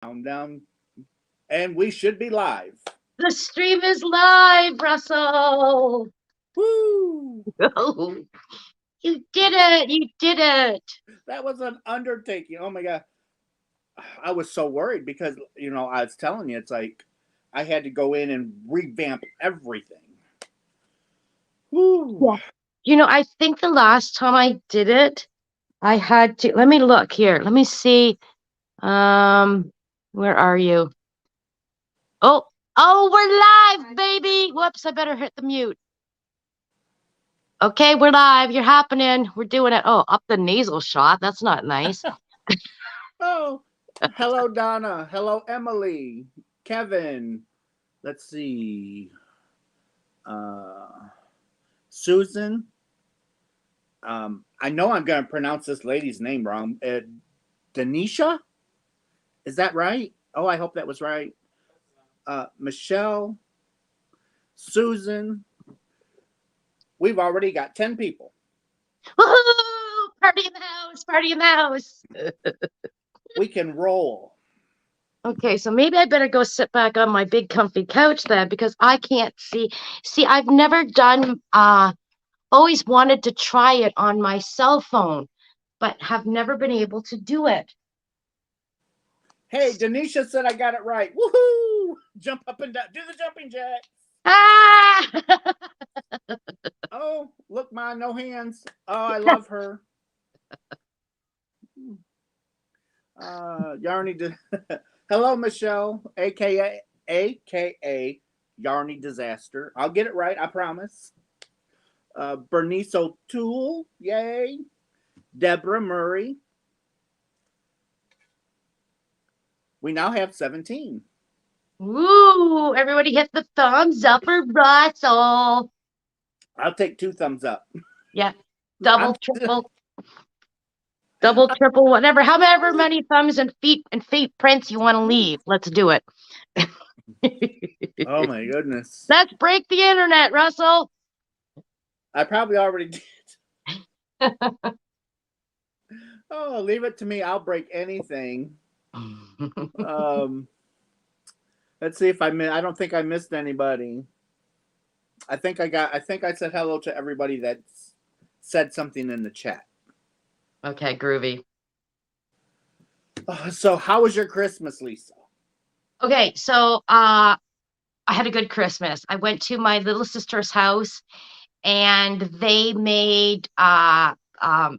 Down, and we should be live. The stream is live, Russell. Woo! You did it. You did it. That was an undertaking. Oh my god. I was so worried because, I was telling you, it's like I had to go in and revamp everything. Woo! Yeah. I think the last time I did it, I had to. Let me look here. Let me see. Where are you? Oh, we're live, baby. Whoops, I better hit the mute. Okay, we're live. You're happening. We're doing it. Oh, up the nasal shot. That's not nice. Oh, hello, Donna. Hello, Emily. Kevin. Let's see. Susan. I know I'm going to pronounce this lady's name wrong. Denisha? Is that right? Oh, I hope that was right. Michelle. Susan. We've already got 10 people. Woohoo! Party in the house. Party in the house. We can roll. Okay, so maybe I better go sit back on my big comfy couch then because I can't see. See, I've never done, always wanted to try it on my cell phone, but have never been able to do it. Hey, Denisha said I got it right. Woohoo! Jump up and down. Do the jumping jack. Ah! Oh, look, Ma, no hands. Oh, I love her. Yarny. Hello, Michelle, aka Yarny Disaster. I'll get it right, I promise. Bernice O'Toole, yay. Deborah Murray. We now have 17. Ooh, everybody hit the thumbs up for Russell. I'll take 2 thumbs up. Yeah, double, triple, whatever. However many thumbs and feet prints you want to leave. Let's do it. Oh my goodness. Let's break the internet, Russell. I probably already did. Oh, leave it to me. I'll break anything. Let's see if I don't think I missed anybody. I think I said hello to everybody that said something in the chat. Okay, groovy. So how was your Christmas, Lisa? Okay, so I had a good Christmas. I went to my little sister's house and they made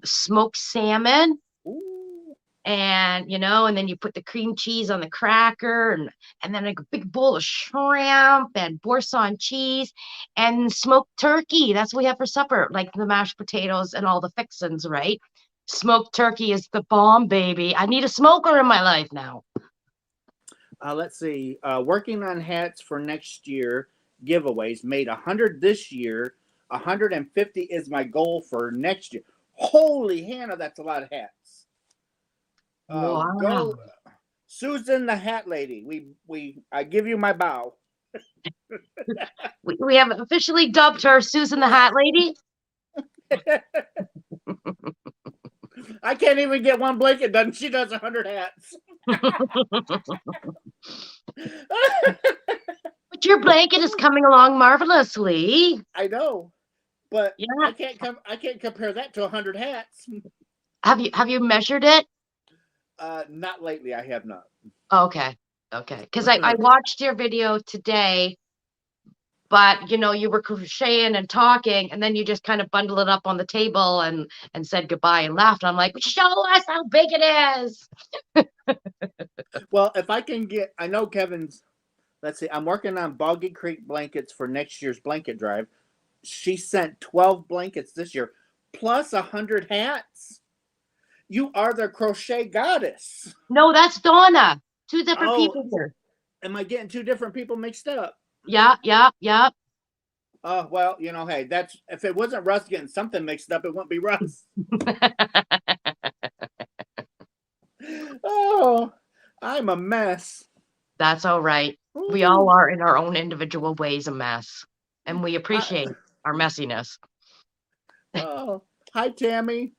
smoked salmon. Ooh. And and then you put the cream cheese on the cracker and then a big bowl of shrimp and boursin cheese and smoked turkey. That's what we have for supper, like the mashed potatoes and all the fixins, right? Smoked turkey is the bomb, baby. I need a smoker in my life now. Let's see. Working on hats for next year giveaways. Made 100 this year. 150 is my goal for next year. Holy Hannah, that's a lot of hats. Wow. Go, Susan the Hat Lady. I give you my bow. we have officially dubbed her Susan the Hat Lady. I can't even get one blanket done. She does 100 hats. But your blanket is coming along marvelously. I know, but yeah. I can't compare that to 100 hats. Have you measured it? Not lately. I have not. Okay. Because I watched your video today, but you were crocheting and talking, and then you just kind of bundled it up on the table and said goodbye and laughed. I'm like, show us how big it is. Well, if I can I know Kevin's. Let's see. I'm working on Boggy Creek blankets for next year's blanket drive. She sent 12 blankets this year, plus 100 hats. You are the crochet goddess. No, that's Donna. 2 different people here. Am I getting 2 different people mixed up? Yeah. Oh, well, hey, that's if it wasn't Russ getting something mixed up, it wouldn't be Russ. Oh, I'm a mess. That's all right. Ooh. We all are in our own individual ways a mess, and we appreciate our messiness. Oh, hi, Tammy.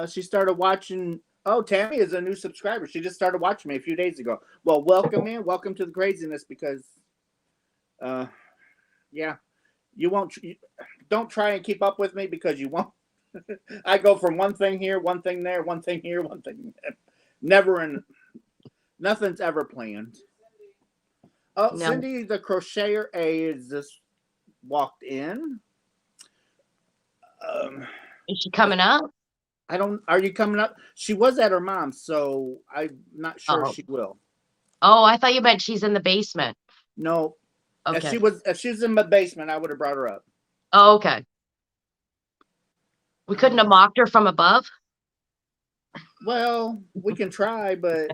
She started watching. Oh, Tammy is a new subscriber. She just started watching me a few days ago. Well, welcome in. Welcome to the craziness because, yeah, you won't. Don't try and keep up with me because you won't. I go from one thing here, one thing there, one thing here, one thing there. Never in. Nothing's ever planned. Oh, No. Cindy, the crocheter A is just walked in. Is she coming up? I don't. Are you coming up? She was at her mom's, so I'm not sure Oh. she will. Oh, I thought you meant she's in the basement. No. Okay. If she was in my basement, I would have brought her up. Oh, okay. We couldn't have mocked her from above. Well, we can try, but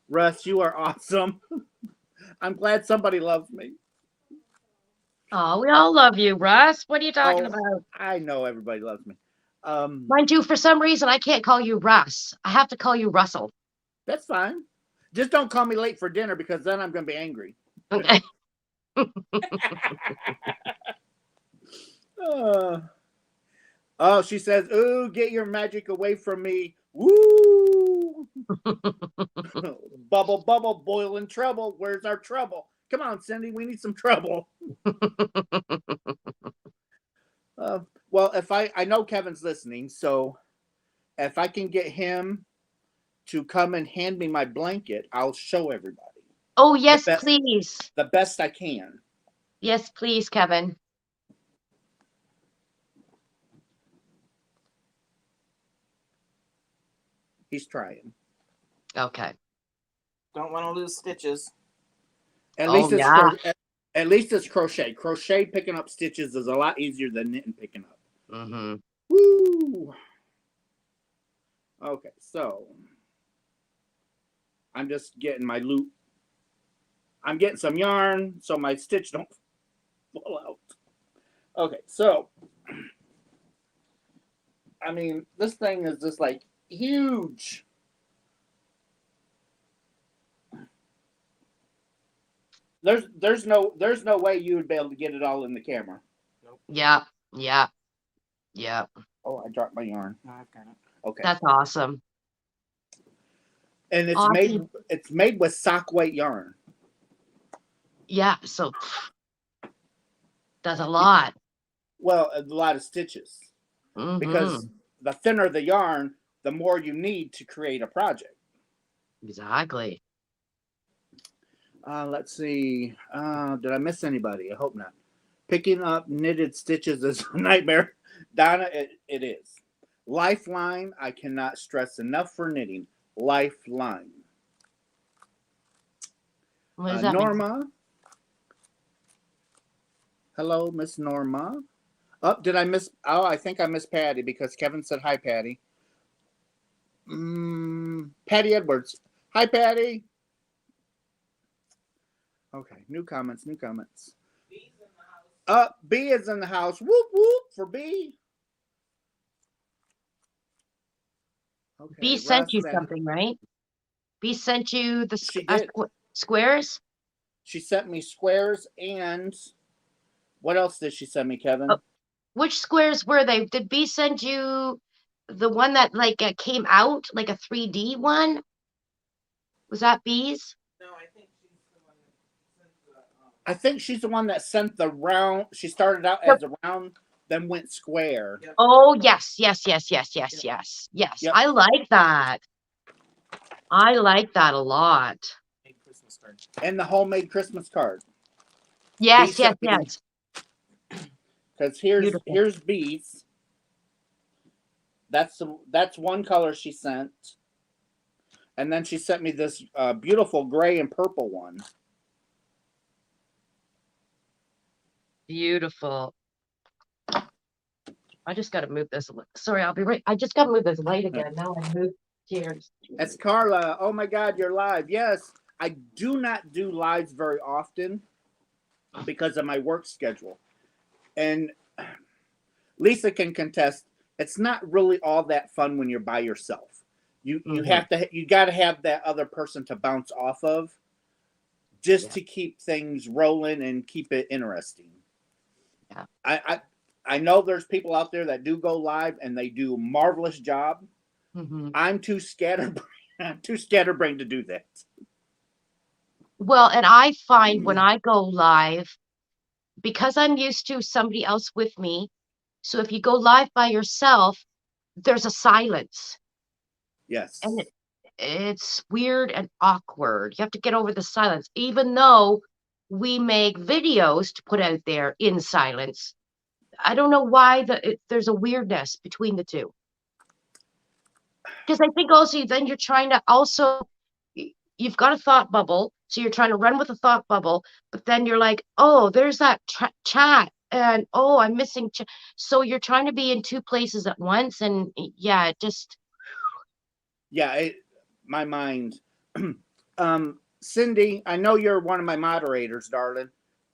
Russ, you are awesome. I'm glad somebody loves me. Oh, we all love you, Russ. What are you talking Oh, about? I know everybody loves me. Mind you, for some reason, I can't call you Russ. I have to call you Russell. That's fine. Just don't call me late for dinner because then I'm going to be angry. Okay. Oh, she says, "Ooh, get your magic away from me." Woo! Bubble, bubble, boiling trouble. Where's our trouble? Come on, Cindy, we need some trouble. Well, if I know Kevin's listening, so if I can get him to come and hand me my blanket, I'll show everybody. Oh, yes, please. The best I can. Yes, please, Kevin. He's trying. Okay. Don't want to lose stitches. At least it's crochet. Crochet picking up stitches is a lot easier than knitting picking up. Mm-hmm. Woo! Okay, so I'm just getting my loop. I'm getting some yarn so my stitch don't fall out. Okay, so I mean, this thing is just like huge. There's no way you would be able to get it all in the camera. Nope. Yeah. Oh, I dropped my yarn. No, I've got it. Okay. That's awesome. And it's Awesome. made with sock weight yarn. Yeah, so that's a lot. Well, a lot of stitches. Mm-hmm. Because the thinner the yarn, the more you need to create a project. Exactly. Let's see. Did I miss anybody? I hope not. Picking up knitted stitches is a nightmare. Donna, it is. Lifeline, I cannot stress enough for knitting. Lifeline. What does that mean? Norma. Hello, Miss Norma. Oh, did I miss? Oh, I think I missed Patty because Kevin said hi, Patty. Patty Edwards. Hi, Patty. Okay, new comments. B is in the house. Whoop, whoop for B. Okay, B sent you something, right? B sent you the squares? She sent me squares and what else did she send me, Kevin? Oh, which squares were they? Did B send you the one that like came out, like a 3D one? Was that B's? No, I think she's the one that sent the. I think she's the one that sent the round. She started out as a round, then went square. Yep. Oh, yes. Yes. Yep. I like that. I like that a lot. Christmas card. And the homemade Christmas card. Yes. Because Beautiful. here's B's. That's one color she sent. And then she sent me this beautiful gray and purple one. Beautiful. I just got to move this. Sorry, I'll be right. I just got to move this light again. Now I moved chairs. That's Carla. Oh my God, you're live. Yes, I do not do lives very often because of my work schedule. And Lisa can contest. It's not really all that fun when you're by yourself. You got to have that other person to bounce off of just to keep things rolling and keep it interesting. Yeah. I know there's people out there that do go live and they do a marvelous job. Mhm. I'm too scatterbrained. I'm too scatterbrained to do that. Well, and I find when I go live, because I'm used to somebody else with me, so if you go live by yourself, there's a silence, Yes. and it's weird and awkward. You have to get over the silence, even though we make videos to put out there in silence. I don't know why there's a weirdness between the two. Because I think also then you're trying to also you've got a thought bubble, so you're trying to run with a thought bubble, but then you're like, oh, there's that chat, and oh, I'm missing. So you're trying to be in two places at once, and yeah, it just Yeah, my mind. Cindy, I know you're one of my moderators, darling.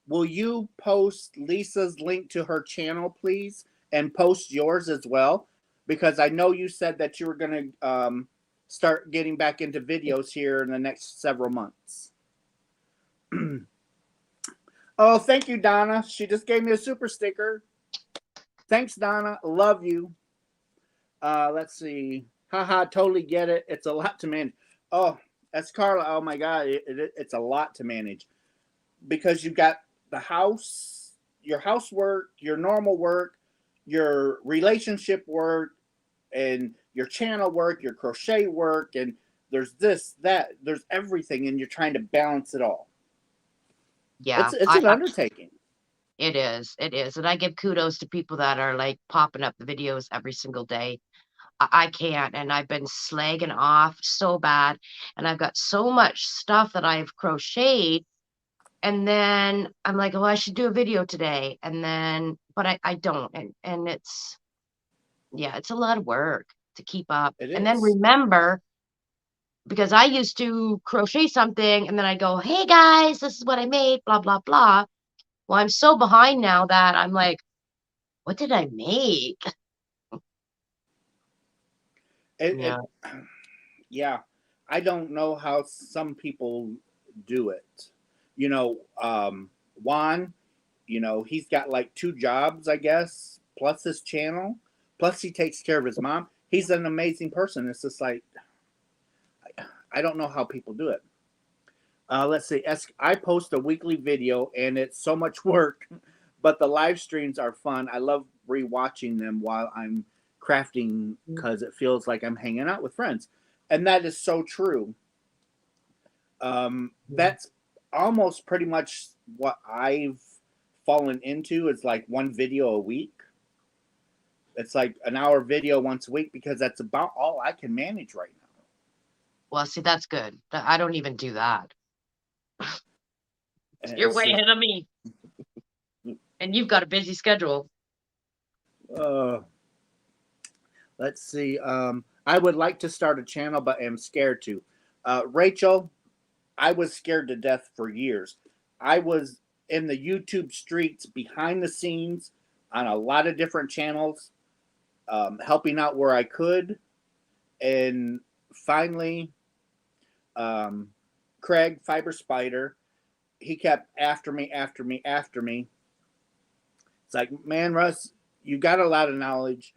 Will you post Lisa's link to her channel, please, and post yours as well? Because I know you said that you were going to start getting back into videos here in the next several months. Oh, thank you, Donna. She just gave me a super sticker. Thanks, Donna. Love you. Let's see. Haha, totally get it. It's a lot to manage. Oh, that's Carla. Oh my God, it's a lot to manage because you've got the house, your housework, your normal work, your relationship work, and your channel work, your crochet work, and there's this, that, there's everything, and you're trying to balance it all. yeah, It's an undertaking. it is, and I give kudos to people that are like popping up the videos every single day. I can't, and I've been slagging off so bad, and I've got so much stuff that I've crocheted, and then I'm like, oh, I should do a video today, and then but I don't, and it's yeah, it's a lot of work to keep up. It And then is. remember, because I used to crochet something and then I go, hey guys, this is what I made, blah blah blah. Well, I'm so behind now that I'm like, what did I make? Yeah. Yeah, I don't know how some people do it. You know, Juan, he's got like 2 jobs, I guess, plus his channel, plus he takes care of his mom. He's an amazing person. It's just like, I don't know how people do it. Let's see. I post a weekly video and it's so much work, but the live streams are fun. I love rewatching them while I'm crafting because it feels like I'm hanging out with friends. And that is so true. That's almost pretty much what I've fallen into. It's like one video a week. It's like an hour video once a week because that's about all I can manage right now. Well, see, that's good. I don't even do that. You're It's way just, ahead of me. And you've got a busy schedule. let's see. I would like to start a channel, but am scared to. Rachel, I was scared to death for years. I was in the YouTube streets behind the scenes on a lot of different channels, helping out where I could. And finally, Craig, Fiber Spider, he kept after me. It's like, man, Russ, you got a lot of knowledge.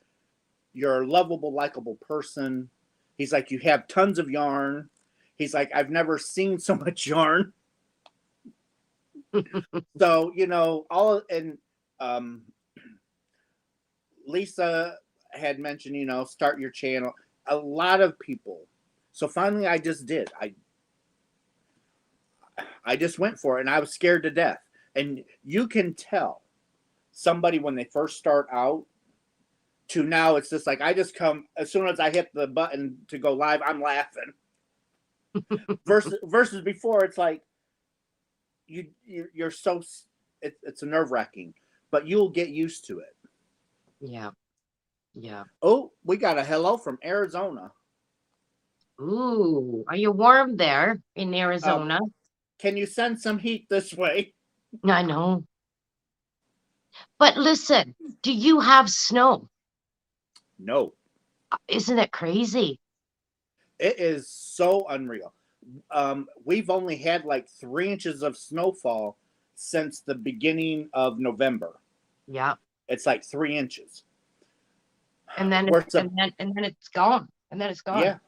You're a lovable, likable person. He's like, you have tons of yarn. He's like, I've never seen so much yarn. So, Lisa had mentioned, start your channel. A lot of people. So finally I just did. I just went for it and I was scared to death. And you can tell somebody when they first start out to now it's just like I just come as soon as I hit the button to go live, I'm laughing. versus before, it's like you're so it's a nerve-wracking, but you'll get used to it. Yeah. Oh, we got a hello from Arizona. Ooh, are you warm there in Arizona? Can you send some heat this way? I know. But listen, do you have snow? No. Isn't it crazy? It is so unreal. We've only had like 3 inches of snowfall since the beginning of November. Yeah. It's like 3 inches. And then We're it's, sup- and then it's gone. And then it's gone. yeah.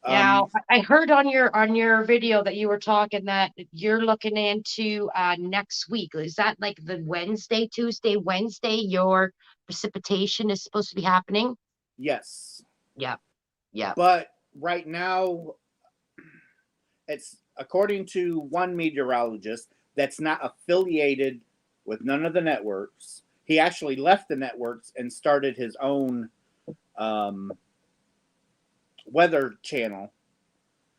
Now, I heard on your video that you were talking that you're looking into next week. Is that like the Tuesday, Wednesday, your precipitation is supposed to be happening? Yes. Yep. Yep. But right now, it's according to one meteorologist that's not affiliated with none of the networks. He actually left the networks and started his own weather channel.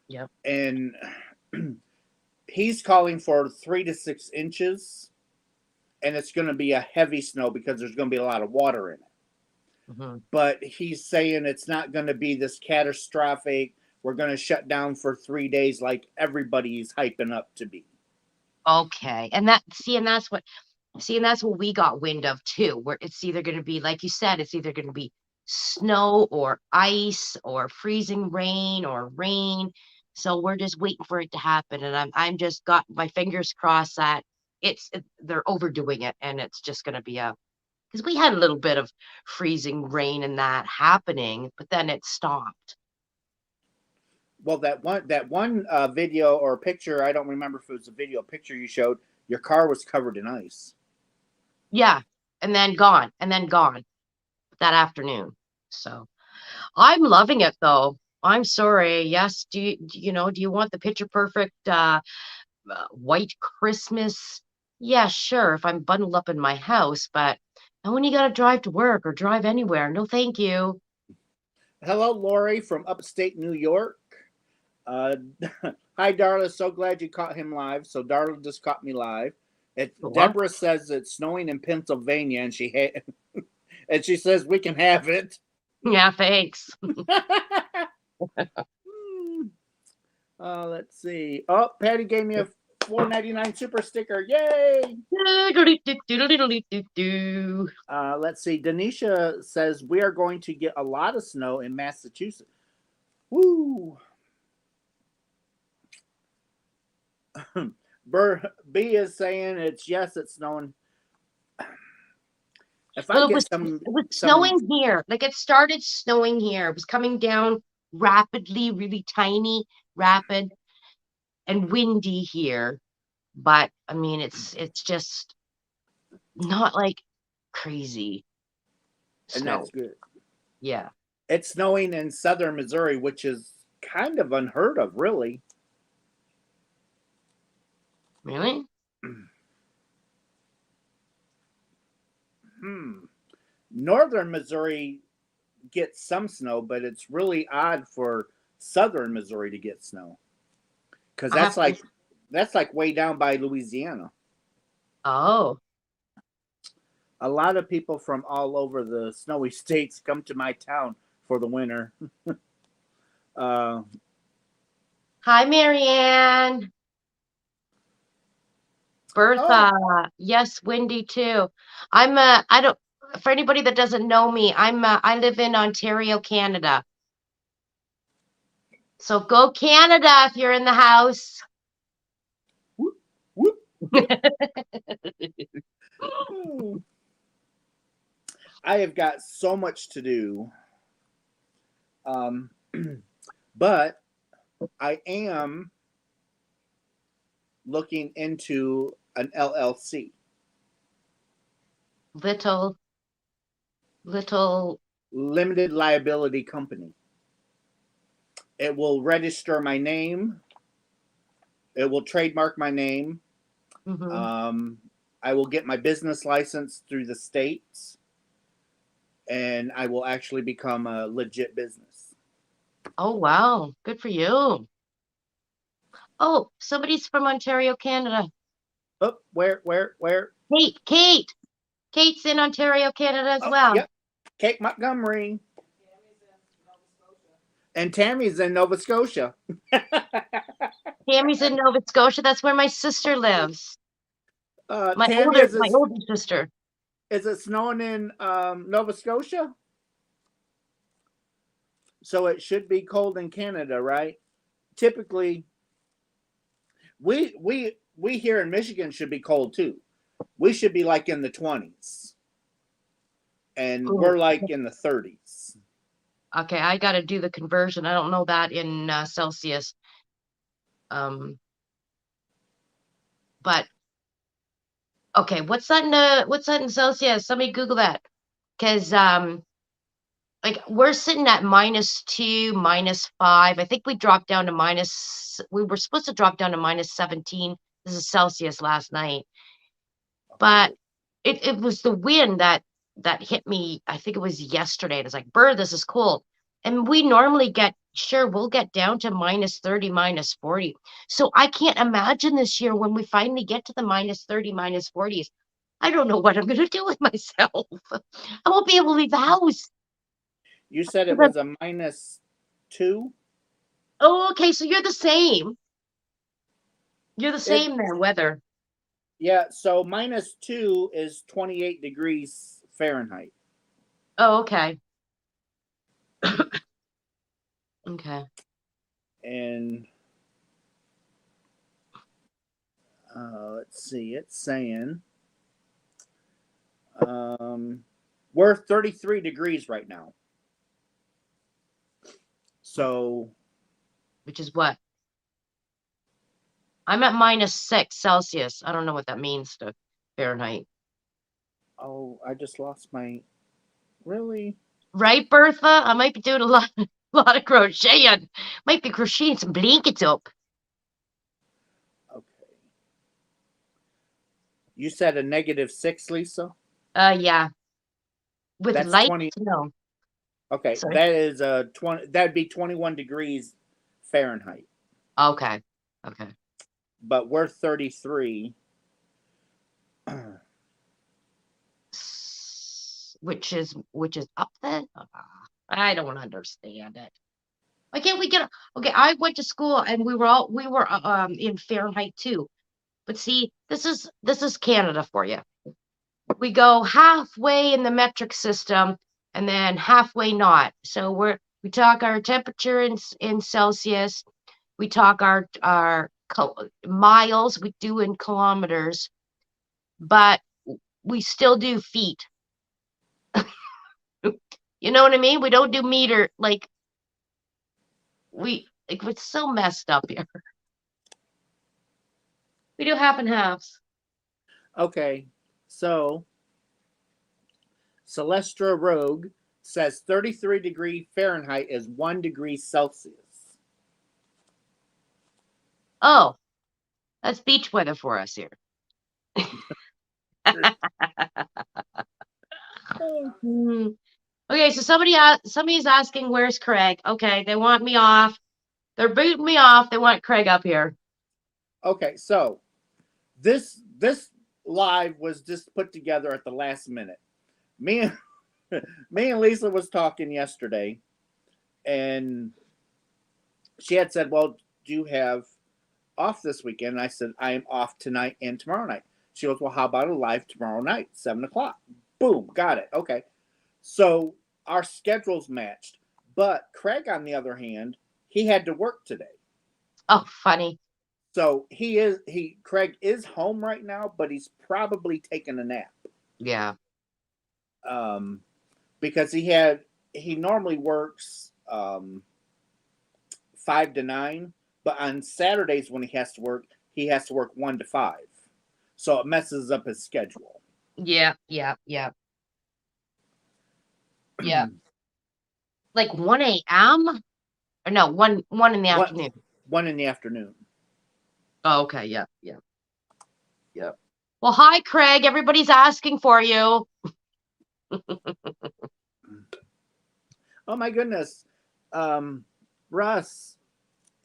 Yep. And he's calling for 3 to 6 inches, and it's going to be a heavy snow because there's going to be a lot of water in it. Mhm. But he's saying it's not going to be this catastrophic, we're going to shut down for 3 days like everybody's hyping up to be. Okay. And that's what we got wind of too, where it's either going to be, like you said, it's either going to be snow or ice or freezing rain or rain. So we're just waiting for it to happen. And I'm just got my fingers crossed that they're overdoing it, and it's just going to be because we had a little bit of freezing rain and that happening, but then it stopped. Well, that one video or picture, I don't remember if it was a video or picture you showed, your car was covered in ice. Yeah. And then gone that afternoon. So I'm loving it though. I'm sorry. Yes. Do you want the picture perfect white Christmas? Yeah, sure. If I'm bundled up in my house, but not when you got to drive to work or drive anywhere. No, thank you. Hello, Lori from upstate New York. Hi, Darla. So glad you caught him live. So Darla just caught me live. What? Deborah says it's snowing in Pennsylvania, and and she says we can have it. Yeah, thanks. Let's see. Oh, Patty gave me a $4.99 super sticker. Yay! Let's see. Denisha says we are going to get a lot of snow in Massachusetts. Woo! B is saying it's snowing. If I Well, get it was snowing here. Like it started snowing here. It was coming down rapidly, really tiny, rapid, and windy here. But I mean, it's just not like crazy and snow. that's good. Yeah. It's snowing in southern Missouri, which is kind of unheard of, really. Really? Northern Missouri gets some snow, but it's really odd for southern Missouri to get snow, because that's like way down by Louisiana. Oh. A lot of people from all over the snowy states come to my town for the winter. Hi, Marianne. Bertha. Oh. Yes, windy too. For anybody that doesn't know me, I live in Ontario, Canada. So go Canada if you're in the house. Whoop, whoop. I have got so much to do. But I am looking into an LLC. Little limited liability company. It will register my name. It will trademark my name. Mm-hmm. I will get my business license through the states, and I will actually become a legit business. Oh, wow. Good for you. Oh, somebody's from Ontario, Canada. Oh, where? Kate. Kate's in Ontario, Canada as well. Yep. Kate Montgomery. And Tammy's in Nova Scotia. Tammy's in Nova Scotia. That's where my sister lives. My older sister. Is it snowing in Nova Scotia? So it should be cold in Canada, right? Typically, we here in Michigan should be cold too. We should be like in the 20s. and Ooh. we're like in the 30s. Okay, I got to do the conversion. I don't know that in Celsius. But okay, what's that in Celsius? Somebody Google that, because like we're sitting at -2, -5. I think we dropped down to minus. We were supposed to drop down to -17. This is Celsius last night, but it was the wind that hit me. I think it was yesterday. It was like, Bird, this is cold. And we normally we'll get down to -30, -40. So I can't imagine this year when we finally get to the -30, -40s. I don't know what I'm going to do with myself. I won't be able to leave the house. You said it was a -2? Oh, okay. So you're the same. You're the same then, weather. Yeah, so -2 is 28 degrees Fahrenheit. Oh, okay. Okay. And let's see, it's saying we're 33 degrees right now. So, Which is what? I'm at -6 Celsius. I don't know what that means to Fahrenheit. oh, I just lost my. Really? Right, Bertha? I might be doing a lot of crocheting. Might be crocheting some blankets up. Okay. You said a -6, Lisa? Yeah. With That's light 20. snow. Okay, Sorry. that is a 20. That'd be 21 degrees Fahrenheit. Okay. Okay. But we're 33. Which is up then? I don't understand it. Why can't we get okay? I went to school and we were in Fahrenheit too. But see, this is Canada for you. We go halfway in the metric system and then halfway not. So we talk our temperature in Celsius. We talk our miles. We do in kilometers, but we still do feet. You know what I mean? We don't do meter. Like it's so messed up here. We do half and halves. Okay, so Celestra Rogue says 33 degree Fahrenheit is 1 degree Celsius. Oh, that's beach weather for us here. Okay, so somebody's asking where's Craig. Okay, they want me off. They're booting me off. They want Craig up here. Okay, so this live was just put together at the last minute. Me and Lisa was talking yesterday, and she had said, "Well, do you have off this weekend?" And I said, "I am off tonight and tomorrow night." She goes, "Well, how about a live tomorrow night, 7:00?" Boom, got it. Okay, so our schedules matched, but Craig, on the other hand, he had to work today. Oh, funny. So Craig is home right now, but he's probably taking a nap. Yeah. Because he normally works 5 to 9, but on Saturdays when he has to work 1 to 5. So it messes up his schedule. Yeah. Like 1 a.m. or no, 1 in the afternoon. 1 in the afternoon. Oh, okay. Yeah. Well, hi, Craig. Everybody's asking for you. Oh my goodness. Russ,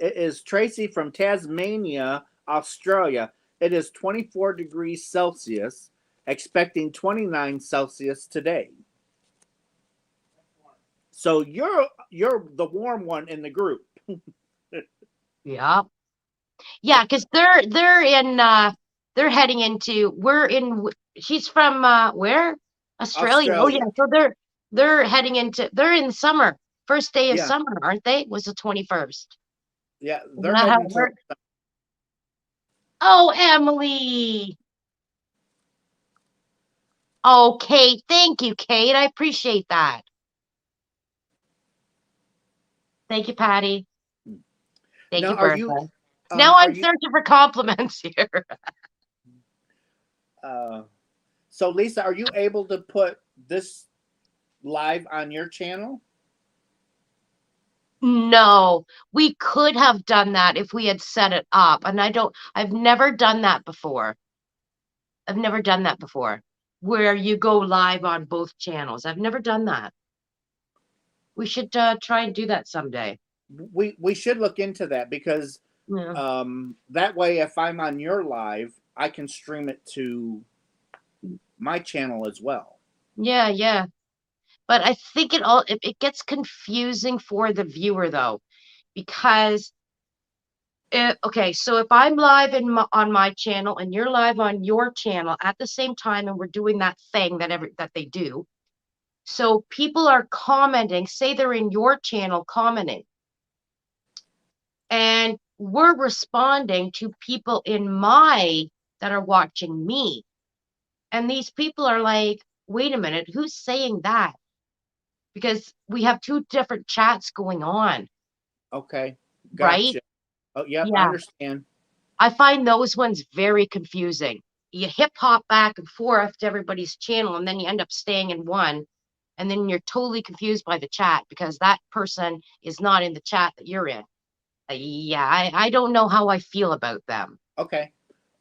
it is Tracy from Tasmania, Australia. It is 24 degrees Celsius, expecting 29 Celsius today. So you're the warm one in the group. Yeah, because they're heading into she's from where? Australia. Oh yeah, so they're heading into they're in summer. First day of summer, aren't they? Was the 21st. Yeah, they're heading to. Oh, Emily. Oh, Kate, thank you, Kate. I appreciate that. Thank you, Patty. Thank Now, you, are you Bertha. Now are I'm you searching for compliments here. so Lisa, are you able to put this live on your channel? No, we could have done that if we had set it up. And I've never done that before. I've never done that before, where you go live on both channels. I've never done that. We should try and do that someday. We should look into that because Yeah. that way if I'm on your live, I can stream it to my channel as well. Yeah, yeah. But I think it gets confusing for the viewer though, because okay, so if I'm live on my channel and you're live on your channel at the same time, and we're doing that thing that they do, so people are commenting, say they're in your channel commenting, and we're responding to people in my that are watching me, and these people are like, wait a minute, who's saying that? Because we have two different chats going on, Okay, right? gotcha. Oh, yep, I Yeah. understand. I find those ones very confusing. You hip hop back and forth to everybody's channel, and then you end up staying in one, and then you're totally confused by the chat because that person is not in the chat that you're in. Yeah, I don't know how I feel about them. Okay.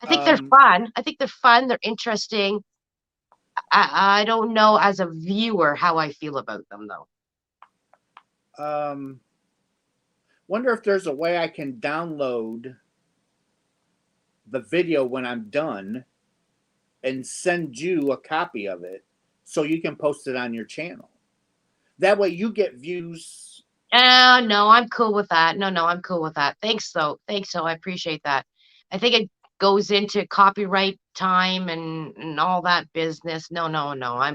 I think they're fun. I think they're fun. They're interesting. I don't know as a viewer how I feel about them though. Wonder if there's a way I can download the video when I'm done and send you a copy of it so you can post it on your channel. That way you get views. No, I'm cool with that. No, I'm cool with that. Thanks though. Thanks though. I appreciate that. I think it goes into copyright time and all that business. No.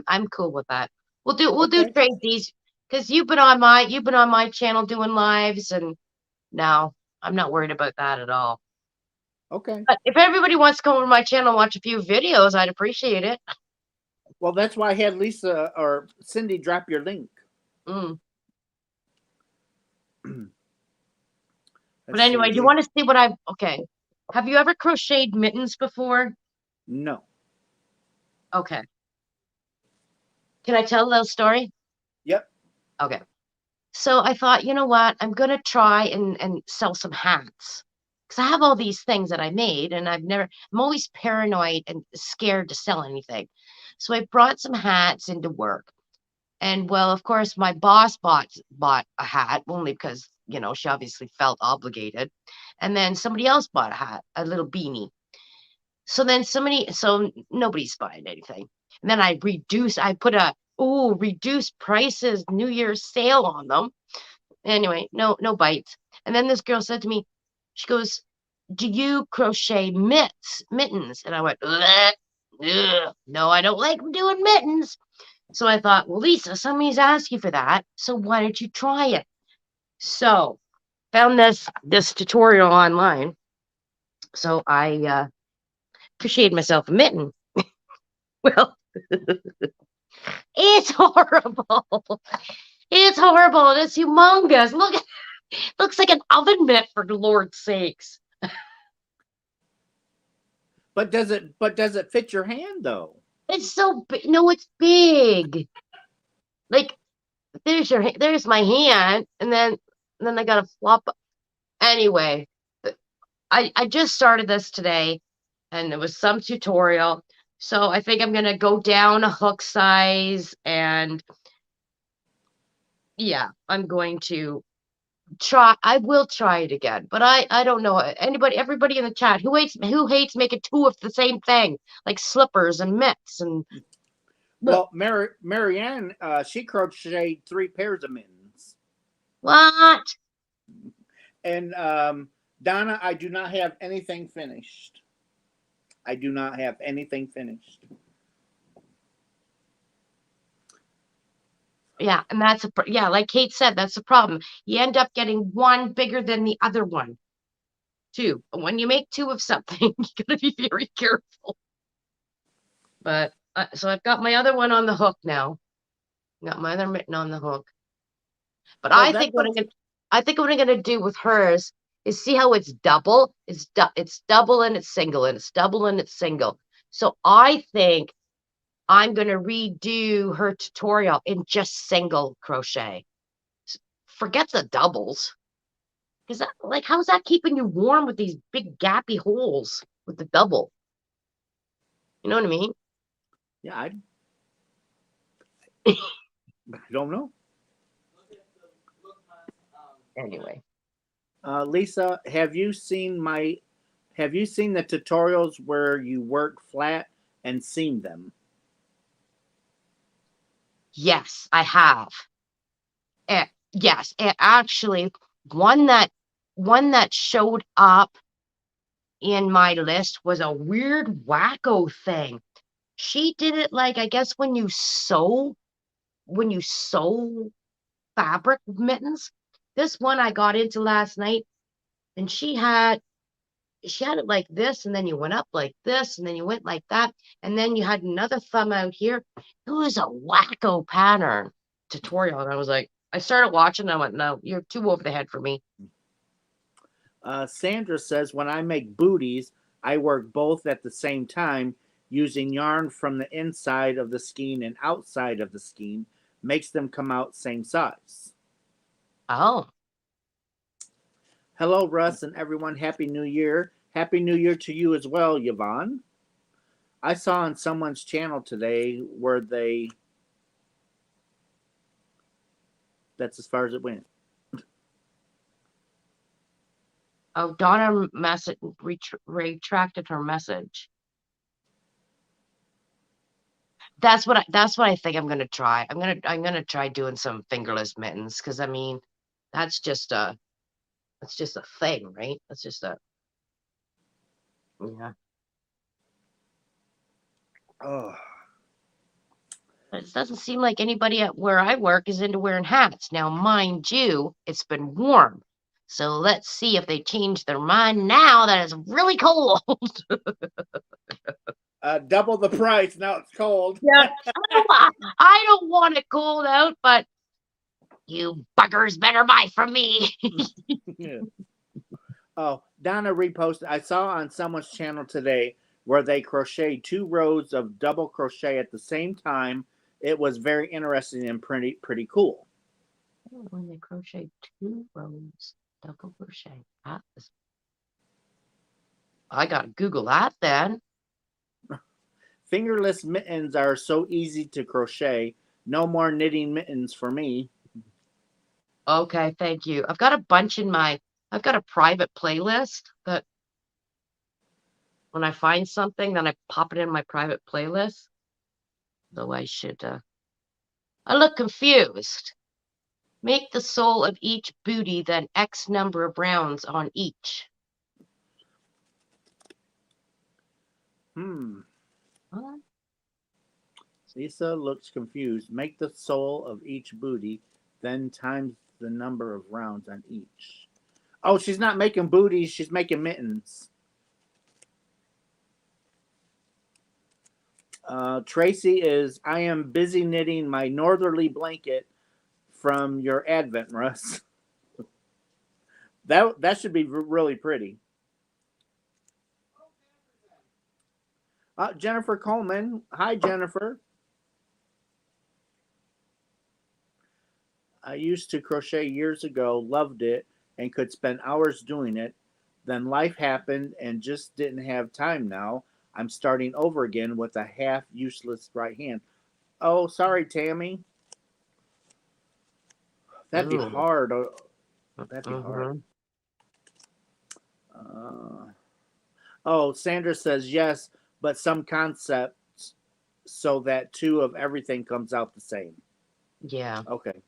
I'm cool with that. We'll do Okay. trade these because you've been on my channel doing lives, and no, I'm not worried about that at all. Okay. But if everybody wants to come over my channel and watch a few videos, I'd appreciate it. Well, that's why I had Lisa or Cindy drop your link. Mm. But Let's anyway, see do you here. want to see what okay. Have you ever crocheted mittens before? No. Okay. Can I tell a little story? Yep. Okay. So I thought, you know what? I'm going to try and sell some hats. Because I have all these things that I made, and I'm always paranoid and scared to sell anything. So I brought some hats into work. And well, of course, my boss bought a hat only because, she obviously felt obligated. And then somebody else bought a hat, a little beanie. So nobody's buying anything. And then I put a reduced prices New Year's sale on them. Anyway, no bites. And then this girl said to me, she goes, do you crochet mittens? And I went, ugh, no, I don't like doing mittens. So I thought, well, Lisa, somebody's asking for that. So why don't you try it? So found this tutorial online. So I crocheted myself a mitten. Well, it's horrible. It's horrible. It's humongous. Look, looks like an oven mitt, for the Lord's sakes. But does it fit your hand though? It's so big. No, it's big. Like there's my hand, and then I gotta flop. Anyway, I just started this today, and there was some tutorial. So I think I'm gonna go down a hook size, and yeah, I'm going to try. I will try it again, but I don't know everybody in the chat who hates making two of the same thing, like slippers and mitts and. Well, Marianne, she crocheted 3 pairs of mittens. What? And Donna, I do not have anything finished. I do not have anything finished. Yeah, and like Kate said, that's the problem. You end up getting one bigger than the other one, too. When you make two of something, you gotta be very careful. But So I've got my other one on the hook now. Got my other mitten on the hook. But Well, I think what I'm gonna do with hers is see how it's double. It's double and it's single and it's double and it's single. So I think I'm gonna redo her tutorial in just single crochet. Forget the doubles. Because that, like, how's that keeping you warm with these big gappy holes with the double? You know what I mean? Yeah, I don't know. Anyway. Lisa, have you seen the tutorials where you work flat and seam them? Yes, I have. Yes, and actually one that showed up in my list was a weird wacko thing. She did it like, I guess when you sew fabric mittens. This one I got into last night, and she had it like this, and then you went up like this, and then you went like that, and then you had another thumb out here. It was a wacko pattern tutorial, and I was like, I started watching, and I went, no, you're too over the head for me. Sandra says, when I make booties, I work both at the same time using yarn from the inside of the skein and outside of the skein. Makes them come out same size. Oh, Hello, Russ, and everyone. Happy New Year. Happy New Year to you as well, Yvonne. I saw on someone's channel today where that's as far as it went. oh, Donna retracted her message. That's what I think I'm gonna try. I'm gonna try doing some fingerless mittens, because I mean, that's just a thing, right? That's just a, yeah. Oh, But it doesn't seem like anybody at where I work is into wearing hats. Now, mind you, it's been warm. So let's see if they change their mind now that it's really cold. double the price. Now it's cold. Yeah. I don't want it cold out, but you buggers better buy from me. Yeah. Oh, Donna reposted. I saw on someone's channel today where they crocheted 2 rows of double crochet at the same time. It was very interesting and pretty cool. When they crochet 2 rows, double crochet. I gotta Google that then. Fingerless mittens are so easy to crochet. No more knitting mittens for me. Okay, thank you. I've got a bunch I've got a private playlist that when I find something, then I pop it in my private playlist. So I should, I look confused. Make the sole of each booty, then X number of rounds on each. What? Lisa looks confused. Make the sole of each booty, then times the number of rounds on each. Oh, she's not making booties, she's making mittens. Tracy is, I am busy knitting my northerly blanket from your Advent, Russ. That should be really pretty. Jennifer Coleman. Hi, Jennifer. I used to crochet years ago, loved it, and could spend hours doing it. Then life happened and just didn't have time now. I'm starting over again with a half useless right hand. Oh, sorry, Tammy. That'd be hard. That'd be hard. Oh, Sandra says yes, but some concepts so that 2 of everything comes out the same. Yeah. Okay.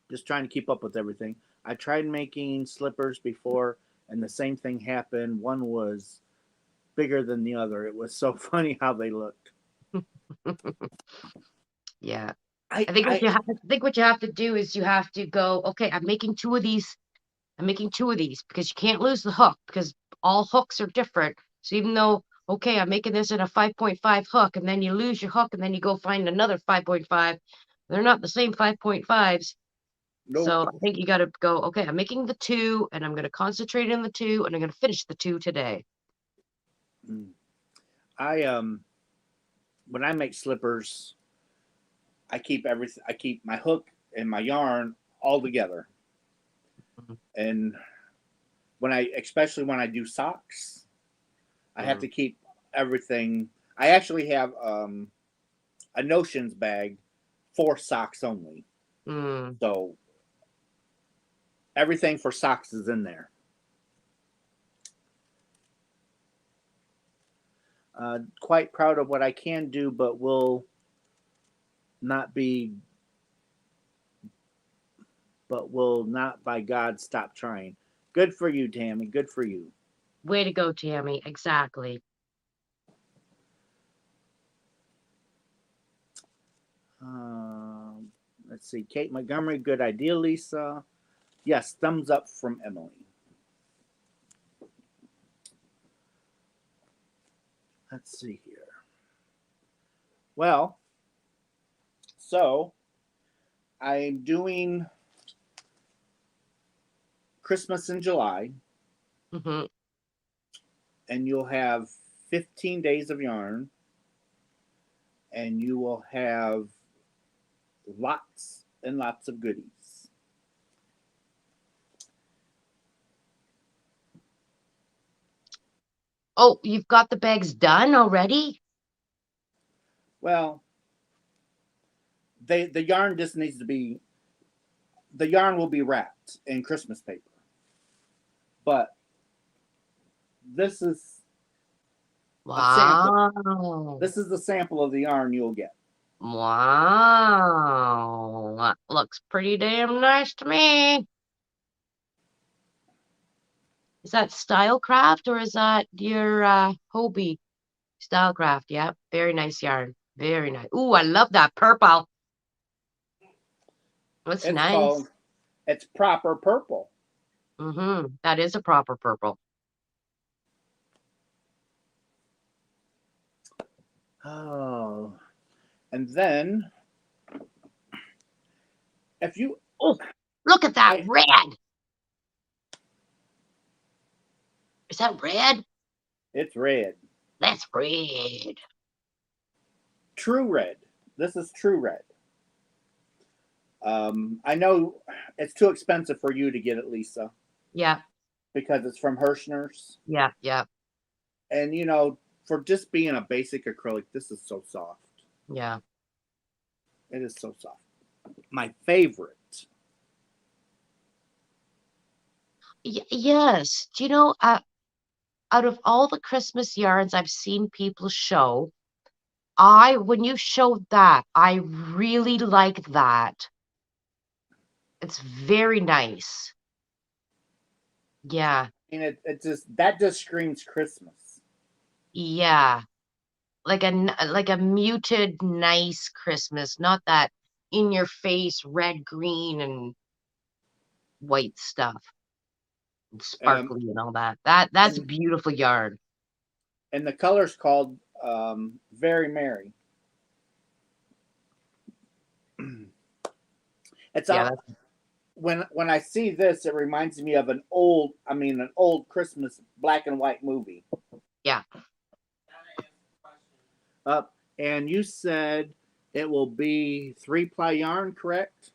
Just trying to keep up with everything. I tried making slippers before, and the same thing happened. One was bigger than the other. It was so funny how they looked. Yeah. I think what you have to do is you have to go, okay, I'm making two of these. I'm making two of these because you can't lose the hook because all hooks are different. So even though, okay, I'm making this in a 5.5 hook and then you lose your hook and then you go find another 5.5, they're not the same 5.5s. So Nope. I think you got to go, okay, I'm making the two and I'm going to concentrate on the two and I'm going to finish the two today. I when I make slippers, I keep everything. I keep my hook and my yarn all together. Mhm. And especially when I do socks, I have to keep everything. I actually have a notions bag for socks only. Mm. So everything for socks is in there. Quite proud of what I can do, but will not be, will not by God stop trying. Good for you, Tammy. Good for you. Way to go, Tammy. Exactly. Let's see. Kate Montgomery, good idea, Lisa. Yes, thumbs up from Emily. Let's see here. Well, so I'm doing Christmas in July, Hmm. and you'll have 15 days of yarn, and you will have lots and lots of goodies. Oh, you've got the bags done already? Well, the yarn just needs to be, the yarn will be wrapped in Christmas paper, but this is a sample. Wow. This is the sample of the yarn you'll get. Wow. That looks pretty damn nice to me. Is that Stylecraft or is that your Hobie? Stylecraft, yeah. Very nice yarn. Very nice. Ooh, I love that purple. That's It's nice. called, it's proper purple. Mm-hmm. That is a proper purple. Oh, and then if you, Oh, look at that I, red. Is that red? it's red, That's red. true red. This is true red. I know it's too expensive for you to get it, Lisa, Yeah, because it's from Hirschner's, yeah, yeah, and you know, for just being a basic acrylic, this is so soft. yeah. It is so soft. My favorite. Yes. Do you know, out of all the Christmas yarns I've seen people show, when you showed that, I really like that. It's very nice. Yeah, And it just, that just screams Christmas. yeah. Like a muted, nice Christmas, not that in your face red, green, and white stuff, and Um, sparkly and all that. That's and beautiful yarn. and the color's called Very Merry. It's Yeah, all, when I see this, it reminds me of an old Christmas black and white movie. yeah. Up, and you said it will be 3-ply yarn, correct?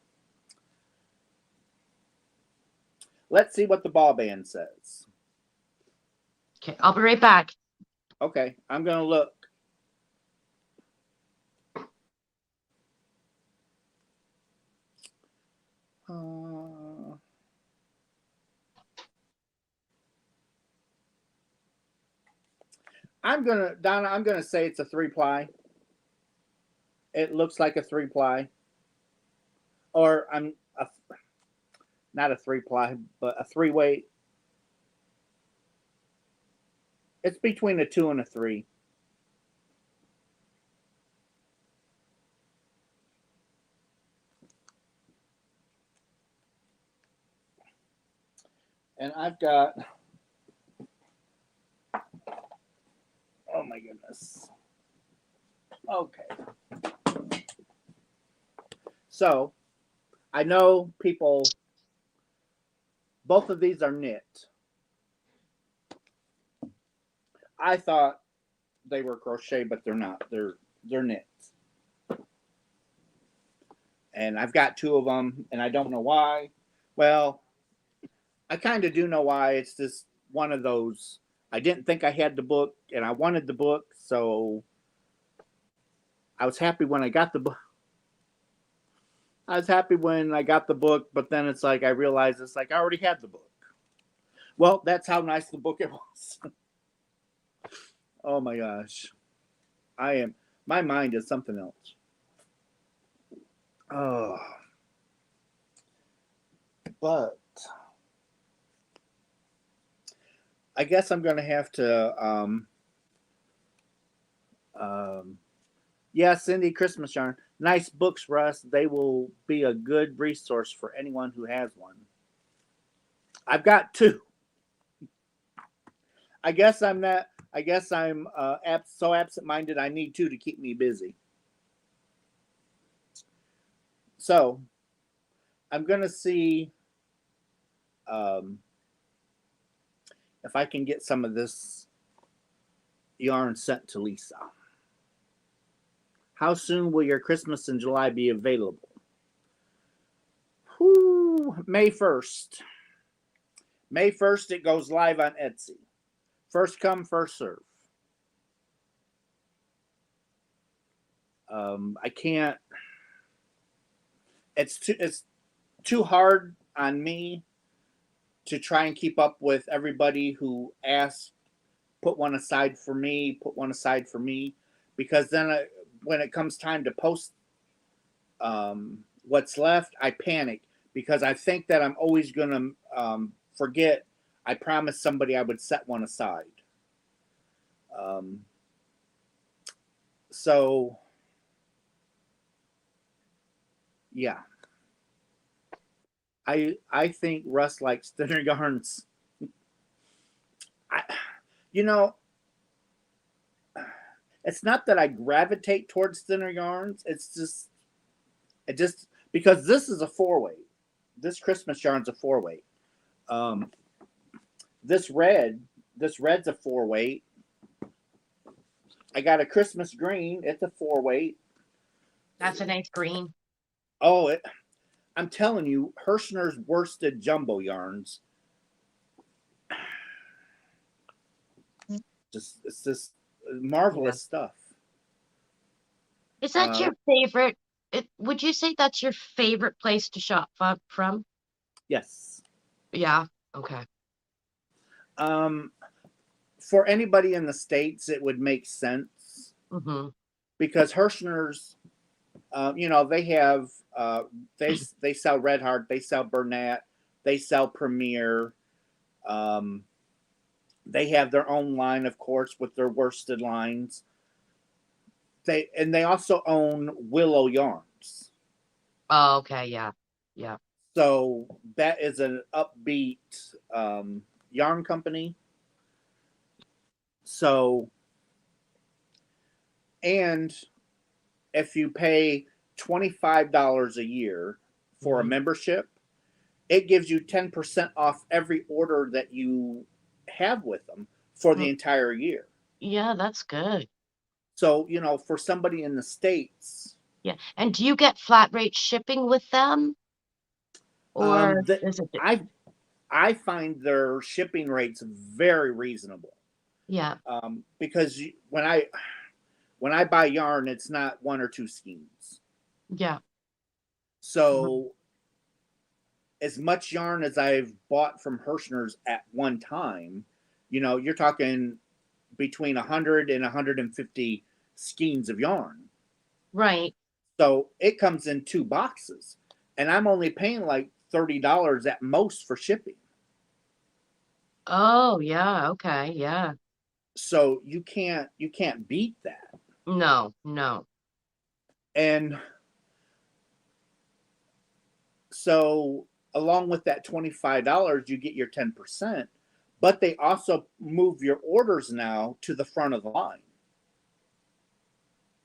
Let's see what the ball band says. Okay, I'll be right back. Okay, I'm gonna look. Uh, Donna. I'm gonna say it's a 3-ply. It looks like a 3-ply, or not a 3-ply, but a 3-way. It's between a 2 and a 3. And I've got, oh my goodness. Okay. So I know people, both of these are knit. I thought they were crochet, but they're not. They're knits. And I've got two of them, and I don't know why. Well, I kind of do know why. It's just one of those. I didn't think I had the book, and I wanted the book, so I was happy when I got the book. I was happy when I got the book, but then it's like I realized it's like I already had the book. Well, that's how nice the book it was. Oh my gosh. My mind is something else. Oh. But I guess I'm going to have to, yeah, Cindy, Christmas yarn. Nice books, Russ. They will be a good resource for anyone who has one. I've got two. I guess I'm so absent-minded. I need two to keep me busy. So I'm going to see if I can get some of this yarn sent to Lisa. How soon will your Christmas in July be available? Whew, May 1st. May 1st, it goes live on Etsy. First come, first serve. I can't. It's too hard on me to try and keep up with everybody who asks, put one aside for me, because then when it comes time to post what's left, I panic because I think that I'm always going to forget. I promised somebody I would set one aside. So, yeah. I think Russ likes thinner yarns. It's not that I gravitate towards thinner yarns. It just because this is a 4-weight. This Christmas yarn's a 4-weight. This red's a 4-weight. I got a Christmas green. It's a 4-weight. That's a nice green. Oh, I'm telling you, Hirschner's worsted jumbo yarns. It's just marvelous stuff. Is that your favorite? Would you say that's your favorite place to shop from? Yes. Yeah. Okay. For anybody in the States, it would make sense because Hirschner's, they have they sell Red Heart, they sell Bernat, they sell Premier. They have their own line, of course, with their worsted lines. They also own Willow Yarns. Oh, okay, yeah. So that is an upbeat yarn company. So, and if you pay $25 a year for a membership, it gives you 10% off every order that you have with them for the entire year. Yeah, that's good. So, for somebody in the States. Yeah. And do you get flat rate shipping with them? Or is it? I find their shipping rates very reasonable. Yeah. Because when I buy yarn, it's not one or two skeins. Yeah. So as much yarn as I've bought from Hirschner's at one time, you're talking between 100 and 150 skeins of yarn. Right. So it comes in 2 boxes, and I'm only paying like $30 at most for shipping. Oh, yeah. Okay. Yeah. So you can't beat that. No. And so along with that $25, you get your 10%, but they also move your orders now to the front of the line.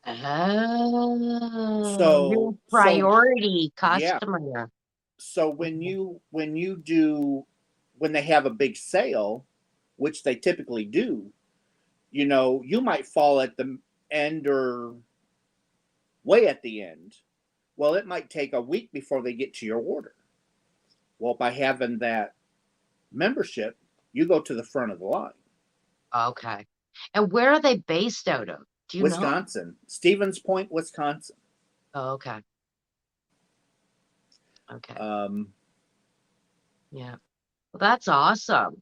Oh, So- your priority yeah. customer. So when they have a big sale, which they typically do, you might fall at the end or way at the end. Well, it might take a week before they get to your order. Well, by having that membership, you go to the front of the line. Okay. And where are they based out of? Do you know? Wisconsin, Stevens Point, Wisconsin. Oh, okay. Okay. Yeah. Well, that's awesome.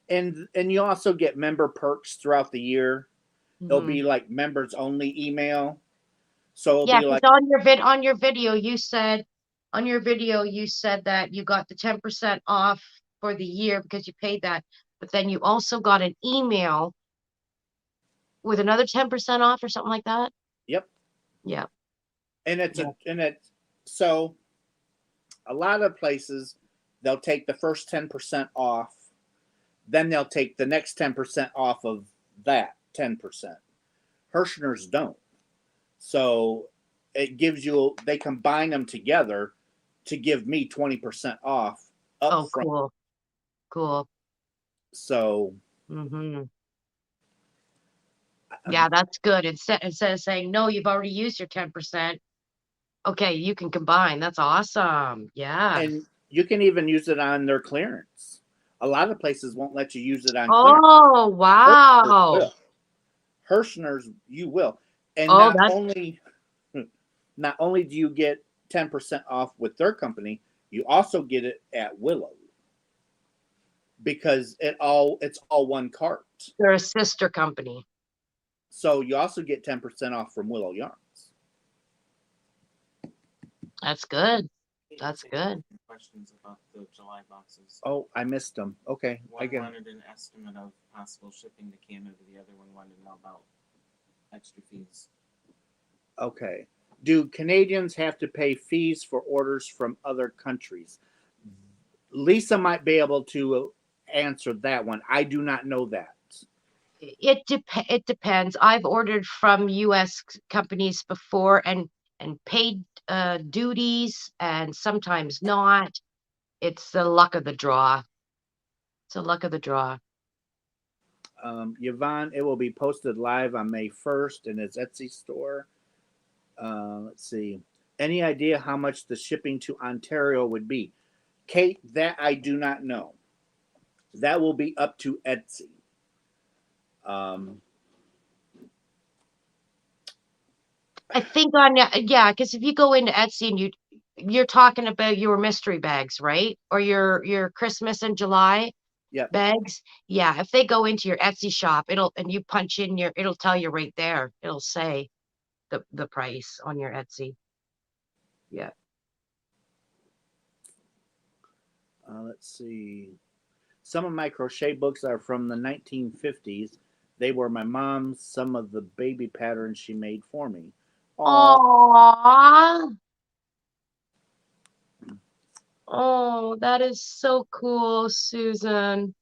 And you also get member perks throughout the year. It'll Mhm. be like members only email. So it'll Yeah, be 'cause like, on your video you said that you got the 10% off for the year because you paid that, but then you also got an email with another 10% off or something like that. yep. Yeah. So a lot of places they'll take the first 10% off, then they'll take the next 10% off of that 10%. Hirschner's don't. So it gives you, they combine them together to give me 20% off up Oh, front. cool. Cool. So Mm-hmm. Yeah, that's good. Instead of saying, no, you've already used your 10%. Okay, you can combine. That's awesome. Yeah. and you can even use it on their clearance. A lot of places won't let you use it on clearance. Oh, wow. Hirschner's, you will. And Oh, not only do you get 10% off with their company, you also get it at Willow. Because it's all one cart. they're a sister company. So you also get 10% off from Willow Yarns. That's good. That's good. Questions about the July boxes. Oh, I missed them. Okay, I One get. wanted an estimate of possible shipping to Canada. The other one wanted to know about extra fees. Okay. Do Canadians have to pay fees for orders from other countries? Lisa might be able to answer that one. I do not know that. It depends. I've ordered from US companies before and paid duties and sometimes not. It's the luck of the draw. It's the luck of the draw. Yvonne, it will be posted live on May 1st in its Etsy store. Let's see. Any idea how much the shipping to Ontario would be? Kate, that I do not know. That will be up to Etsy. I think because if you go into Etsy and you're talking about your mystery bags, right? Or your Christmas and July Yep. bags. Yeah, if they go into your Etsy shop, and you punch in it'll tell you right there. It'll say the price on your Etsy. Yeah. Let's see. Some of my crochet books are from the 1950s. They were my mom's, some of the baby patterns she made for me. Aww. Oh, that is so cool, Susan.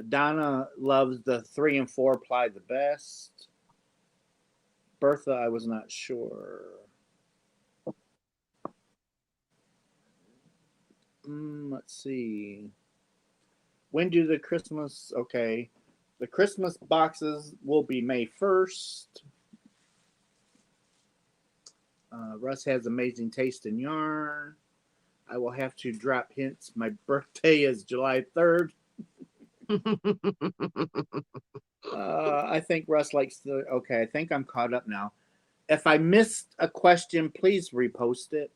Donna loves the 3 and 4 ply the best. Bertha, I was not sure. Let's see. When do the Christmas? Okay, the Christmas boxes will be May 1st. Russ has amazing taste in yarn. I will have to drop hints. My birthday is July 3rd. I think Russ likes the. Okay, I think I'm caught up now. If I missed a question, please repost it.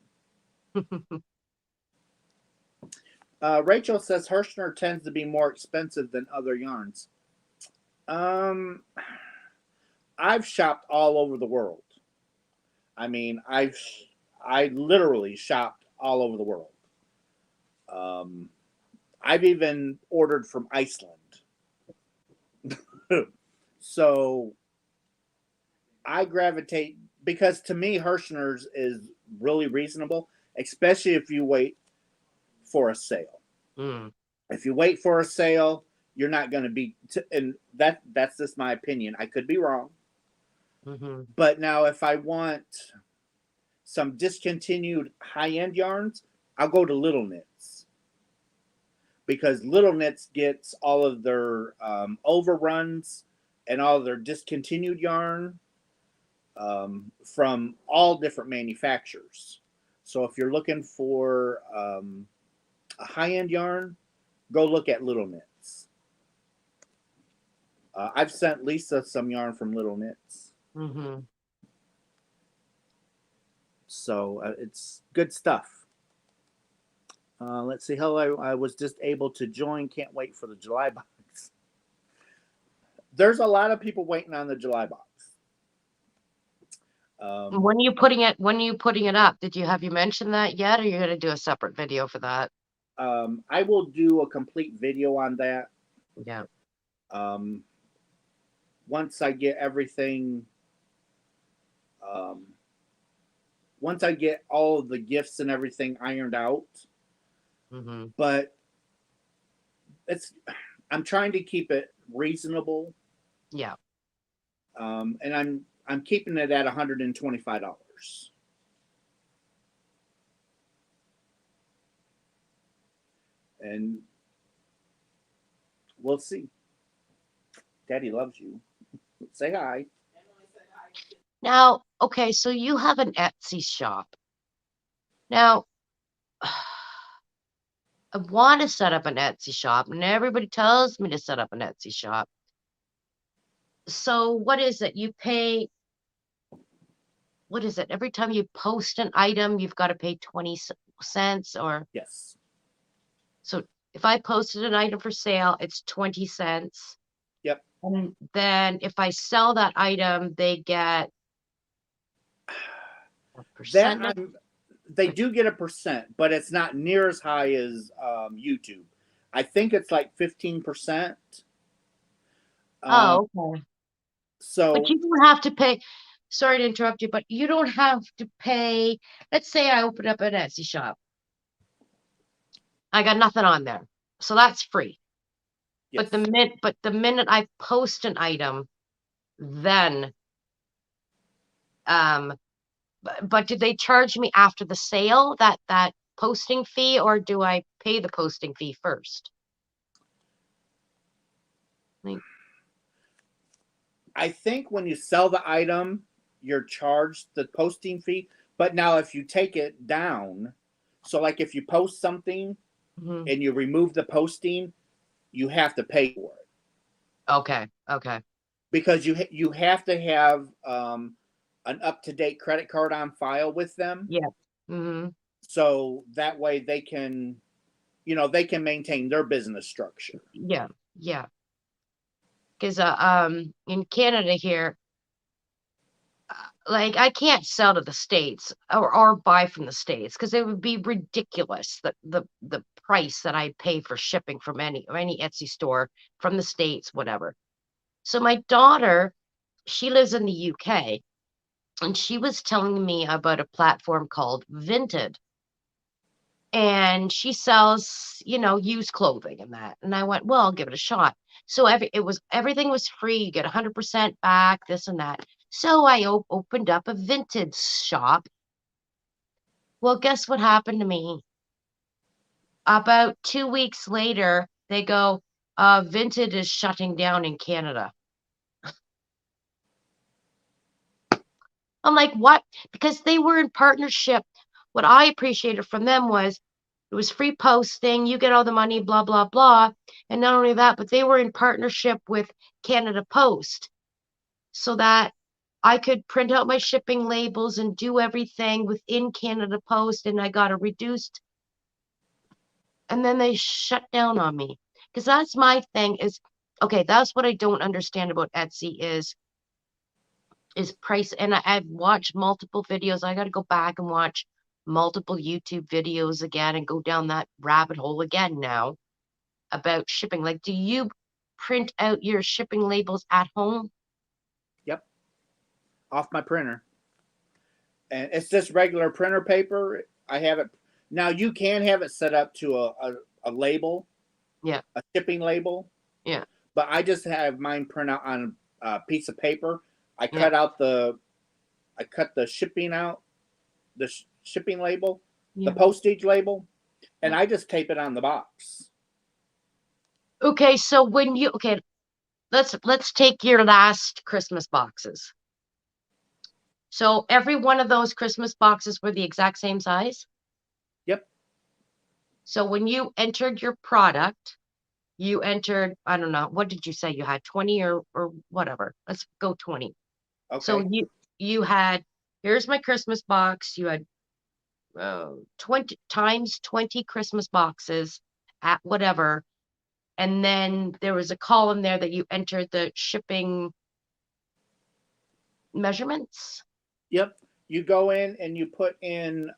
Rachel says Hirschner tends to be more expensive than other yarns. I've shopped all over the world. I mean, I literally shopped all over the world. I've even ordered from Iceland. So I gravitate, because to me Hirschner's is really reasonable, especially if you wait for a sale. Mm. If you wait for a sale, you're not going to be, and that's just my opinion. I could be wrong. Mm-hmm. But now, if I want some discontinued high-end yarns, I'll go to Little Knits, because Little Knits gets all of their overruns and all of their discontinued yarn from all different manufacturers. So if you're looking for a high-end yarn, go look at Little Knits. I've sent Lisa some yarn from Little Knits. Mm-hmm. So it's good stuff. Let's see. Hello, I was just able to join. Can't wait for the July box. There's a lot of people waiting on the July box. When are you putting it? When are you putting it up? Have you mentioned that yet, or you're gonna do a separate video for that? I will do a complete video on that. Yeah. Once I get everything, once I get all of the gifts and everything ironed out. Mm-hmm. But I'm trying to keep it reasonable. Yeah. And I'm keeping it at $125. And we'll see. Daddy loves you. Say hi. Now, okay, so you have an Etsy shop. Now, I want to set up an Etsy shop, and everybody tells me to set up an Etsy shop. So what is it? You pay, what is it? Every time you post an item, you've got to pay 20 cents, or Yes. so if I posted an item for sale, it's 20 cents. Yep. And then if I sell that item, they get a percent. They do get a percent, but it's not near as high as YouTube. I think it's like 15%. Oh, okay. So, But you don't have to pay. Sorry to interrupt you, but you don't have to pay. Let's say I open up an Etsy shop. I got nothing on there, so that's free. yes. But the minute I post an item, then but do they charge me after the sale that posting fee, or do I pay the posting fee first? I think when you sell the item, you're charged the posting fee. But now, if you take it down, so like if you post something Mm-hmm. and you remove the posting, you have to pay for it. Okay. Okay. Because you have to have an up-to-date credit card on file with them. Yeah. Mm-hmm. So that way they can, they can maintain their business structure. Yeah. Yeah. Because in Canada here, like I can't sell to the States or buy from the States, because it would be ridiculous that the price that I pay for shipping from any Etsy store from the States, whatever. So my daughter, she lives in the UK, and she was telling me about a platform called Vinted. And she sells, used clothing and that. And I went, well, I'll give it a shot. So everything was free. You get 100% back, this and that. So I opened up a Vinted shop. Well, guess what happened to me? About 2 weeks later, they go, Vinted is shutting down in Canada. I'm like, what? Because they were in partnership. What I appreciated from them was it was free posting, you get all the money, blah, blah, blah. And not only that, but they were in partnership with Canada Post, so that I could print out my shipping labels and do everything within Canada Post, and I got a reduced. And then they shut down on me. Because that's my thing is, okay, that's what I don't understand about Etsy is price. And I've watched multiple videos. I got to go back and watch multiple YouTube videos again and go down that rabbit hole again now about shipping. Like, do you print out your shipping labels at home? Yep. Off my printer. and it's just regular printer paper. I have it now. You can have it set up to a label, Yeah. a shipping label. Yeah. But I just have mine print out on a piece of paper. I Yeah. cut the shipping out, the shipping label, Yeah. the postage label, and Yeah. I just tape it on the box. Okay, so let's take your last Christmas boxes. So every one of those Christmas boxes were the exact same size? Yep. So when you entered your product, you entered, I don't know, what did you say you had, 20 or whatever? Let's go 20. Okay. So you had, here's my Christmas box. You had 20 times 20 Christmas boxes at whatever. And then there was a column there that you entered the shipping measurements. Yep. You go in and you put in,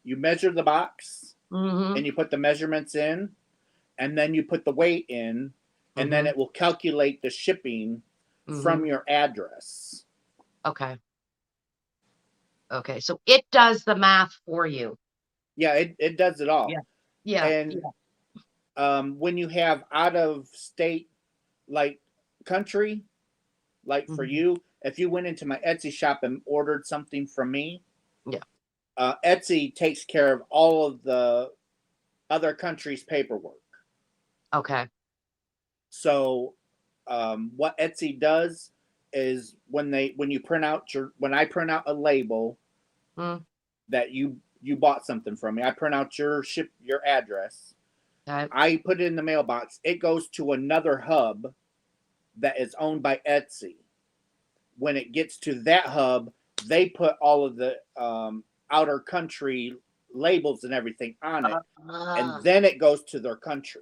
you measure the box Mm-hmm. and you put the measurements in, and then you put the weight in, and then Mhm. it will calculate the shipping from your address. Okay. Okay. So it does the math for you. Yeah, it does it all. Yeah. Yeah. And when you have out of state, like country, like for Mhm. you, if you went into my Etsy shop and ordered something from me, Yeah. Etsy takes care of all of the other countries' paperwork. Okay. So what Etsy does is when I print out a label Mm. that you bought something from me, I print out your address. Okay. I put it in the mailbox. It goes to another hub that is owned by Etsy. When it gets to that hub, they put all of the outer country labels and everything on it, and then it goes to their country.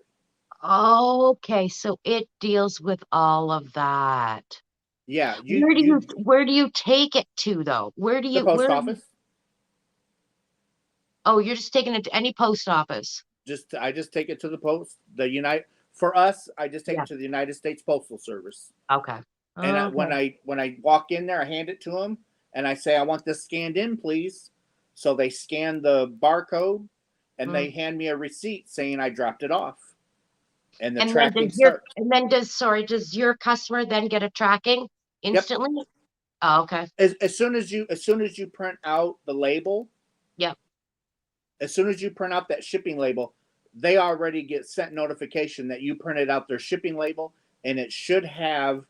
Okay. So it deals with all of that. Yeah, Where do you take it to though? Where do the you, post office. Oh, you're just taking it to any post office. I just take it to the post. For us, I just take Yeah. it to the United States Postal Service. Okay. And Okay. when I walk in there, I hand it to them and I say, I want this scanned in, please. So they scan the barcode and they hand me a receipt saying I dropped it off. And the And then tracking starts. does your customer then get a tracking instantly? Oh, okay. As soon as you print out the label, Yep. as soon as you print out that shipping label, they already get sent notification that you printed out their shipping label, and it should have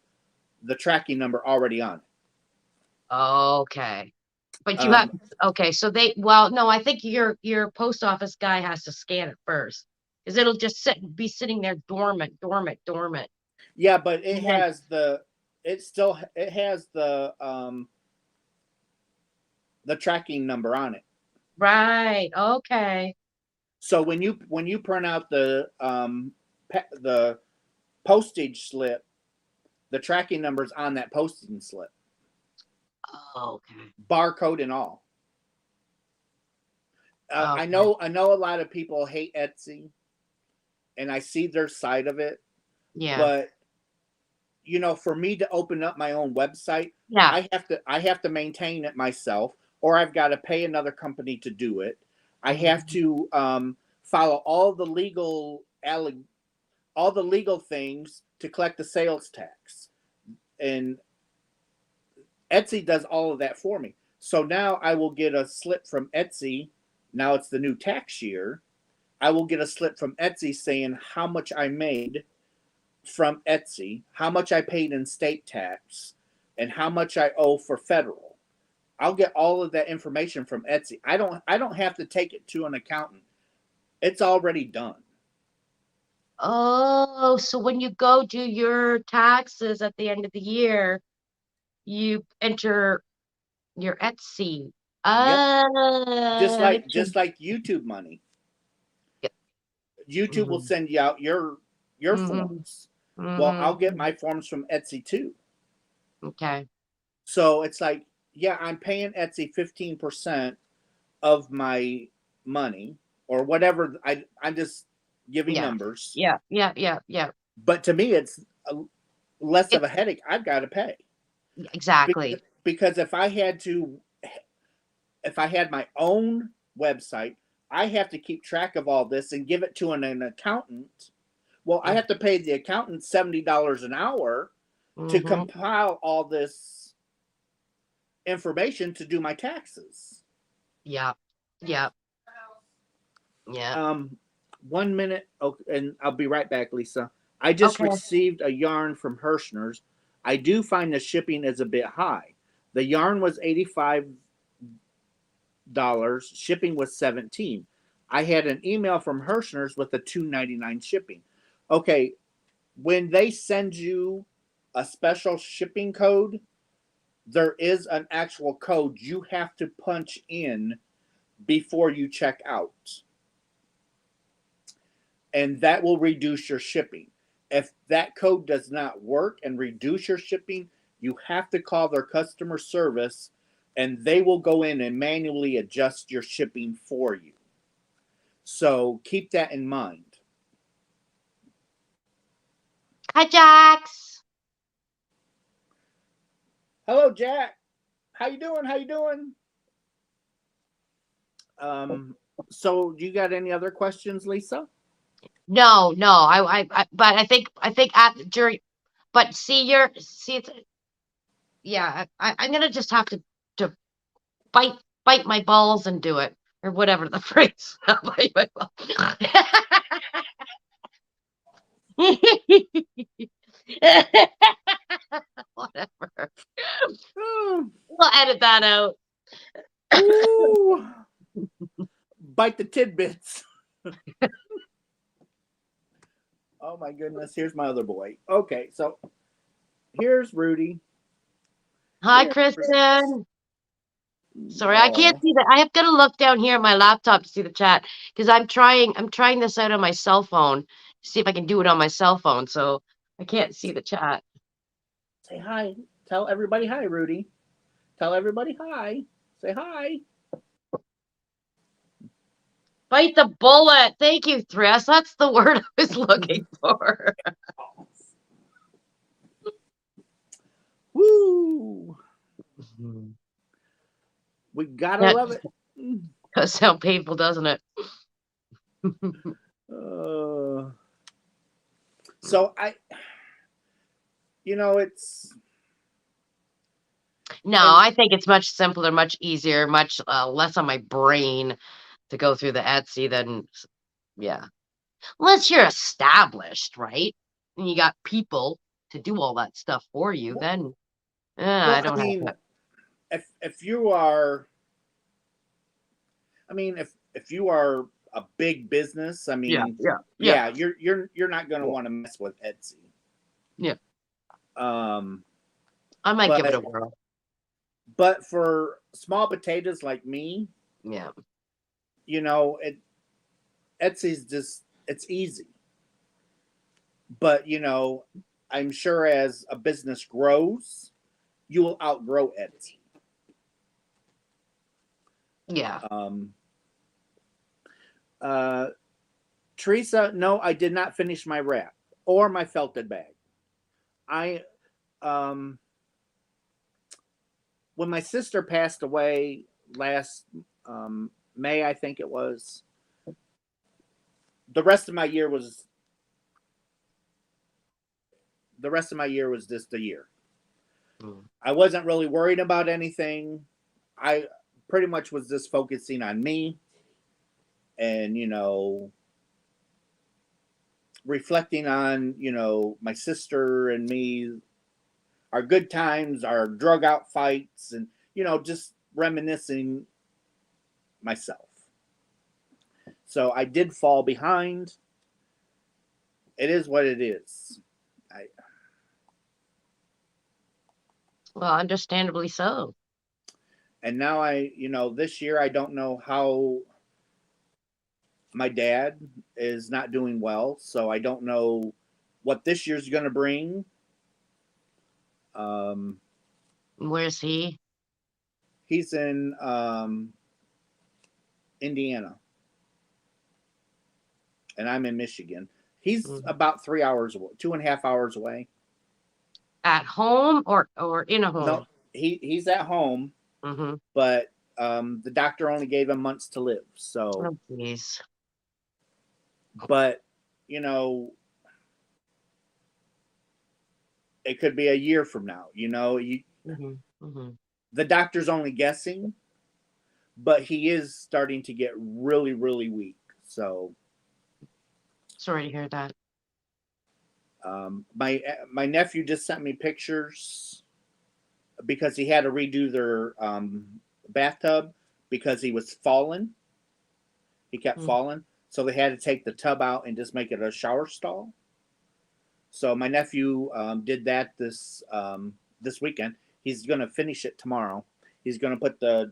the tracking number already on it. Okay. But you have, okay, so no, I think your post office guy has to scan it first, because it'll just be sitting there dormant. Yeah, but it And then- has the tracking number on it. Right. Okay. So when you print out the postage slip, the tracking number's on that postage slip, Okay. barcode and all. Okay. I know a lot of people hate Etsy, and I see their side of it. Yeah. But for me to open up my own website, Yeah. I have to maintain it myself, or I've got to pay another company to do it. I have to follow all the legal things to collect the sales tax, and Etsy does all of that for me. So now I will get a slip from Etsy. Now it's the new tax year. I will get a slip from Etsy saying how much I made from Etsy, how much I paid in state tax, and how much I owe for federal. I'll get all of that information from Etsy. I don't have to take it to an accountant. It's already done. Oh, so when you go do your taxes at the end of the year, you enter your Etsy. Just like YouTube money. Yep. YouTube will send you out your forms. Well, I'll get my forms from Etsy too. Okay. So it's like, yeah, I'm paying Etsy 15% of my money or whatever. I'm just giving numbers. Yeah. But to me, it's less of a headache. I've got to pay. Exactly. because if I had my own website, I have to keep track of all this and give it to an accountant. Well, I have to pay the accountant $70 an hour to Mhm. compile all this information to do my taxes. Yeah. Yeah. Yeah. 1 minute, and I'll be right back, Lisa. I just Okay. received a yarn from Hirschner's. I do find the shipping is a bit high. The yarn was $85. Shipping was $17. I had an email from Hirschner's with a $2.99 shipping. Okay, when they send you a special shipping code, there is an actual code you have to punch in before you check out. And that will reduce your shipping. If that code does not work and reduce your shipping, you have to call their customer service and they will go in and manually adjust your shipping for you. So keep that in mind. Hi, Jax. Hello, Jack. How you doing? How you doing? So you got any other questions, Lisa? No, but I think at during, but see, it's, yeah, I'm gonna just have to bite my balls and do it, or whatever the phrase. Bite my balls. Whatever. Oh, We'll edit that out. ooh. Bite the tidbits. Oh my goodness, here's my other boy. Okay, so here's Rudy. Hi, Here's Kristen. Sorry, I can't oh, see that. I have got to look down here at my laptop to see the chat because I'm trying this out on my cell phone to see if I can do it on my cell phone. So I can't see the chat. say hi. Tell everybody hi, Rudy. Tell everybody hi. Say hi. Bite the bullet. Thank you, Thris. That's the word I was looking for. Woo! We gotta That love it. does sound painful, doesn't it? So it's No, and I think it's much simpler, much easier, much less on my brain to go through the Etsy than, yeah. Unless you're established, right? And you got people to do all that stuff for you, then I well, I don't have mean, that. if you are, I mean, if you are a big business, I Yeah, mean, yeah, yeah, yeah, you're not gonna yeah. want to mess with Etsy. Yeah. Um, I might give it a but whirl. but for small potatoes like me, Yeah. Etsy's just it's easy. But I'm sure as a business grows, you will outgrow Etsy. Yeah. Teresa, no, I did not finish my wrap or my felted bag. I when my sister passed away last May, I think it was, the rest of my year was just a year. I wasn't really worried about anything. I pretty much was just focusing on me and reflecting on my sister and me, our good times, our drug out fights, and just reminiscing myself. So I did fall behind. It is what it is. Well, understandably so. And now this year I don't know how. My dad is not doing well, so I don't know what this year's going to bring. Where's he? He's in Indiana, and I'm in Michigan. He's about 2.5 hours away. At home or in a home? No, he's at home, Mm-hmm. but the doctor only gave him months to live. So, Oh, please. but you know, it could be a year from now. You know, Mm-hmm. Mm-hmm. the doctor's only guessing, but he is starting to get really, really weak. So, Sorry to hear that. my nephew just sent me pictures because he had to redo their bathtub because he was falling. He kept falling, so they had to take the tub out and just make it a shower stall. So my nephew did that this weekend. He's gonna finish it tomorrow. He's gonna put the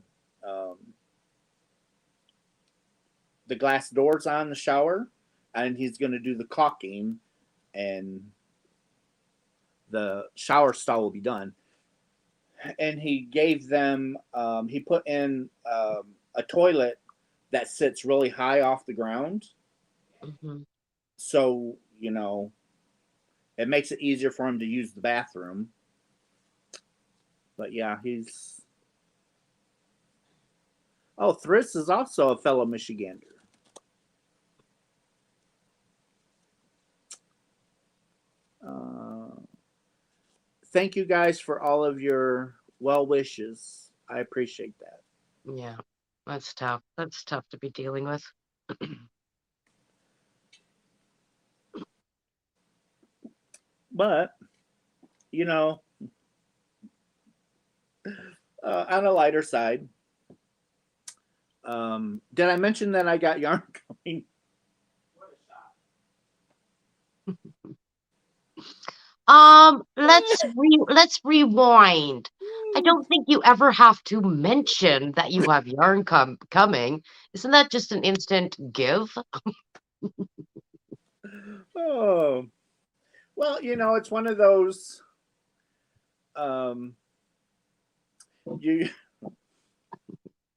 glass doors on the shower, and he's gonna do the caulking, and the shower stall will be done. And he gave them. He put in a toilet that sits really high off the ground, Mm-hmm. so it makes it easier for him to use the bathroom. But yeah, he's. Oh, Thriss is also a fellow Michigander. Thank you guys for all of your well wishes. I appreciate that. Yeah, that's tough. That's tough to be dealing with. But, on a lighter side, did I mention that I got yarn coming? Let's rewind. I don't think you ever have to mention that you have yarn coming. Isn't that just an instant give? Oh, well, it's one of those.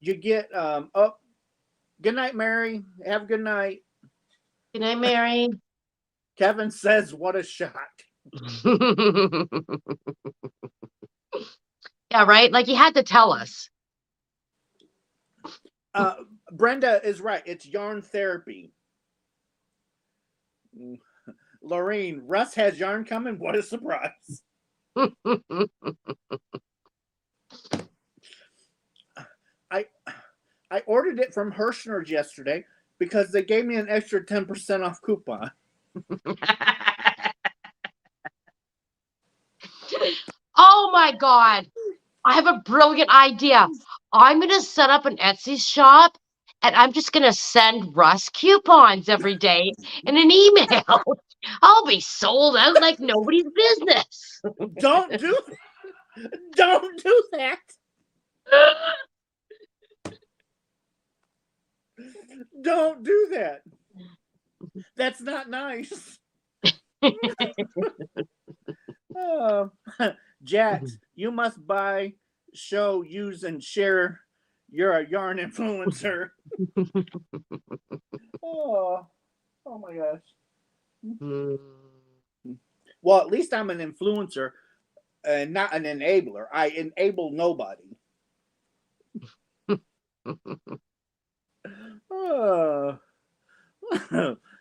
You get oh, good night, Mary. Have a good night. Good night, Mary. Kevin says, "What a shot." Yeah, right? Like you had to tell us. Brenda is right. It's yarn therapy. Lorraine, Russ has yarn coming. What a surprise. I ordered it from Hirschner's yesterday because they gave me an extra 10% off coupon. Oh my God. I have a brilliant idea. I'm going to set up an Etsy shop and I'm just going to send Russ coupons every day in an email. I'll be sold out like nobody's business. Don't do that. Don't do that. That's not nice. Jax, you must buy, show, use, and share. You're a yarn influencer. Oh my gosh. Well, at least I'm an influencer and not an enabler. I enable nobody.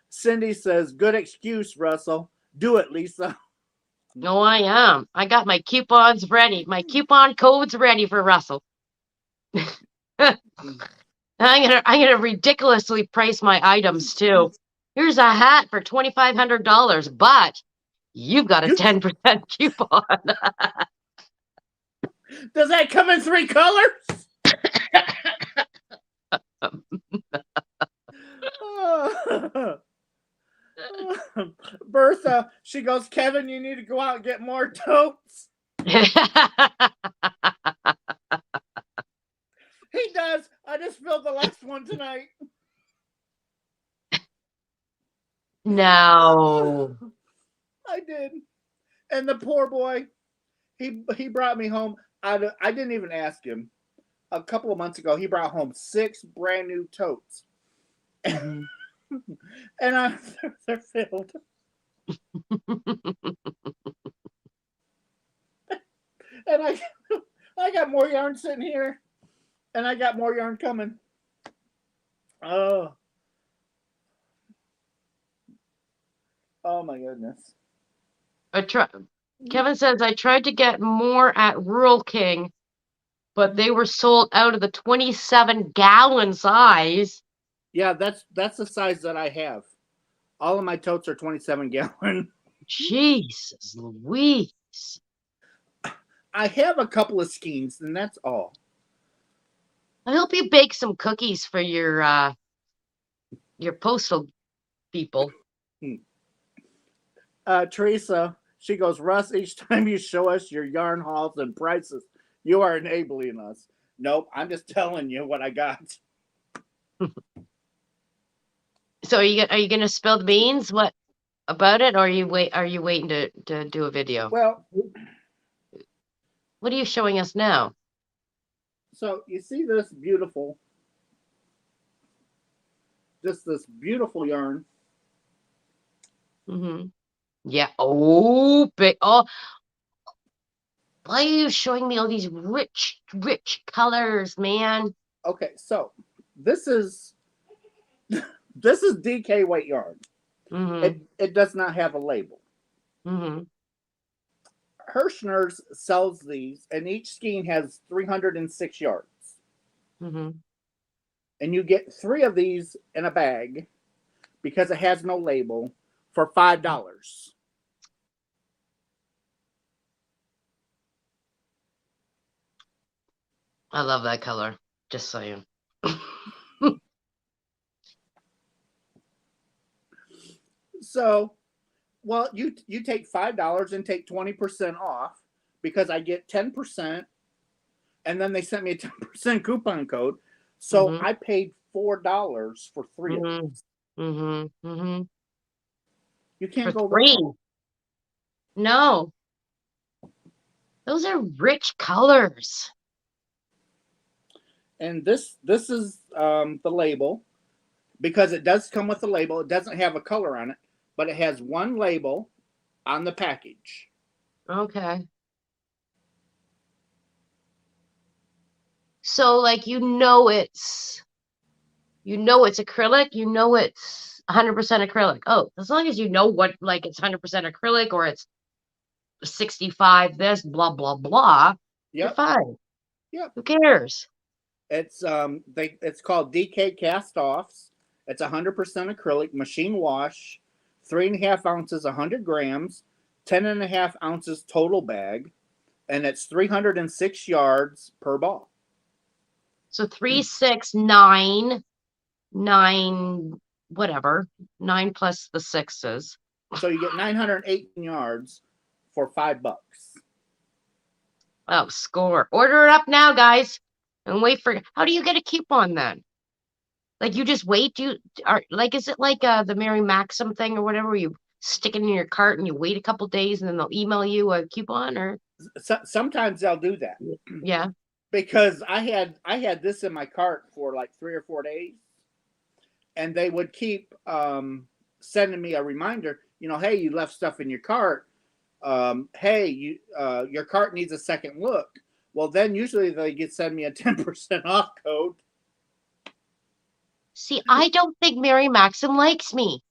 Cindy says, "Good excuse, Russell. Do it, Lisa." No, I am. I got my coupons ready. My coupon codes ready for Russell. I'm gonna ridiculously price my items too. Here's a hat for $2,500, but you've got a 10% coupon. Does that come in 3 colors? Bertha, she goes, "Kevin, you need to go out and get more totes." He does. I just filled the last one tonight. No. I did. And the poor boy, he brought me home. I didn't even ask him. A couple of months ago, he brought home 6 brand new totes. And they're filled. And I got more yarn sitting here, and I got more yarn coming. Oh, oh my goodness. Kevin says I tried to get more at Rural King, but they were sold out of the 27-gallon size. Yeah, that's the size that I have. All of my totes are 27-gallon. Jesus Louise. I have a couple of skeins, and that's all. I hope you bake some cookies for your postal people. Teresa, she goes, Russ, each time you show us your yarn hauls and prices, you are enabling us. Nope, I'm just telling you what I got. So are you gonna spill the beans? What about it? Or are you waiting to do a video? Well, What are you showing us now? so you see this beautiful, just this beautiful yarn. Mm-hmm. Yeah. Oh, big. Oh, why are you showing me all these rich colors, man? Okay, so this is this is DK weight yarn. Mm-hmm. It does not have a label. Mm-hmm. Hirschner's sells these, and each skein has 306 yards. Mm-hmm. And you get 3 of these in a bag because it has no label for $5. I love that color. Just saying. So, well, you take $5 and take 20% off because I get 10%, and then they sent me a 10% coupon code. So Mhm. I paid $4 for 3 of Mhm. these. Mm-hmm. Mm-hmm. You can't For go 3. wrong. No. Those are rich colors. And this is the label, because it does come with a label. It doesn't have a color on it, but it has one label on the package. Okay. So like it's acrylic, it's 100% acrylic. Oh, as long as you know what, like, it's 100% acrylic or it's 65 this, blah blah blah, you're Yep. fine. Yep. Who cares? It's it's called DK Cast Offs. It's 100% acrylic, machine wash, 3.5 ounces, 100 grams, 10.5 ounces total bag, and it's 306 yards per ball. So 3, 6, 9, 9, whatever, 9 plus the 6s. So you get 918 yards for $5. Oh, score. Order it up now, guys, and wait for. How do you get a coupon then? Like, you just wait? Is it like the Mary Maxim thing or whatever, where you stick it in your cart and you wait a couple days and then they'll email you a coupon, or Sometimes they'll do that yeah. because I had this in my cart for like 3 or 4 days, and they would keep sending me a reminder. Hey, you left stuff in your cart. Hey, your cart needs a second look. Well, then usually they send me a 10% off code. See, I don't think Mary Maxim likes me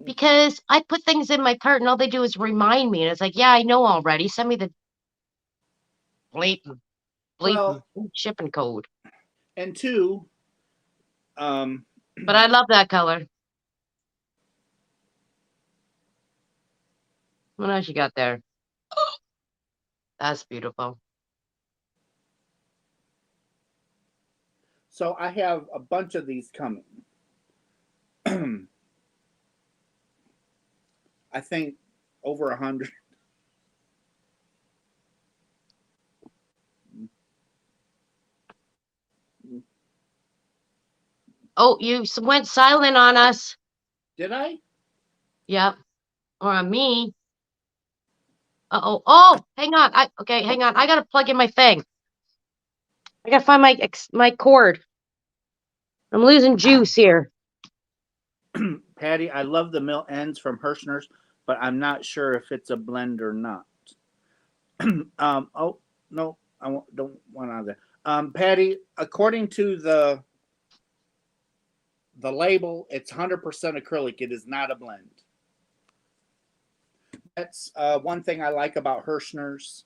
because I put things in my cart and all they do is remind me, and it's like, yeah, I know already. Send me the blatant Well, shipping code. and 2, But I love that color. What else you got there? That's beautiful. So I have a bunch of these coming. I think over 100. Oh, you went silent on us. Did I? Yep. Or on me. Uh-oh. Oh, hang on. Hang on. I gotta plug in my thing. I gotta find my cord. I'm losing juice here. Patty, I love the mill ends from Hirschner's, but I'm not sure if it's a blend or not. Oh, no. don't want on there. Patty, according to the label, it's 100% acrylic. It is not a blend. That's one thing I like about Hirschner's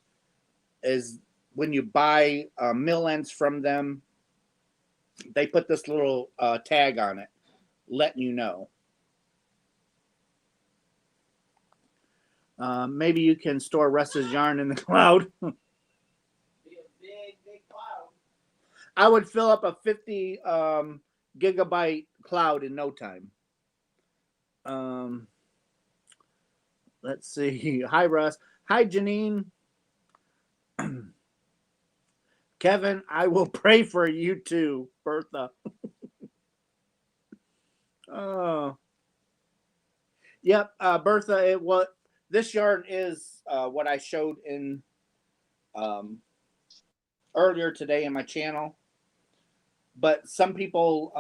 is when you buy mill ends from them, they put this little tag on it, letting you know. Maybe you can store Russ's yarn in the cloud. Be a big cloud. I would fill up a 50 gigabyte cloud in no time. Let's see. Hi, Russ. Hi, Janine. Kevin, I will pray for you too, Bertha. Oh. Yep, Bertha, this yarn is what I showed in earlier today in my channel. But some people,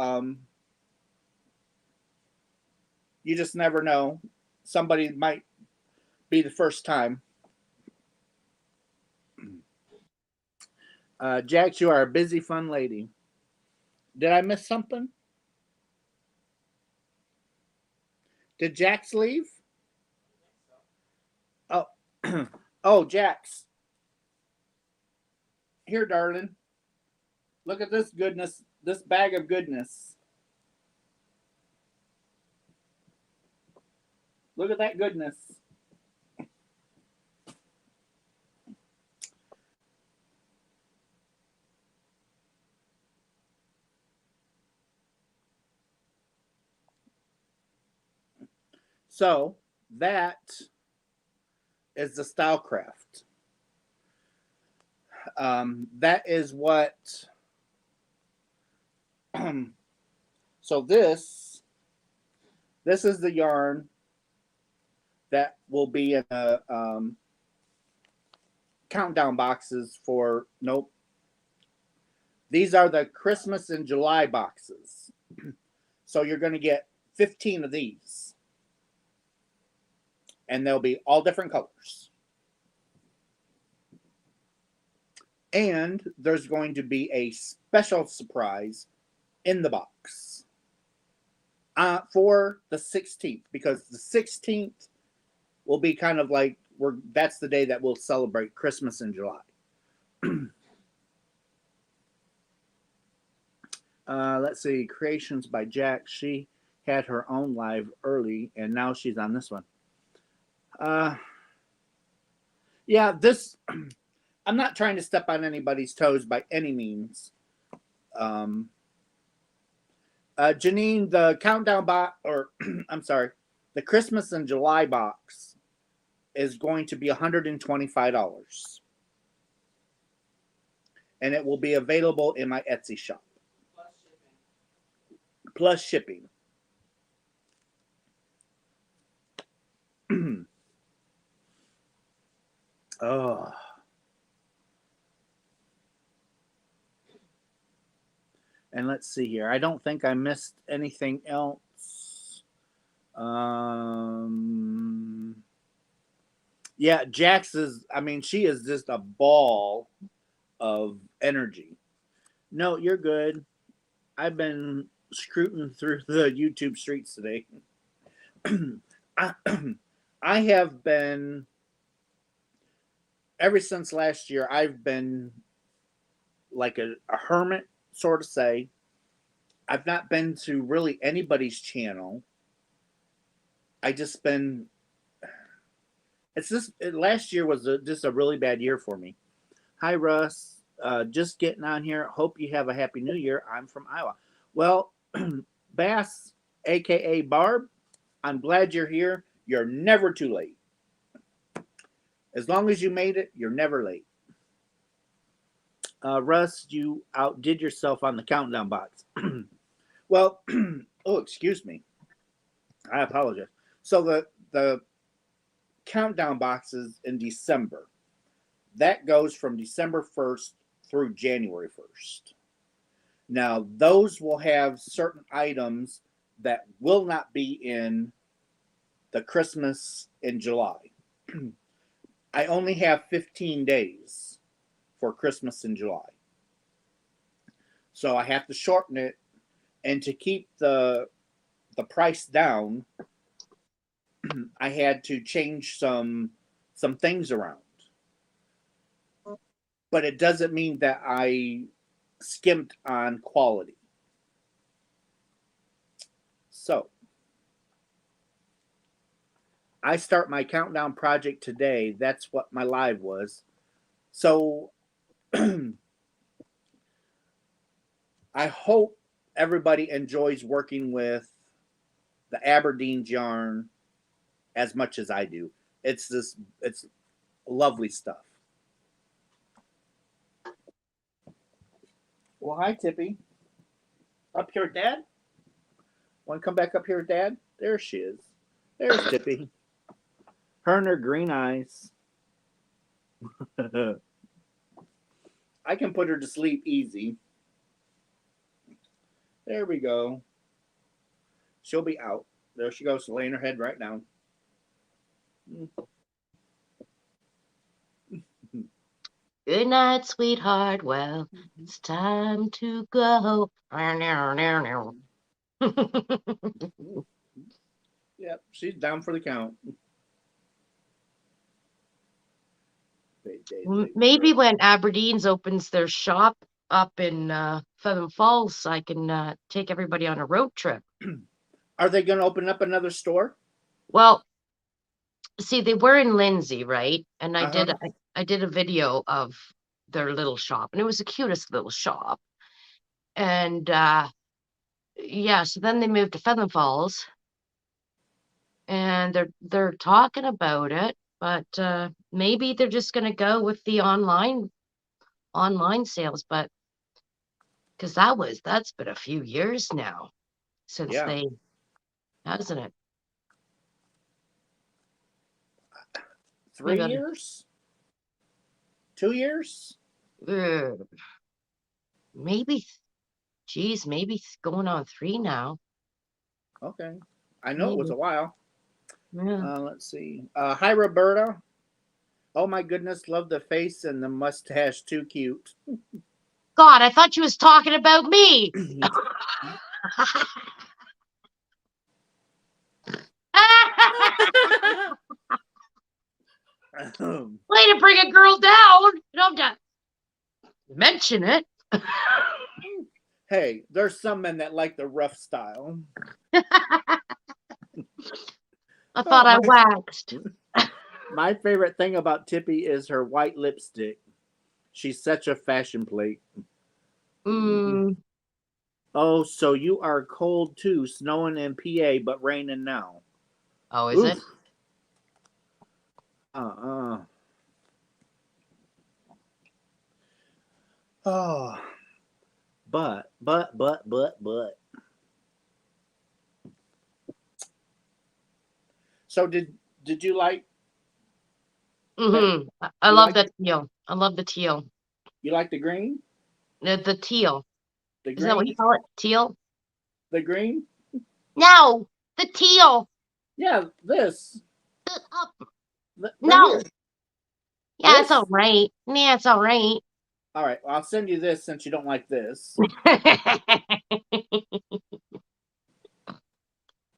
you just never know. Somebody might be the first time. Jax, you are a busy, fun lady. Did I miss something? Did Jax leave? Oh, oh, Jax. Here, darling. Look at this goodness, this bag of goodness. Look at that goodness. So that is the Stylecraft. That is what. So this is the yarn that will be in the countdown boxes for. Nope. These are the Christmas and July boxes. So you're going to get 15 of these. And they'll be all different colors. And there's going to be a special surprise in the box for the 16th, because the 16th will be kind of like that's the day that we'll celebrate Christmas in July. Let's see, Creations by Jack. She had her own live early, and now she's on this one. Yeah, this, I'm not trying to step on anybody's toes by any means. Janine, the countdown box, or I'm sorry, the Christmas and July box is going to be $125. And it will be available in my Etsy shop. Plus shipping. Oh. And let's see here. I don't think I missed anything else. Yeah, Jax is, I mean, she is just a ball of energy. No, you're good. I've been scrutinizing through the YouTube streets today. I have been, ever since last year, I've been like a hermit, sort of say. I've not been to really anybody's channel. I just been, it's just, last year was just a really bad year for me. Hi, Russ. Just getting on here. Hope you have a happy new year. I'm from Iowa. Well, Bass, aka Barb, I'm glad you're here. You're never too late. As long as you made it, you're never late. Russ, you outdid yourself on the countdown box. Well, oh, excuse me. I apologize. So the countdown boxes in December, that goes from December 1st through January 1st. Now, those will have certain items that will not be in the Christmas in July. I only have 15 days for Christmas in July. So I have to shorten it, and to keep the price down, I had to change some things around. But it doesn't mean that I skimped on quality. So I start my countdown project today. That's what my live was. So I hope everybody enjoys working with the Aberdeen's yarn as much as I do. It's lovely stuff. Well, hi, Tippy. Up here, Dad? Want to come back up here, Dad? There she is. There's Tippy. Her and her green eyes. I can put her to sleep easy. There we go. She'll be out. There she goes, laying her head right down. Good night, sweetheart. Well, it's time to go. Yep, she's down for the count. Maybe when Aberdeen's opens their shop up in Feather Falls, I can take everybody on a road trip. Are they going to open up another store? Well, see, they were in Lindsay, right? And I Uh-huh. did a video of their little shop, and it was the cutest little shop. And yeah, so then they moved to Feather Falls, and they're talking about it, but maybe they're just gonna go with the online sales, but because that's been a few years now since Yeah. they, hasn't it? 3 Maybe years? 2 years? Maybe, geez, maybe it's going on 3 now. Okay. I know it was Maybe. a while. Yeah. Let's see. Hi, Roberta. Oh, my goodness. Love the face and the mustache. Too cute. God, I thought you was talking about me. Way to bring a girl down. Don't mention it. Hey, there's some men that like the rough style. I thought I waxed. My favorite thing about Tippy is her white lipstick. She's such a fashion plate. Mm. Oh, so you are cold too, snowing in PA, but raining now. Oh, is it? Oh, but. So did you like? Mm-hmm. I You love like the teal. I love the teal. You like the green? The teal. The Is that what green? you call it? Teal? The green? No, the teal. Yeah, this. Up. Right No. here. Yeah, This? it's all right. Yeah, it's all right. All right, well, I'll send you this since you don't like this.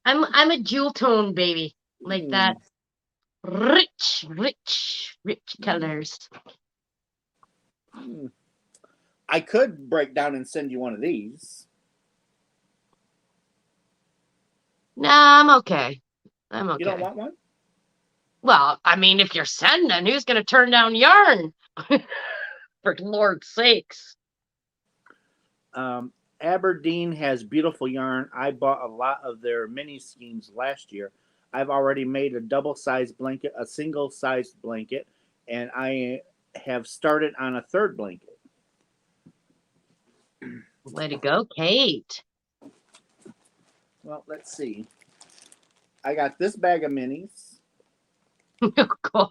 I'm a jewel tone baby, like that. Rich colors. I could break down and send you one of these. Nah, I'm okay. I'm okay. You don't want one? Well, I mean, if you're sending, who's going to turn down yarn? For Lord's sakes. Aberdeen has beautiful yarn. I bought a lot of their mini schemes last year. I've already made a double-sized blanket, a single-sized blanket, and I have started on a third blanket. Way to go, Kate. Well, let's see. I got this bag of minis. Oh, God.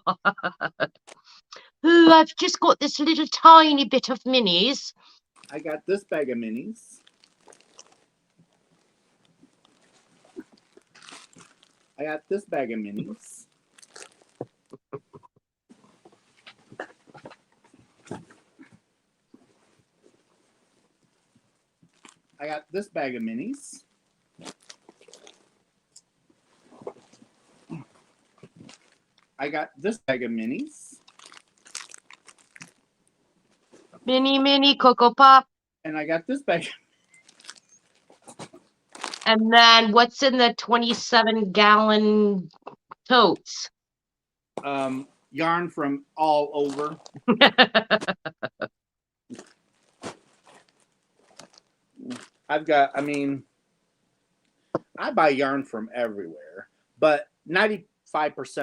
Oh, I've just got this little tiny bit of minis. I got this bag of minis. I got this bag of minis. I got this bag of minis. I got this bag of minis. Mini Cocoa Pop. And I got this bag. And then what's in the 27-gallon totes? Yarn from all over. I buy yarn from everywhere, but 95%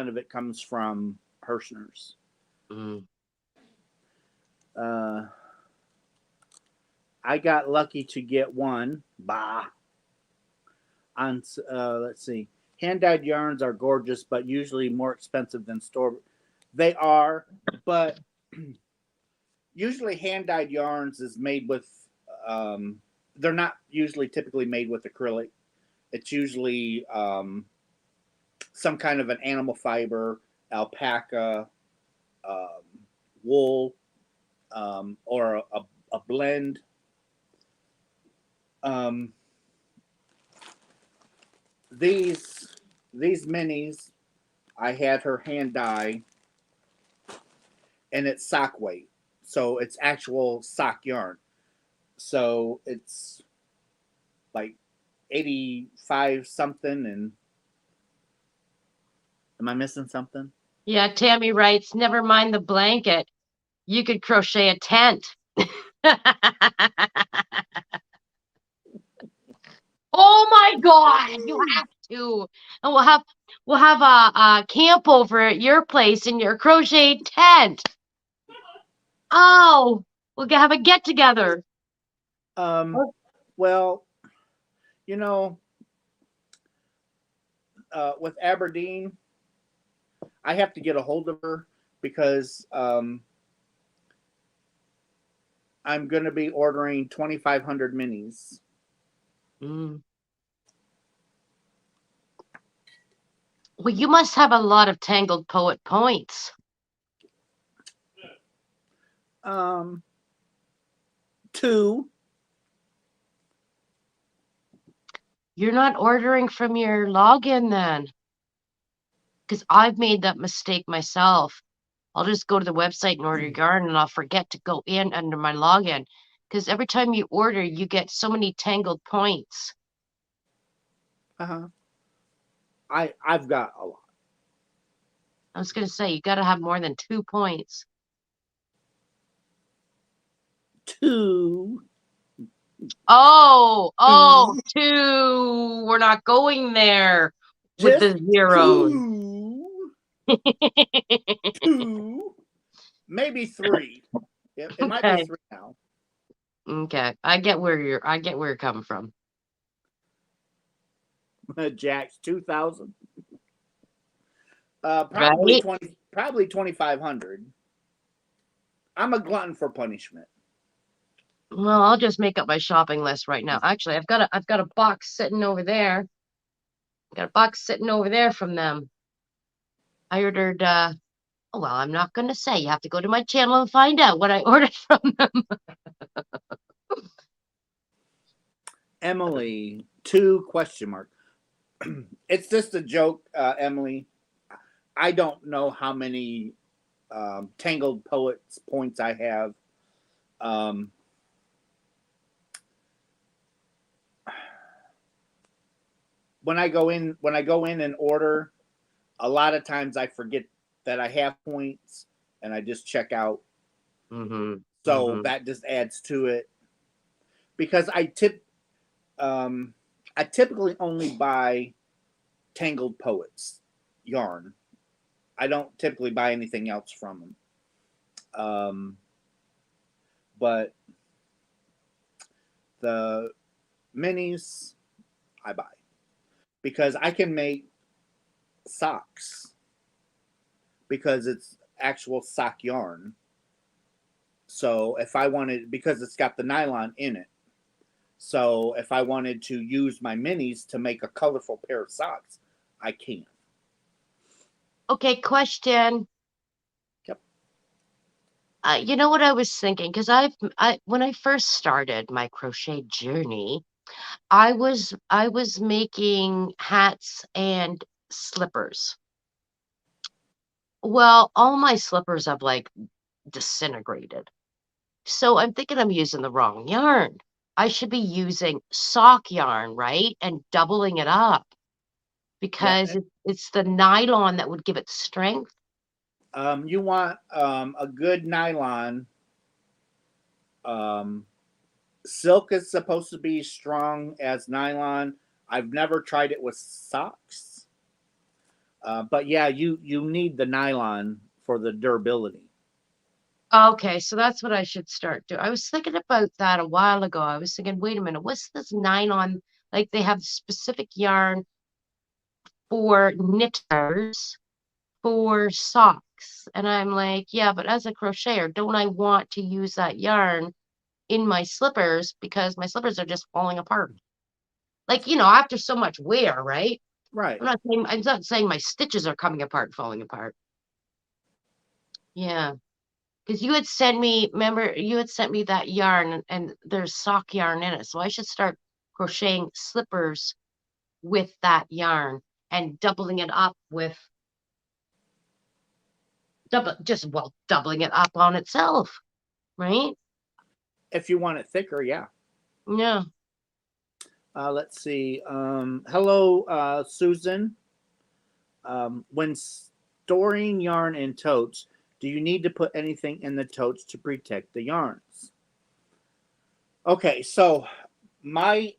of it comes from Hirschner's. Mm. I got lucky to get one. On let's see, hand-dyed yarns are gorgeous, but usually more expensive than store. They are, but usually hand-dyed yarns is made with. They're not usually typically made with acrylic. It's usually some kind of an animal fiber, alpaca, wool, or a blend. These minis, I had her hand dye, and it's sock weight, so it's actual sock yarn. So it's like 85 something. And am I missing something? Yeah, Tammy writes, never mind the blanket. You could crochet a tent. Oh my God, you have to. And we'll have a camp over at your place in your crochet tent. Oh, we'll have a get together. Well, you know, with Aberdeen, I have to get a hold of her because I'm going to be ordering 2,500 minis. Mm. Well, you must have a lot of Tangled Poet points. 2. You're not ordering from your login then. Because I've made that mistake myself. I'll just go to the website and order yarn, and I'll forget to go in under my login. Because every time you order, you get so many Tangled points. I've got a lot. I was going to say, you got to have more than 2 points. 2. Oh, 2. We're not going there with the zeros. 2. Maybe 3. It might be 3 now. Okay, I get where you're coming from. Jack's 2,000. Probably Right? probably 2,500. I'm a glutton for punishment. Well, I'll just make up my shopping list right now. Actually, I've got a box sitting over there. Got a box sitting over there from them. I ordered oh well, I'm not gonna say. You have to go to my channel and find out what I ordered from them. Emily, 2 ? It's just a joke, Emily. I don't know how many Tangled Poets points I have. When I go in and order, a lot of times I forget that I have points, and I just check out. So that just adds to it, because I typically only buy Tangled Poets yarn. I don't typically buy anything else from them. But the minis I buy because I can make socks because it's actual sock yarn. So if I wanted, because it's got the nylon in it, so if I wanted to use my minis to make a colorful pair of socks, I can. Okay, question. Yep. You know what I was thinking? Because when I first started my crochet journey, I was making hats and slippers. Well, all my slippers have like disintegrated. So I'm thinking I'm using the wrong yarn. I should be using sock yarn, right? And doubling it up Yeah. because it's the nylon that would give it strength. You want a good nylon. Um, Silk is supposed to be strong as nylon. I've never tried it with socks, but yeah, you need the nylon for the durability. Okay, so that's what I should start doing. I was thinking about that a while ago. I was thinking, wait a minute, what's this nylon? Like they have specific yarn for knitters for socks. And I'm like, yeah, but as a crocheter, don't I want to use that yarn in my slippers because my slippers are just falling apart? Like, after so much wear, right? Right. I'm not saying my stitches are coming apart, falling apart. Yeah. Because you had sent me, remember, you had sent me that yarn and there's sock yarn in it. So I should start crocheting slippers with that yarn and doubling it up with doubling it up on itself, right? If you want it thicker, yeah. Yeah. Let's see. Hello, Susan. When storing yarn in totes, do you need to put anything in the totes to protect the yarns? Okay, so my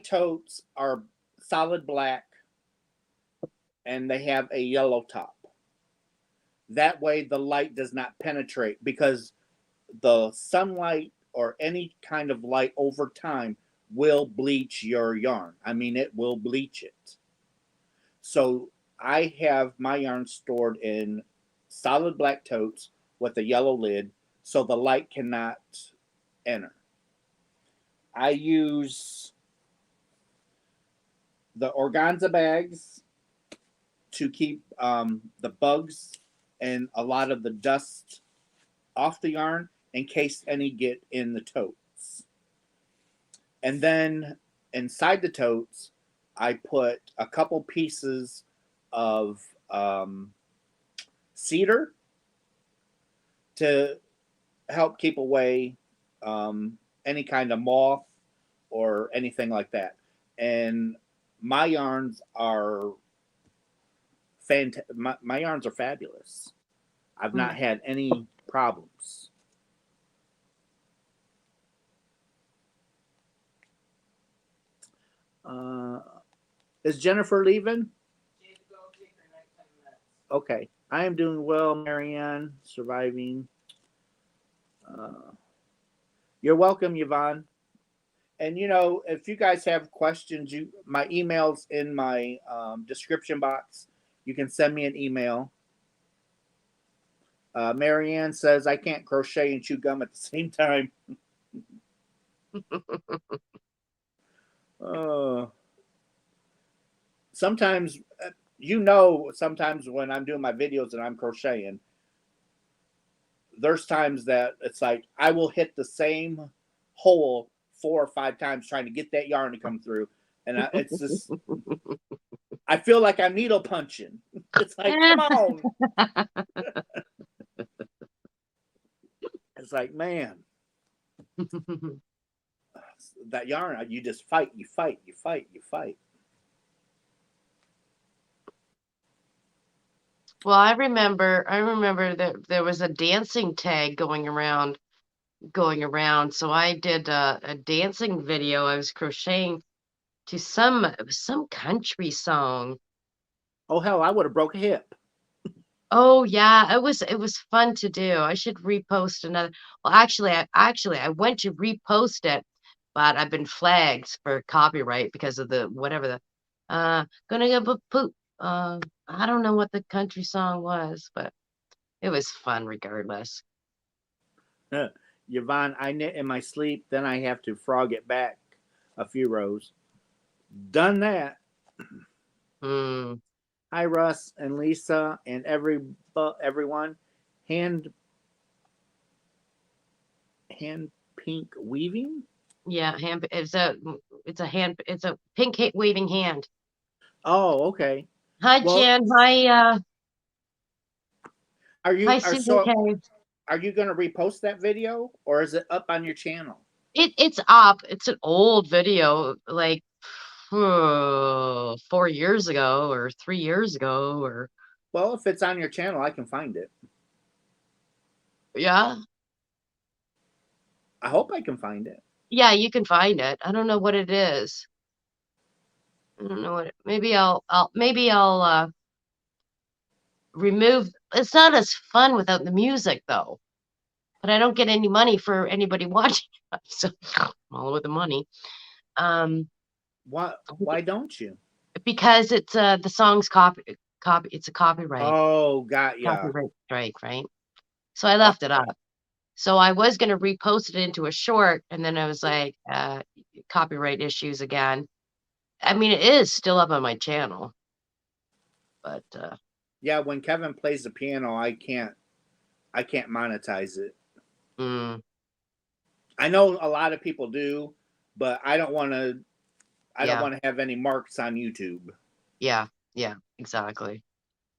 totes are solid black and they have a yellow top. That way the light does not penetrate because the sunlight or any kind of light over time will bleach your yarn. I mean, it will bleach it. So I have my yarn stored in solid black totes with a yellow lid so the light cannot enter. I use the organza bags to keep the bugs and a lot of the dust off the yarn in case any get in the totes. And then inside the totes, I put a couple pieces of cedar to help keep away any kind of moth or anything like that. And my yarns are my yarns are fabulous. I've not had any problems. Is Jennifer leaving? Okay. I am doing well, Marianne. Surviving. You're welcome, Yvonne. And if you guys have questions, my email's in my description box. You can send me an email. Marianne says I can't crochet and chew gum at the same time. Sometimes, sometimes when I'm doing my videos and I'm crocheting, there's times that it's like I will hit the same hole 4 or 5 times trying to get that yarn to come through. And it's just, I feel like I'm needle punching. It's like, come on. It's like, man, that yarn, you just fight, you fight, you fight, you fight. Well, I remember that there was a dancing tag going around. So I did a dancing video. I was crocheting to some country song. Oh hell, I would have broke a hip. Oh yeah, it was fun to do. I should repost another. Well, I went to repost it, but I've been flagged for copyright because of the whatever the gonna get poop. I don't know what the country song was, but it was fun regardless. Yvonne, I knit in my sleep, then I have to frog it back a few rows. Done that. Hi, Russ and Lisa and everyone. Hand pink weaving. Yeah, It's a hand. It's a pink waving hand. Oh, okay. Hi, Well, Jan. Hi, Are you hi, are Susan so K. are you gonna repost that video or is it up on your channel? It's up. It's an old video, like 4 years ago or 3 years ago, or Well, if it's on your channel, I can find it. yeah, I hope I can find it. yeah. You can find it. I don't know what it is. I don't know what. Maybe I'll remove. It's not as fun without the music though. But I don't get any money for anybody watching it, so all with the money. Why don't you? Because it's the song's copy. It's a copyright Oh, got ya. strike, right? So I left it up. So I was gonna repost it into a short, and then I was like, copyright issues again. I mean, it is still up on my channel, but Yeah, when Kevin plays the piano, I can't monetize it. mm, I know a lot of people do, but I don't want to. I don't Yeah. want to have any marks on YouTube yeah, exactly.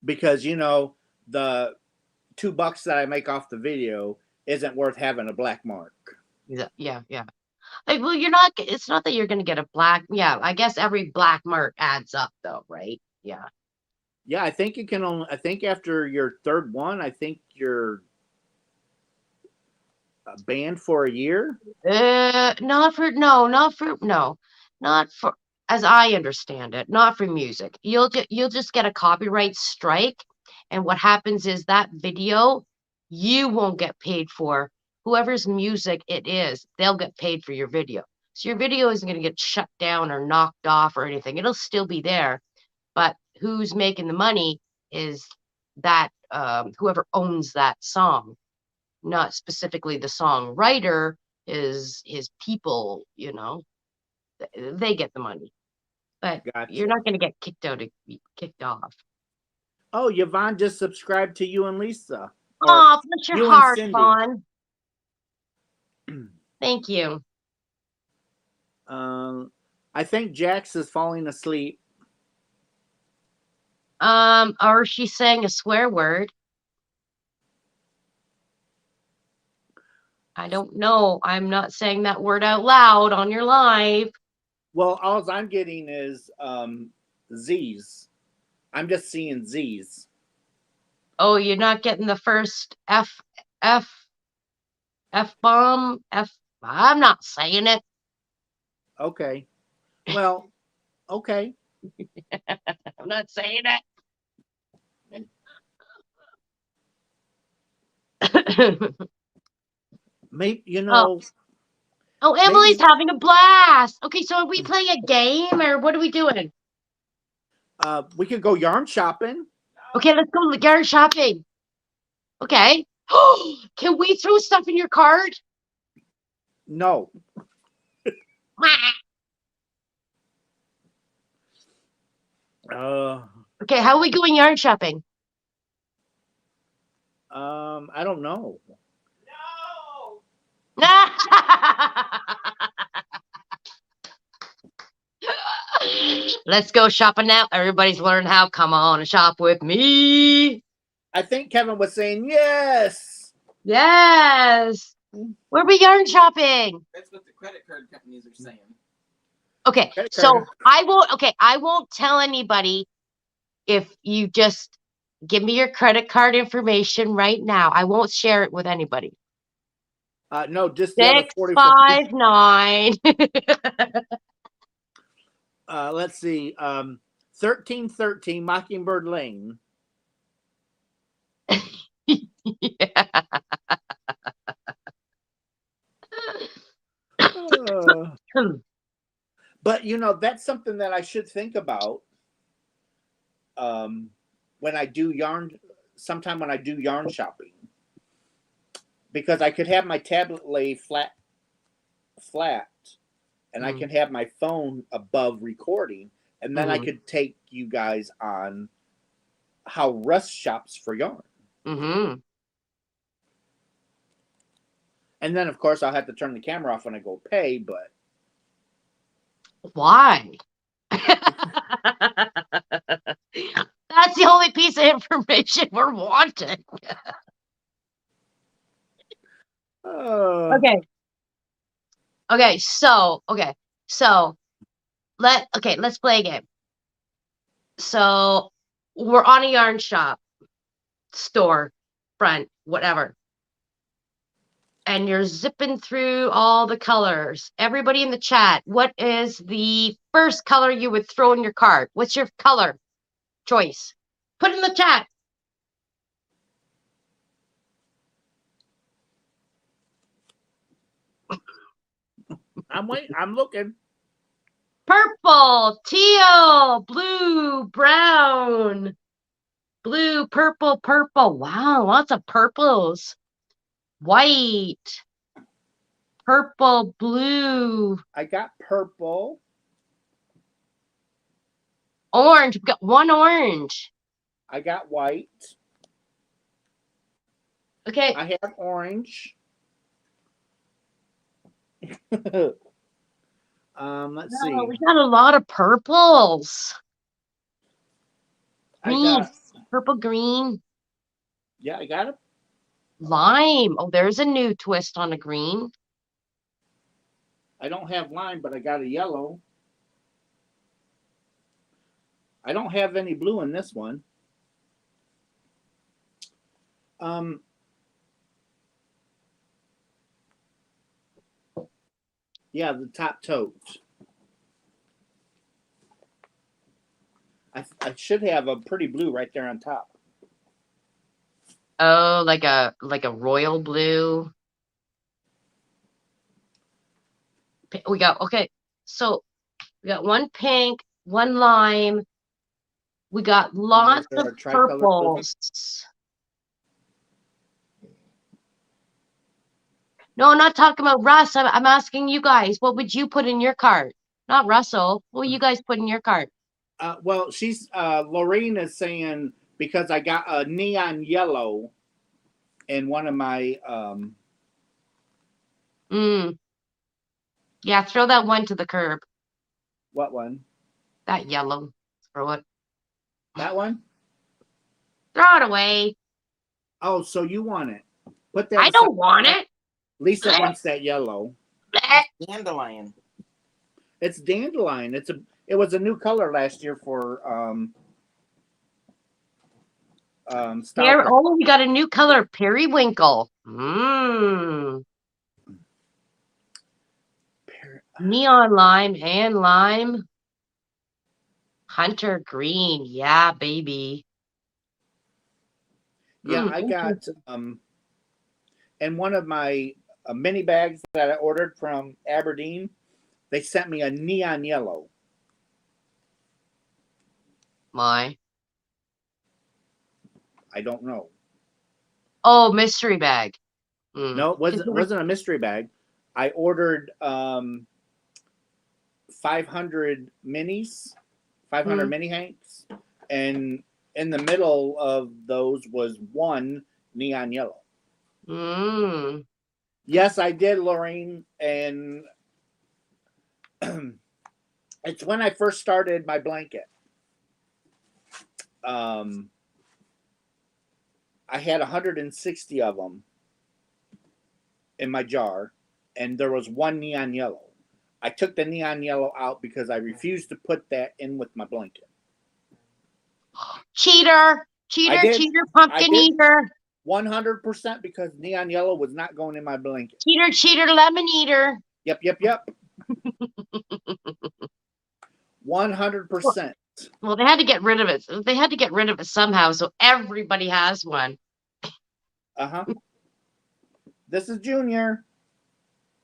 because the $2 that I make off the video isn't worth having a black mark. Yeah. Like, well, you're not. It's not that you're gonna get a black. Yeah, I guess every black mark adds up, though, right? Yeah. Yeah, I think you can only. I think after your third one, I think you're banned for a year. Not for not for as I understand it, not for music. You'll just get a copyright strike, and what happens is that video you won't get paid for. Whoever's music it is, they'll get paid for your video. So your video isn't going to get shut down or knocked off or anything. It'll still be there, but who's making the money is that whoever owns that song, not specifically the songwriter, is his people, they get the money. But you're Gotcha. not going to get kicked off. Oh, Yvonne just subscribed to you and Lisa. Oh, bless your you and heart, Cindy. Fawn. Thank you. I think Jax is falling asleep. Or she's saying a swear word. I don't know. I'm not saying that word out loud on your live. Well, all I'm getting is Z's. I'm just seeing Z's. Oh, you're not getting the first F-bomb? I'm not saying it. Okay. Well, okay. I'm not saying it. Maybe Oh, Emily's maybe- having a blast. Okay, so are we playing a game or what are we doing? we could go yarn shopping. Okay, let's go yarn shopping. Okay. Can we throw stuff in your cart? No. Okay, how are we going yarn shopping? I don't know. Let's go shopping now. Everybody's learned how. Come on and shop with me. I think Kevin was saying yes. Yes. Where are we yarn shopping? That's what the credit card companies are saying. Okay, Credit so card. I won't tell anybody if you just give me your credit card information right now. I won't share it with anybody. No, just the other 659. Let's see. 1313 Mockingbird Lane. Yeah. But that's something that I should think about. When I do yarn shopping, because I could have my tablet lay flat, and I can have my phone above recording, and then I could take you guys on how Russ shops for yarn. And then, of course, I'll have to turn the camera off when I go pay, but Why? That's the only piece of information we're wanting. Okay. Okay, so let's play a game. So we're on a yarn shop, store, front, whatever. And you're zipping through all the colors. Everybody in the chat, what is the first color you would throw in your cart? What's your color choice? Put it in the chat. I'm looking. Purple, teal, blue, brown, blue, purple, purple. Wow, lots of purples. White, purple, blue, I got purple. orange. We got one orange. I got white. Okay. I have orange. Let's see. We got a lot of purples. Green, purple, green. Yeah, I got it. Lime. Oh, there's a new twist on a green. I don't have lime, but I got a yellow. I don't have any blue in this one. Yeah, the top toes. I should have a pretty blue right there on top. Oh, like a royal blue. We got so we got one pink, one lime. We got lots of purples. No, I'm not talking about Russ. I'm asking you guys, what would you put in your cart? Not Russell. What would you guys put in your cart? Well, she's Lorraine is saying because I got a neon yellow in one of my Yeah, throw that one to the curb. What one? That yellow. Throw it. That one? Throw it away. Oh, so you want it? Put that. I don't want it. Lisa wants that yellow. Dandelion. It's dandelion. It was a new color last year for There, oh, we got a new color, periwinkle. Neon lime and lime. Hunter green. Yeah, baby. Yeah, I got in one of my mini bags that I ordered from Aberdeen, they sent me a neon yellow. My. I don't know. Oh, mystery bag. No, it wasn't a mystery bag. I ordered 500 minis, 500 mini hanks, and in the middle of those was one neon yellow. Yes, I did, Lorraine, and it's when I first started my blanket. I had 160 of them in my jar, and there was one neon yellow. I took the neon yellow out because I refused to put that in with my blanket. Cheater, cheater, pumpkin eater. 100% because neon yellow was not going in my blanket. Cheater, lemon eater. Yep. 100%. Well, they had to get rid of it. They had to get rid of it somehow, so everybody has one. This is Junior.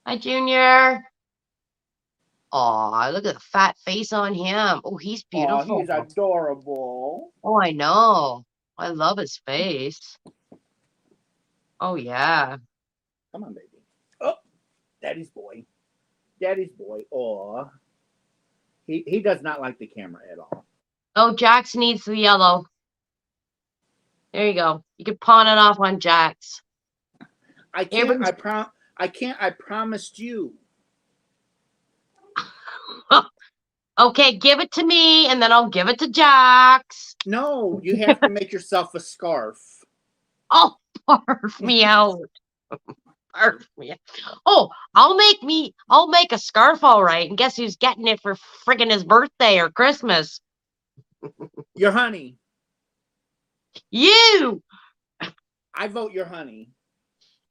Hi, Junior. Oh, look at the fat face on him. Oh, he's beautiful. Oh, he's adorable. Oh, I know. I love his face. Oh, yeah. Come on, baby. Oh, daddy's boy. Daddy's boy. Oh, he does not like the camera at all. Oh, Jax needs the yellow. There you go. You can pawn it off on Jax. I can't. I promised you. Okay, give it to me, and then I'll give it to Jax. No, you have to make yourself a scarf. Oh, barf me out. Barf me out. Oh, I'll make a scarf all right. And guess who's getting it for friggin' his birthday or Christmas? Your honey. You. I vote your honey.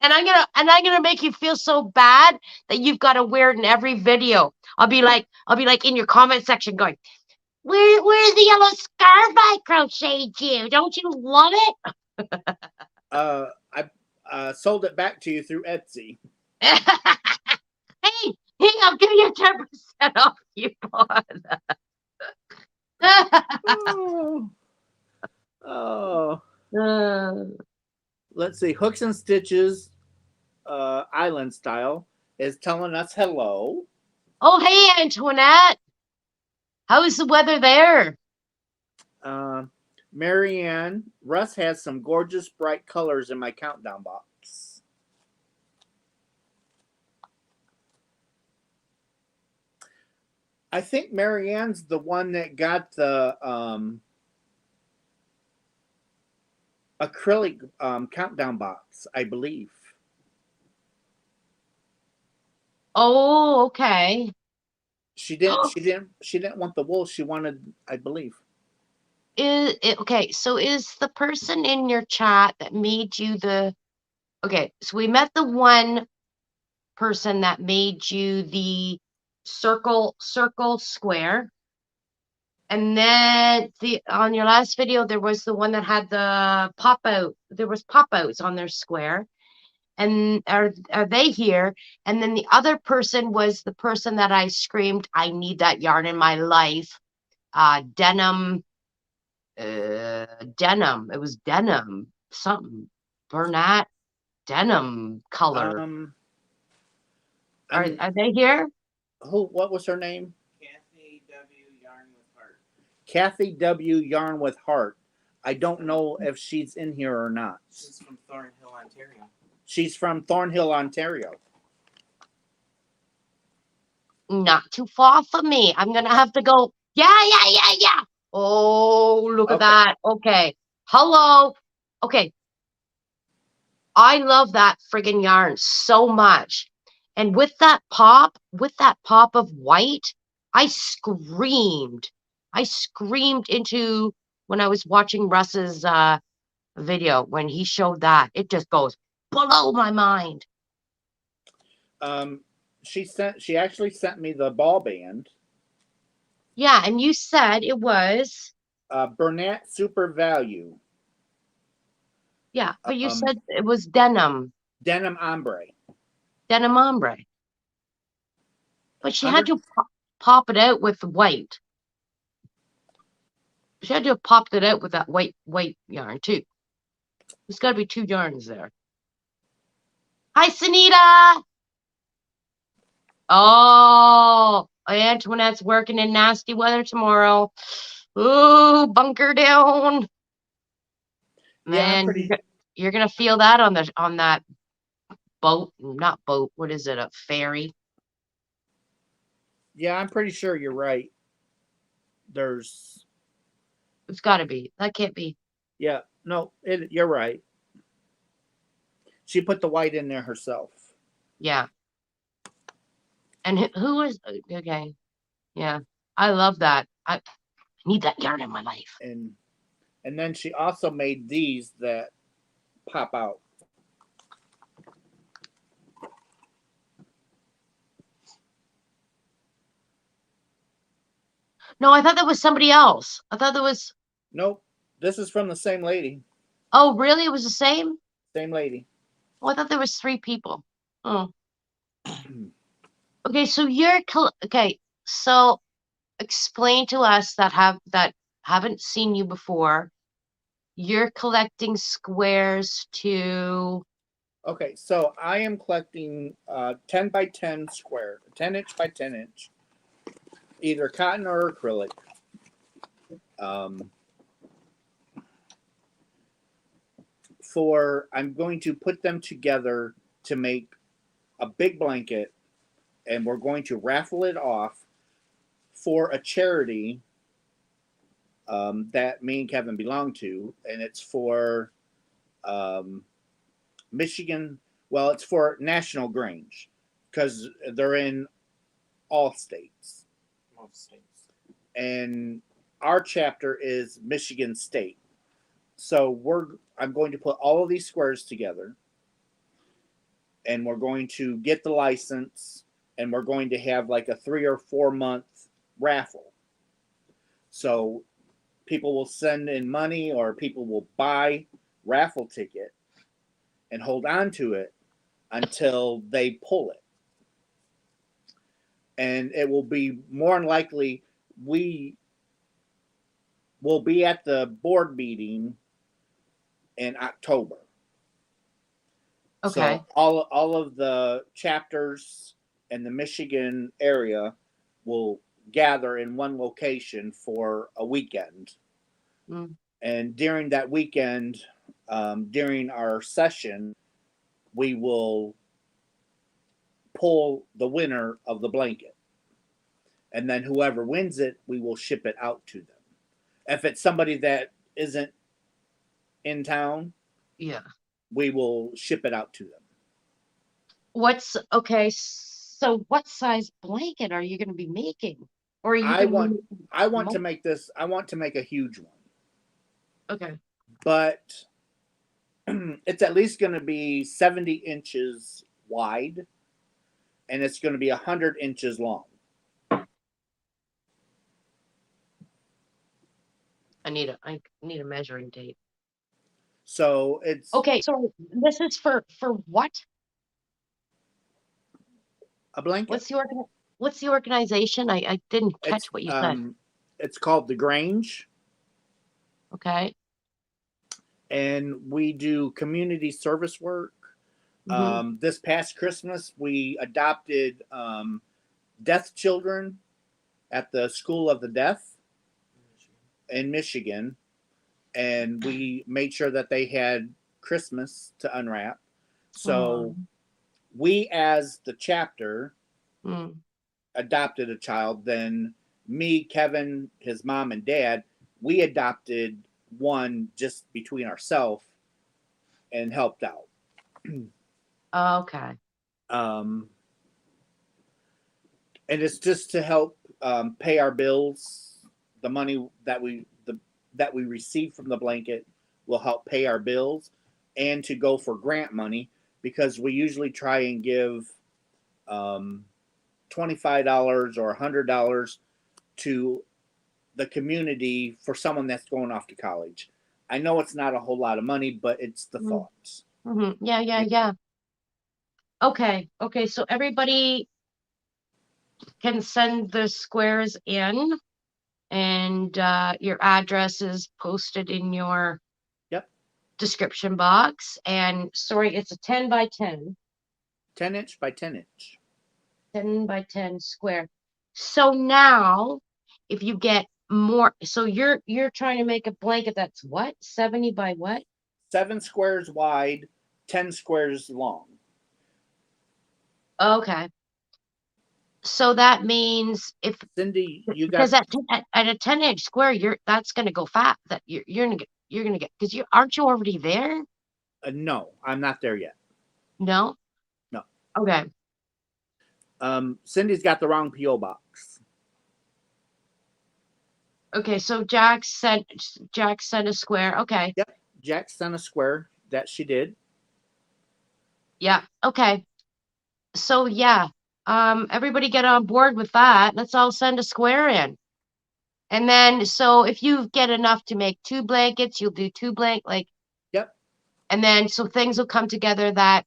And I'm gonna make you feel so bad that you've got to wear it in every video. I'll be like in your comment section going, where's the yellow scarf I crocheted you? Don't you love it? I sold it back to you through Etsy. Hey, I'll give you 10% off coupon. Oh. Let's see. Hooks and Stitches, Island Style, is telling us hello. Oh, hey, Antoinette. How's the weather there? Marianne, Russ has some gorgeous bright colors in my countdown box. I think Marianne's the one that got the acrylic countdown box, I believe. Oh, okay. She didn't want the wool. She wanted, I believe. Okay, so is the person in your chat that made you okay, so we met the one person that made you the circle square, and then on your last video there was the one that had the pop out. There was pop outs on their square, and are they here? And then the other person was the person that I screamed, I need that yarn in my life. Denim. Denim. It was denim something. Bernat denim color. Are they here? What was her name? Kathy W. Yarn with Heart. Kathy W. Yarn with Heart. I don't know if she's in here or not. She's from Thornhill, Ontario. She's from Thornhill, Ontario. Not too far from me. I'm gonna have to go. Yeah. Oh, look at that. Okay. Hello. Okay. I love that friggin' yarn so much. And with that pop of white, I screamed. I screamed into when I was watching Russ's video when he showed that. It just goes below my mind. She actually sent me the ball band. Yeah, and you said it was Bernat Super Value. Yeah, but you said it was denim. Denim ombre. Denim ombre. But she had to pop it out with white. She had to have popped it out with that white yarn too. There's got to be two yarns there. Hi, Sunita. Oh, Antoinette's working in nasty weather tomorrow. Ooh, bunker down. Man, yeah, you're gonna feel that on that boat. Not boat. What is it? A ferry? Yeah, I'm pretty sure you're right. It's got to be. That can't be. Yeah, no, you're right. She put the white in there herself. Yeah. And who is okay? Yeah, I love that. I need that yarn in my life. And then she also made these that pop out. No, I thought that was somebody else. I thought that was. Nope, this is from the same lady. Oh, really? It was the same? Same lady. Oh, I thought there was 3 people. Oh. Okay, so okay. So explain to us that haven't seen you before. You're collecting squares to. Okay, so I am collecting 10 by 10 square, 10 inch by 10 inch, either cotton or acrylic. I'm going to put them together to make a big blanket, and we're going to raffle it off for a charity that me and Kevin belong to, and it's for Michigan. Well, it's for National Grange because they're in all states, Most states. and our chapter is Michigan State. So I'm going to put all of these squares together, and we're going to get the license, and we're going to have like a 3 or 4 month raffle. So people will send in money, or people will buy raffle ticket and hold on to it until they pull it. And it will be more than likely we will be at the board meeting in October. Okay. So all of the chapters in the Michigan area will gather in one location for a weekend. Mm. And during that weekend, during our session, we will pull the winner of the blanket. And then whoever wins it, we will ship it out to them. If it's somebody that isn't in town, Yeah. we will ship it out to them. Okay, so what size blanket are you going to be making? Or are you I gonna want make I want to mul- make this I want to make a huge one. Okay. But it's at least going to be 70 inches wide, and it's going to be 100 inches long. I need a measuring tape. So it's Okay, so this is for what? a blanket. What's the organization? I didn't catch It's what you said. it's called the Grange, Okay. and we do community service work. Mhm. This past Christmas, we adopted deaf children at the School of the Deaf in Michigan, and we made sure that they had Christmas to unwrap. So we, as the chapter, Mm. adopted a child. Then me, Kevin, his mom, and dad, we adopted one just between ourselves and helped out. Okay. And it's just to help pay our bills. The money that we receive from the blanket will help pay our bills, and to go for grant money, because we usually try and give $25 or $100 to the community for someone that's going off to college. I know it's not a whole lot of money, but it's the thoughts. Mm-hmm. Yeah. Okay. So everybody can send the squares in, and your address is posted in your description box. And sorry, it's a 10 by 10. 10 inch by 10 inch. 10 by 10 square. So now, if you get more, so you're trying to make a blanket that's what? 70 by what? 7 squares wide, 10 squares long. Okay. So that means if Cindy, you because got at a 10-inch square, that's gonna go fat. That you're gonna get, because aren't you already there? no, I'm not there yet. No. No. Okay. Cindy's got the wrong PO box. Okay. So Jack sent a square. Okay. Yep, Jack sent a square that she did. Yeah. Okay. So yeah. Everybody get on board with that. Let's all send a square in. And then, so if you get enough to make 2 blankets, you'll do 2 Yep. And then, so things will come together that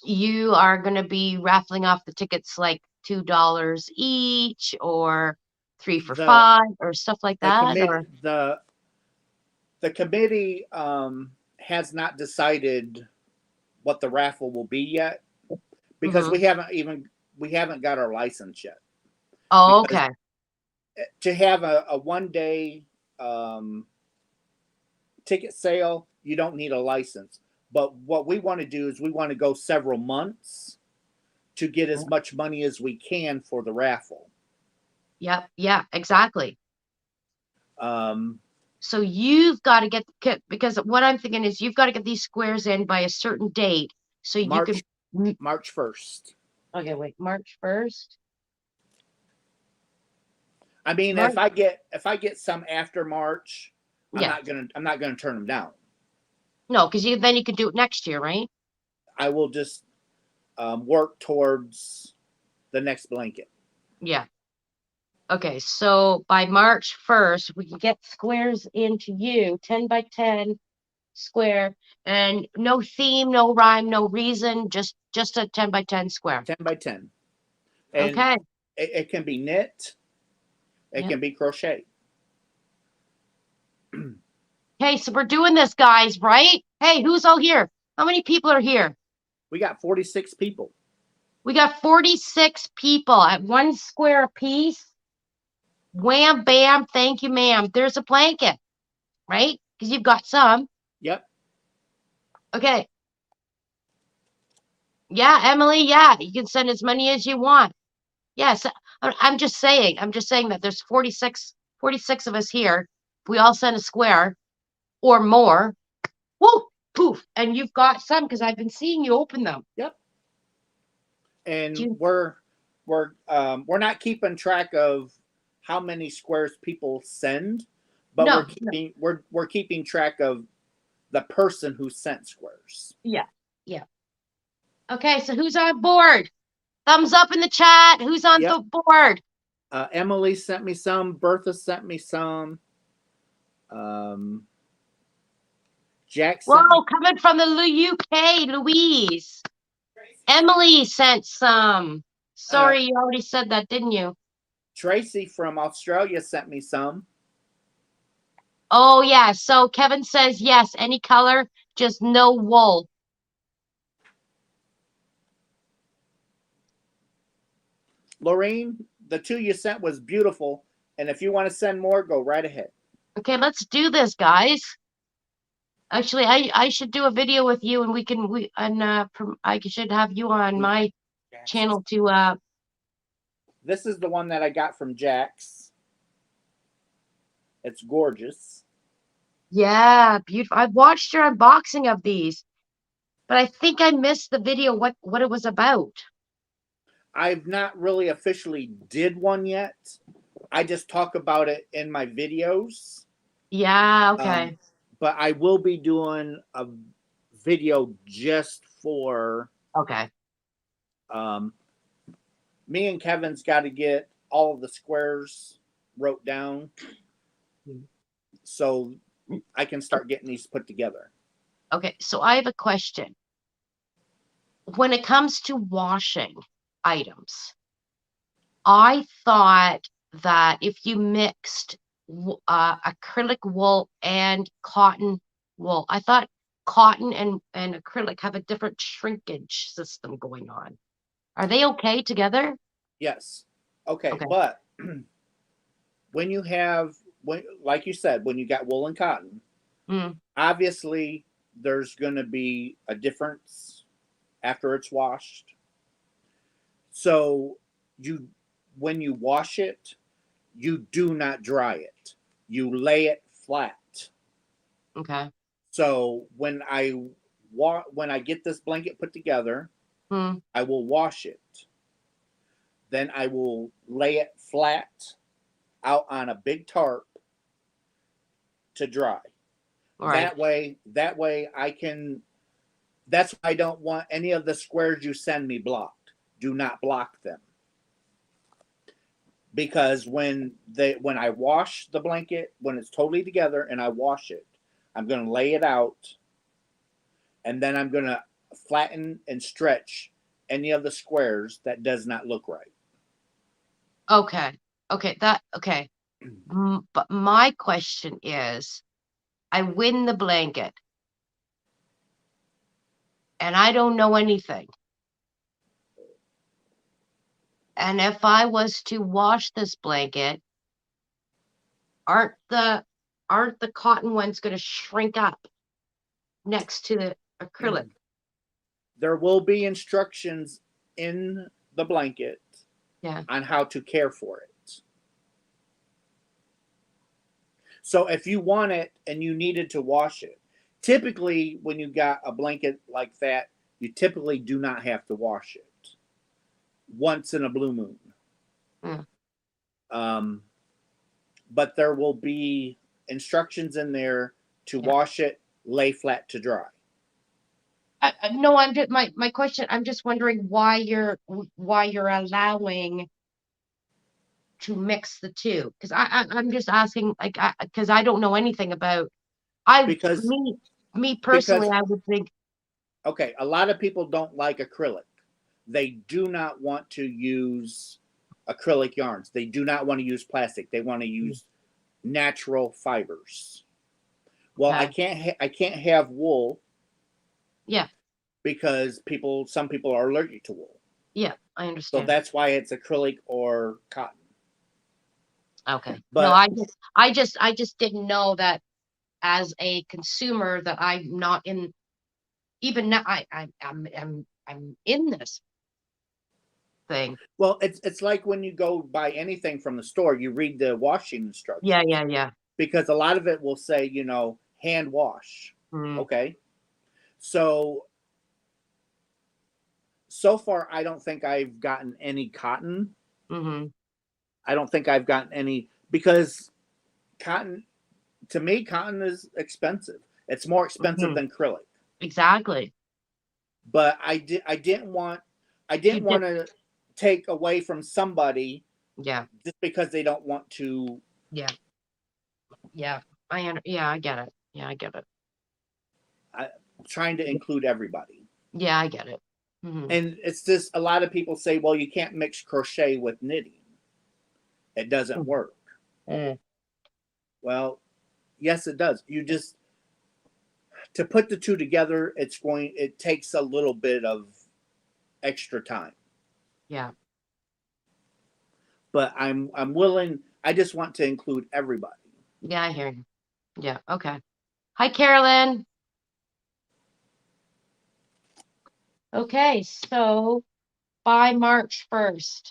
you are going to be raffling off the tickets like $2 each, or 3 for $5, or stuff like The that. committee, Or the committee has not decided what the raffle will be yet, because we haven't got our license yet. oh, because okay. To have a 1-day ticket sale, you don't need a license. But what we want to do is we want to go several months to get as much money as we can for the raffle. Yep. Yeah, exactly. Um, So you've got to get, because what I'm thinking is you've got to get these squares in by a certain date so you can. March 1st. Okay, wait, March 1st. I mean, March, if I get some after March, yeah. I'm not gonna turn them down. No, because then you could do it next year, right? I will just work towards the next blanket. Yeah. Okay, so by March 1st, we can get squares into you, 10 by 10 square, and no theme, no rhyme, no reason, just a 10 by 10 square. 10 by 10. And Okay. it can be knit, it Yep. can be crochet. Okay, so we're doing this, guys, right? Hey, who's all here? How many people are here? We got 46 people. We got 46 people at 1 square apiece. Wham, bam, thank you, ma'am. There's a blanket, right? Because you've got some. Yep. Okay. Yeah, Emily, yeah, you can send as many as you want. Yes, I'm just saying that there's 46 of us here. If we all send a square or more, whoa, poof, and you've got some because I've been seeing you open them. Yep. And You- we're not keeping track of how many squares people send, but No, we're keeping track of the person who sent squares. yeah. Okay, so who's on board? Thumbs up in the chat. Who's on Yep. the board? Emily sent me some. Bertha sent me some. Jack sent Whoa, me. coming from the UK, Louise. Emily sent some. Sorry, you already said that, didn't you? Tracy from Australia sent me some. Oh, yeah. So Kevin says yes, any color, just no wool. Lorraine, the 2 you sent was beautiful. And if you want to send more, go right ahead. Okay, let's do this, guys. Actually, I should do a video with you, and I should have you on my channel to. This is the one that I got from Jax. It's gorgeous. Yeah, beautiful. I've watched your unboxing of these, but I think I missed the video. What it was about? I've not really officially did one yet. I just talk about it in my videos. Yeah. Okay. But I will be doing a video just for Okay. Me and Kevin's got to get all of the squares wrote down so I can start getting these put together. Okay. So I have a question. When it comes to washing items, I thought that if you mixed acrylic wool and cotton wool, I thought cotton and acrylic have a different shrinkage system going on. Are they okay together? Yes. Okay. Okay. But when you have, like you said, when you got wool and cotton, obviously there's going to be a difference after it's washed. So when you wash it, you do not dry it. You lay it flat. Okay. So when I get this blanket put together, I will wash it. Then I will lay it flat out on a big tarp to dry. All right. That way I can. That's why I don't want any of the squares you send me blocked. Do not block them. Because when I wash the blanket, when it's totally together and I wash it, I'm going to lay it out, and then I'm going to flatten and stretch any of the squares that does not look right. Okay. Okay. But my question is, I win the blanket and I don't know anything. And if I was to wash this blanket, aren't the cotton ones going to shrink up next to the acrylic? There will be instructions in the blanket on how to care for it. So if you want it and you needed to wash it, typically when you got a blanket like that, you typically do not have to wash it once in a blue moon. Mm. Um, but there will be instructions in there to Yeah. wash it, lay flat to dry. No, I'm just my question. I'm just wondering why you're allowing to mix the two, because I'm just asking, like, because I don't know anything about. Because Me personally, because I would think, okay, a lot of people don't like acrylic. They do not want to use acrylic yarns. They do not want to use plastic. They want to use natural fibers. Well, okay, I can't have wool yeah, because some people are allergic to wool. yeah, I So understand. that's why it's acrylic or cotton. Okay, no, But I just didn't know that as a consumer that I'm not in. Even now, I'm in this thing. well, it's like when you go buy anything from the store, you read the washing Yeah, instructions yeah, yeah. because a lot of it will say, hand wash. Mm, Okay. So so far I don't think I've gotten any cotton. mm-hmm. I don't think I've gotten any because cotton to me cotton is expensive. It's more expensive Mm-hmm. than acrylic. Exactly. But I You didn't just, want to take away from somebody yeah, just because they don't want to. yeah, yeah. Yeah, I get it. Yeah, I get it. I'm trying to include everybody. Yeah, I get it. Mm-hmm. And it's just a lot of people say, well, you can't mix crochet with knitting. It doesn't work. Mm. Well, yes, it does. You just to put the two together, it takes a little bit of extra time. Yeah, But I'm willing. I just want to include everybody. yeah, I hear you. Yeah, okay. Hi, Carolyn. Okay, so by March 1st.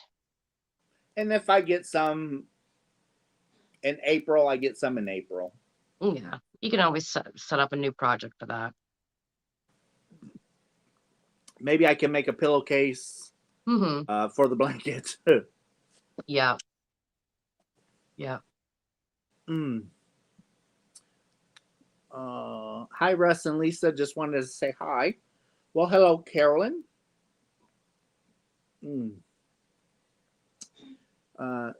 And if I get some in April, I get some in April. Yeah, you can always set up a new project for that. Maybe I can make a pillowcase Mm-hmm. for the blankets. Yeah, yeah. mm. Hi, Russ and Lisa. Just wanted to say hi. Well, hello, Carolyn. Mm.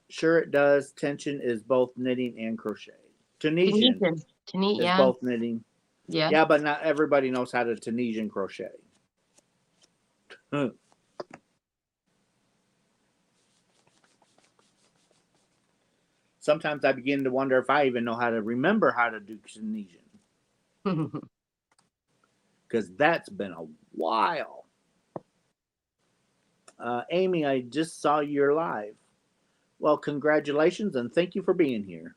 Sure, it does. Tension is both knitting and crochet. Tunisian Tunisian. is Yeah, both knitting. yeah. Yeah, but not everybody knows how to Tunisian crochet. Sometimes I begin to wonder if I even know how to remember how to do Tunisian because that's been a while. Amy, I just saw you're live. Well, congratulations and thank you for being here.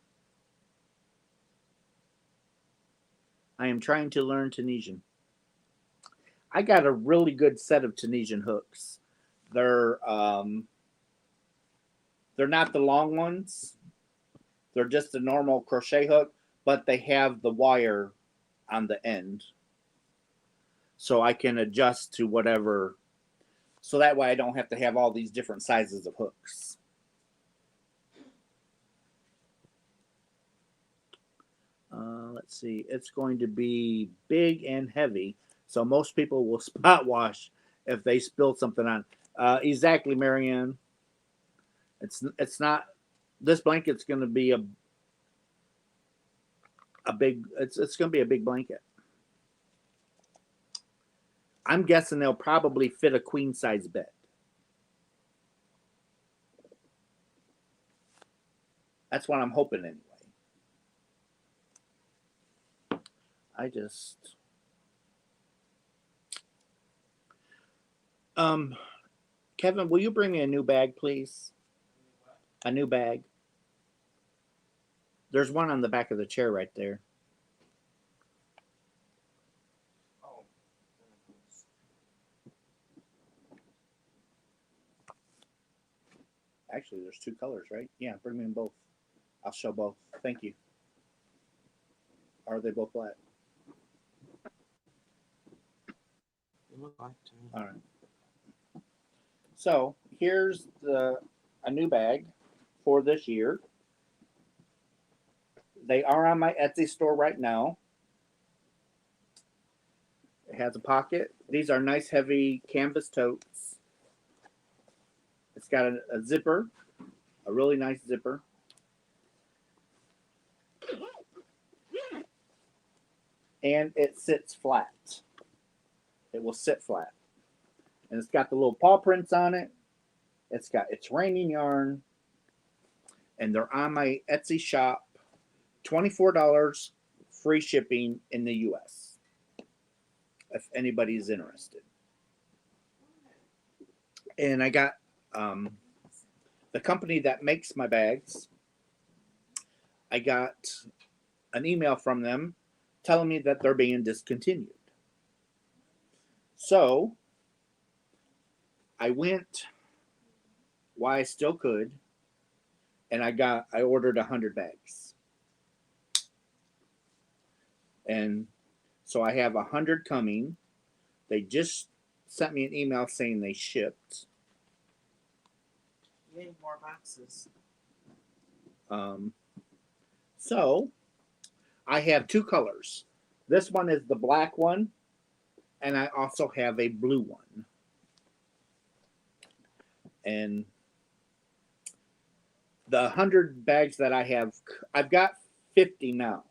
I am trying to learn Tunisian. I got a really good set of Tunisian hooks. They're um, they're not the long ones. They're just a normal crochet hook, but they have the wire on the end, so I can adjust to whatever. So that way, I don't have to have all these different sizes of hooks. Let's see. It's going to be big and heavy, so most people will spot wash if they spill something on. Exactly, Marianne. It's not. This blanket's going to be a big. It's going to be a big blanket. I'm guessing they'll probably fit a queen size bed. That's what I'm hoping anyway. I just Kevin, will you bring me a new bag, please? A new bag. There's one on the back of the chair right there. Oh. Actually, there's two colors, right? Yeah, bring me in both. I'll show both. Thank you. Or are they both black? They look like to me. All right. So here's a new bag for this year. They are on my Etsy store right now. It has a pocket. These are nice heavy canvas totes. It's got a zipper, a really nice zipper. And it sits flat. It will sit flat. And it's got the little paw prints on it. It's raining yarn. And they're on my Etsy shop. $24 free shipping in the US. If anybody's interested. And I got the company that makes my bags. I got an email from them telling me that they're being discontinued. So I went while I still could, and I ordered 100 bags. And so I have 100 coming. They just sent me an email saying they shipped. Yay, more boxes. So I have two colors. This one is the black one, and I also have a blue one. And the 100 bags that I have, I've got 50 now.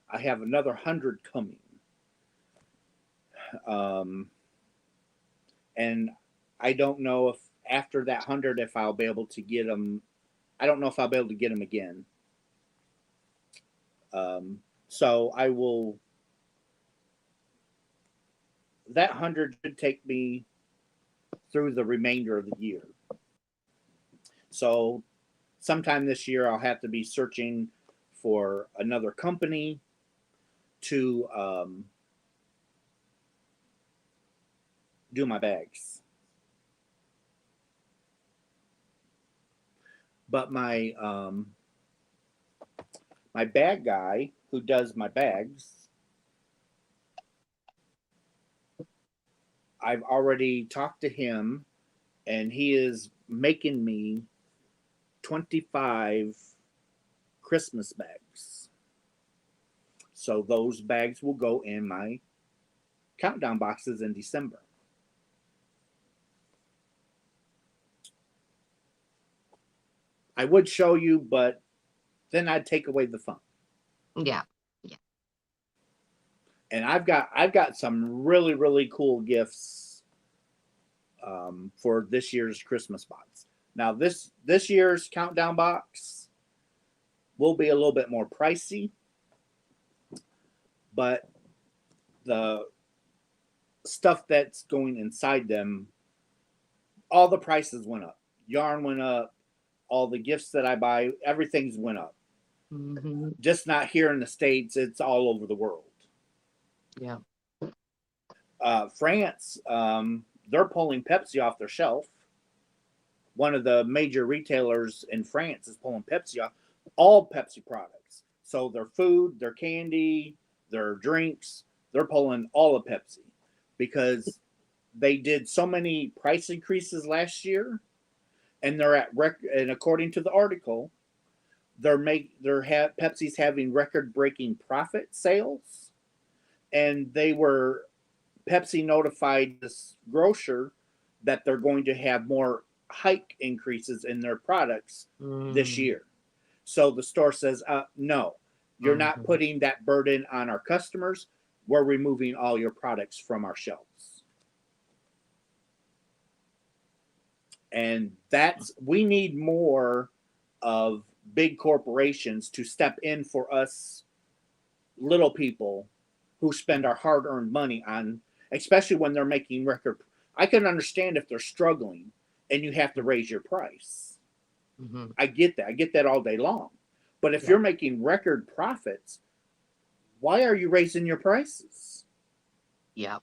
I have another 100 coming. And I don't know if after that 100, if I'll be able to get them. I don't know if I'll be able to get them again. So I will. That 100 should take me through the remainder of the year. So sometime this year, I'll have to be searching for another company to do my bags. But my my bag guy who does my bags, I've already talked to him, and he is making me 25 Christmas bags. So those bags will go in my countdown boxes in December. I would show you, but then I'd take away the fun. Yeah. And I've got some really, really cool gifts for this year's Christmas box. Now this year's countdown box will be a little bit more pricey, but the stuff that's going inside them, all the prices went up. Yarn went up. All the gifts that I buy, everything's went up. Mm-hmm. Just not here in the States, it's all over the world. Yeah. France, they're pulling Pepsi off their shelf. One of the major retailers in France is pulling Pepsi off, all Pepsi products. So their food, their candy, their drinks, they're pulling all of Pepsi because they did so many price increases last year, and they're at and according to the article, Pepsi's having record-breaking profit sales, and Pepsi notified this grocer that they're going to have more hike increases in their products this year. So the store says, no, you're not putting that burden on our customers. We're removing all your products from our shelves. And we need more of big corporations to step in for us little people who spend our hard-earned money on, especially when they're making record. I can understand if they're struggling and you have to raise your price. Mm-hmm. I get that. I get that all day long. But if you're making record profits, why are you raising your prices? Yeah.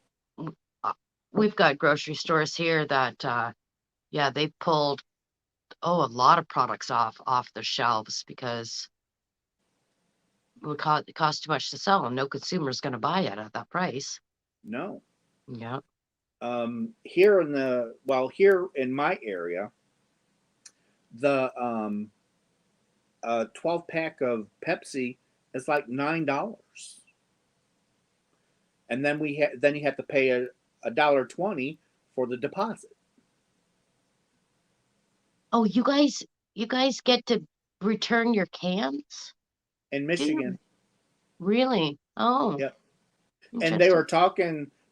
We've got grocery stores here that, they pulled, a lot of products off the shelves because it costs too much to sell them. No consumer's going to buy it at that price. No. Yeah. Here in my area, the 12 pack of Pepsi is like $9, and then then you have to pay a $1.20 for the deposit. Oh, you guys get to return your cans? In Michigan. Really? Oh. Yep. And interesting.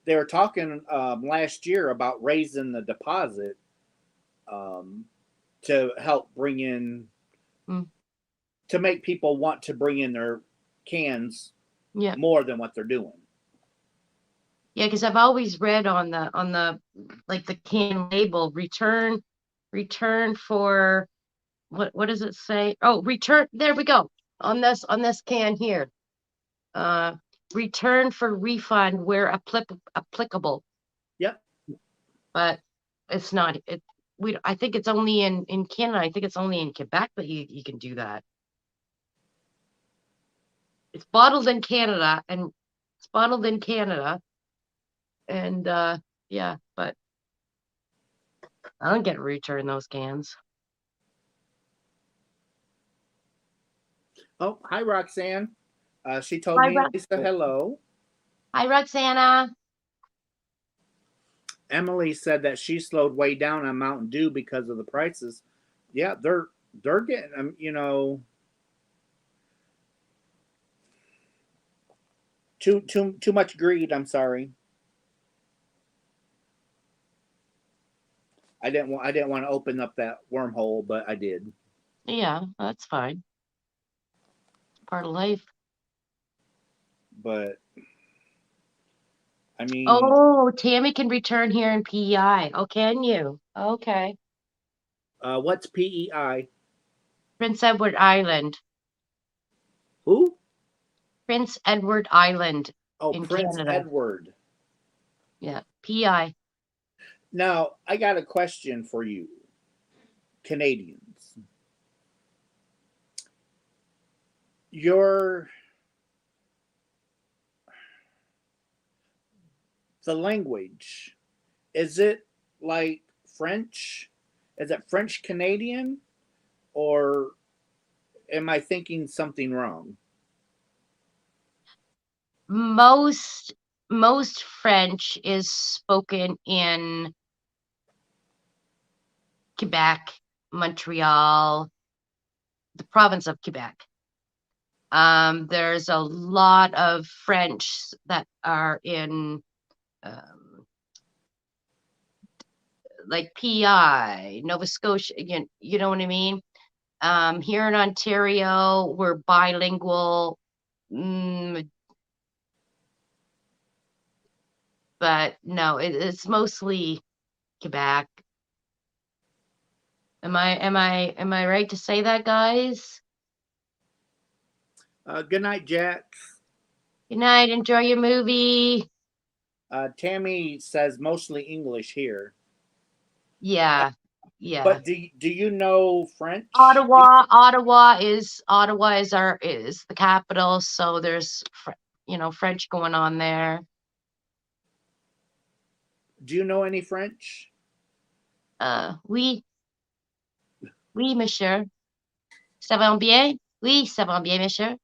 they were talking last year about raising the deposit to help bring in to make people want to bring in their cans more than what they're doing. Yeah, because I've always read on the like the can label, return for what does it say? Oh, return, there we go. On this can here. Return for refund where applicable. Yep. But it's not I think it's only in Canada. I think it's only in Quebec that you can do that. It's bottled in Canada and yeah, but I don't get to return those cans. Oh, hi, Roxanne. She told me Lisa hello. Hi, Roxana. Emily said that she slowed way down on Mountain Dew because of the prices. Yeah, they're getting them, too much greed. I'm sorry. I didn't want to open up that wormhole, but I did. Yeah, that's fine. Part of life. But I mean, oh, Tammy can return here in PEI. Oh, can you? Okay. What's PEI? Prince Edward Island. Who? Prince Edward Island. Oh, in Prince Canada. Edward. Yeah, PEI. Now, I got a question for you, Canadians. The language, is it like French? Is it French Canadian, or am I thinking something wrong? Most French is spoken in Quebec, Montreal, the province of Quebec. There's a lot of French that are in like PEI, Nova Scotia, you know what I mean? Here in Ontario, we're bilingual, but no, it's mostly Quebec. Am I right to say that, guys? Good night, Jack. Good night. Enjoy your movie. Tammy says mostly English here. Yeah, yeah. But do you know French? Ottawa is the capital, so there's French going on there. Do you know any French? Oui, monsieur. Ça va bien? Oui, ça va bien, monsieur.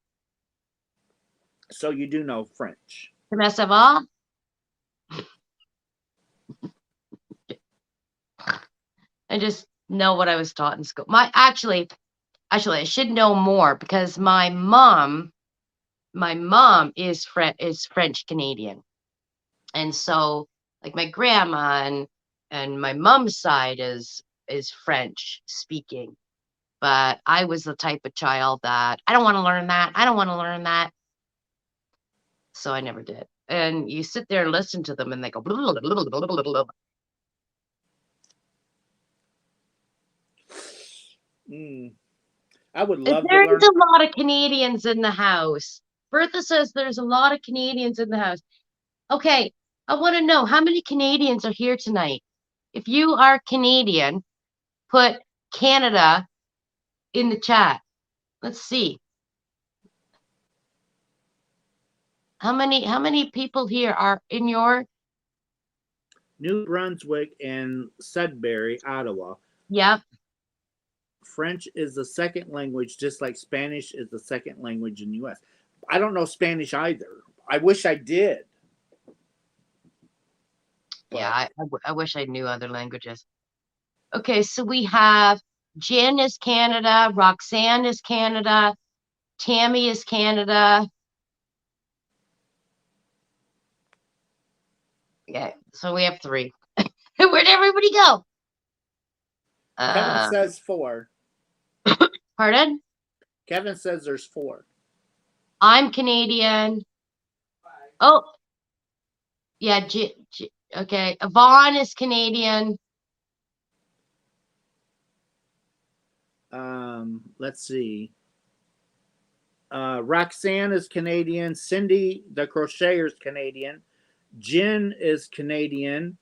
So you do know French. Comment ça va? I just know what I was taught in school. Actually, I should know more because my mom is French Canadian, and so like my grandma and my mom's side is French speaking. But I was the type of child that I don't want to learn that. I don't want to learn that. So I never did. And you sit there and listen to them and they go blah, blah, blah, blah, blah, blah, blah. I would love to learn. There's a lot of Canadians in the house. Bertha says there's a lot of Canadians in the house. Okay, I want to know how many Canadians are here tonight. If you are Canadian, put Canada in the chat. Let's see. How many people here are in your? New Brunswick and Sudbury, Ottawa. Yep. French is the second language, just like Spanish is the second language in the U.S. I don't know Spanish either. I wish I did. Yeah, I wish I knew other languages. Okay, so we have Jen is Canada, Roxanne is Canada, Tammy is Canada. Yeah, so we have 3. Where'd everybody go? Kevin says 4. Pardon? Kevin says there's 4. I'm Canadian. Oh, yeah. Okay. Yvonne is Canadian. Let's see. Roxanne is Canadian. Cindy, the crocheter, is Canadian. Jen is Canadian.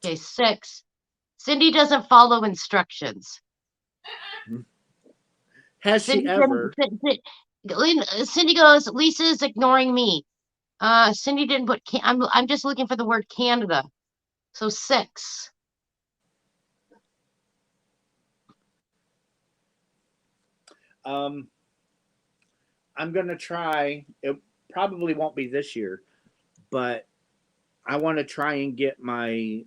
Okay, 6. Cindy doesn't follow instructions. Has she ever? Cindy goes, Lisa's ignoring me. Cindy didn't put, I'm just looking for the word Canada. So 6. I'm going to try. It probably won't be this year, but I want to try and get my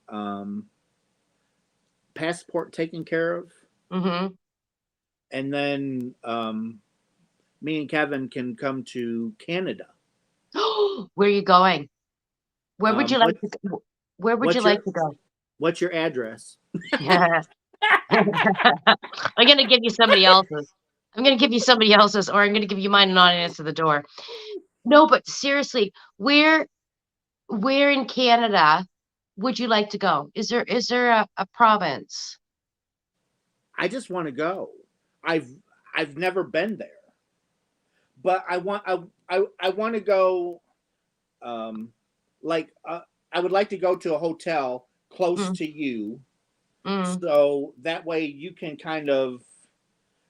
passport taken care of. Mm-hmm. And then me and Kevin can come to Canada. Where are you going? Where would you like to go? Where would you like to go? What's your address? I'm going to give you somebody else's. I'm going to give you somebody else's, or I'm going to give you mine and not answer the door. No, but seriously, where in Canada would you like to go? Is there a province? I just want to go. I've never been there, but I want to go. I would like to go to a hotel close to you, so that way you can kind of,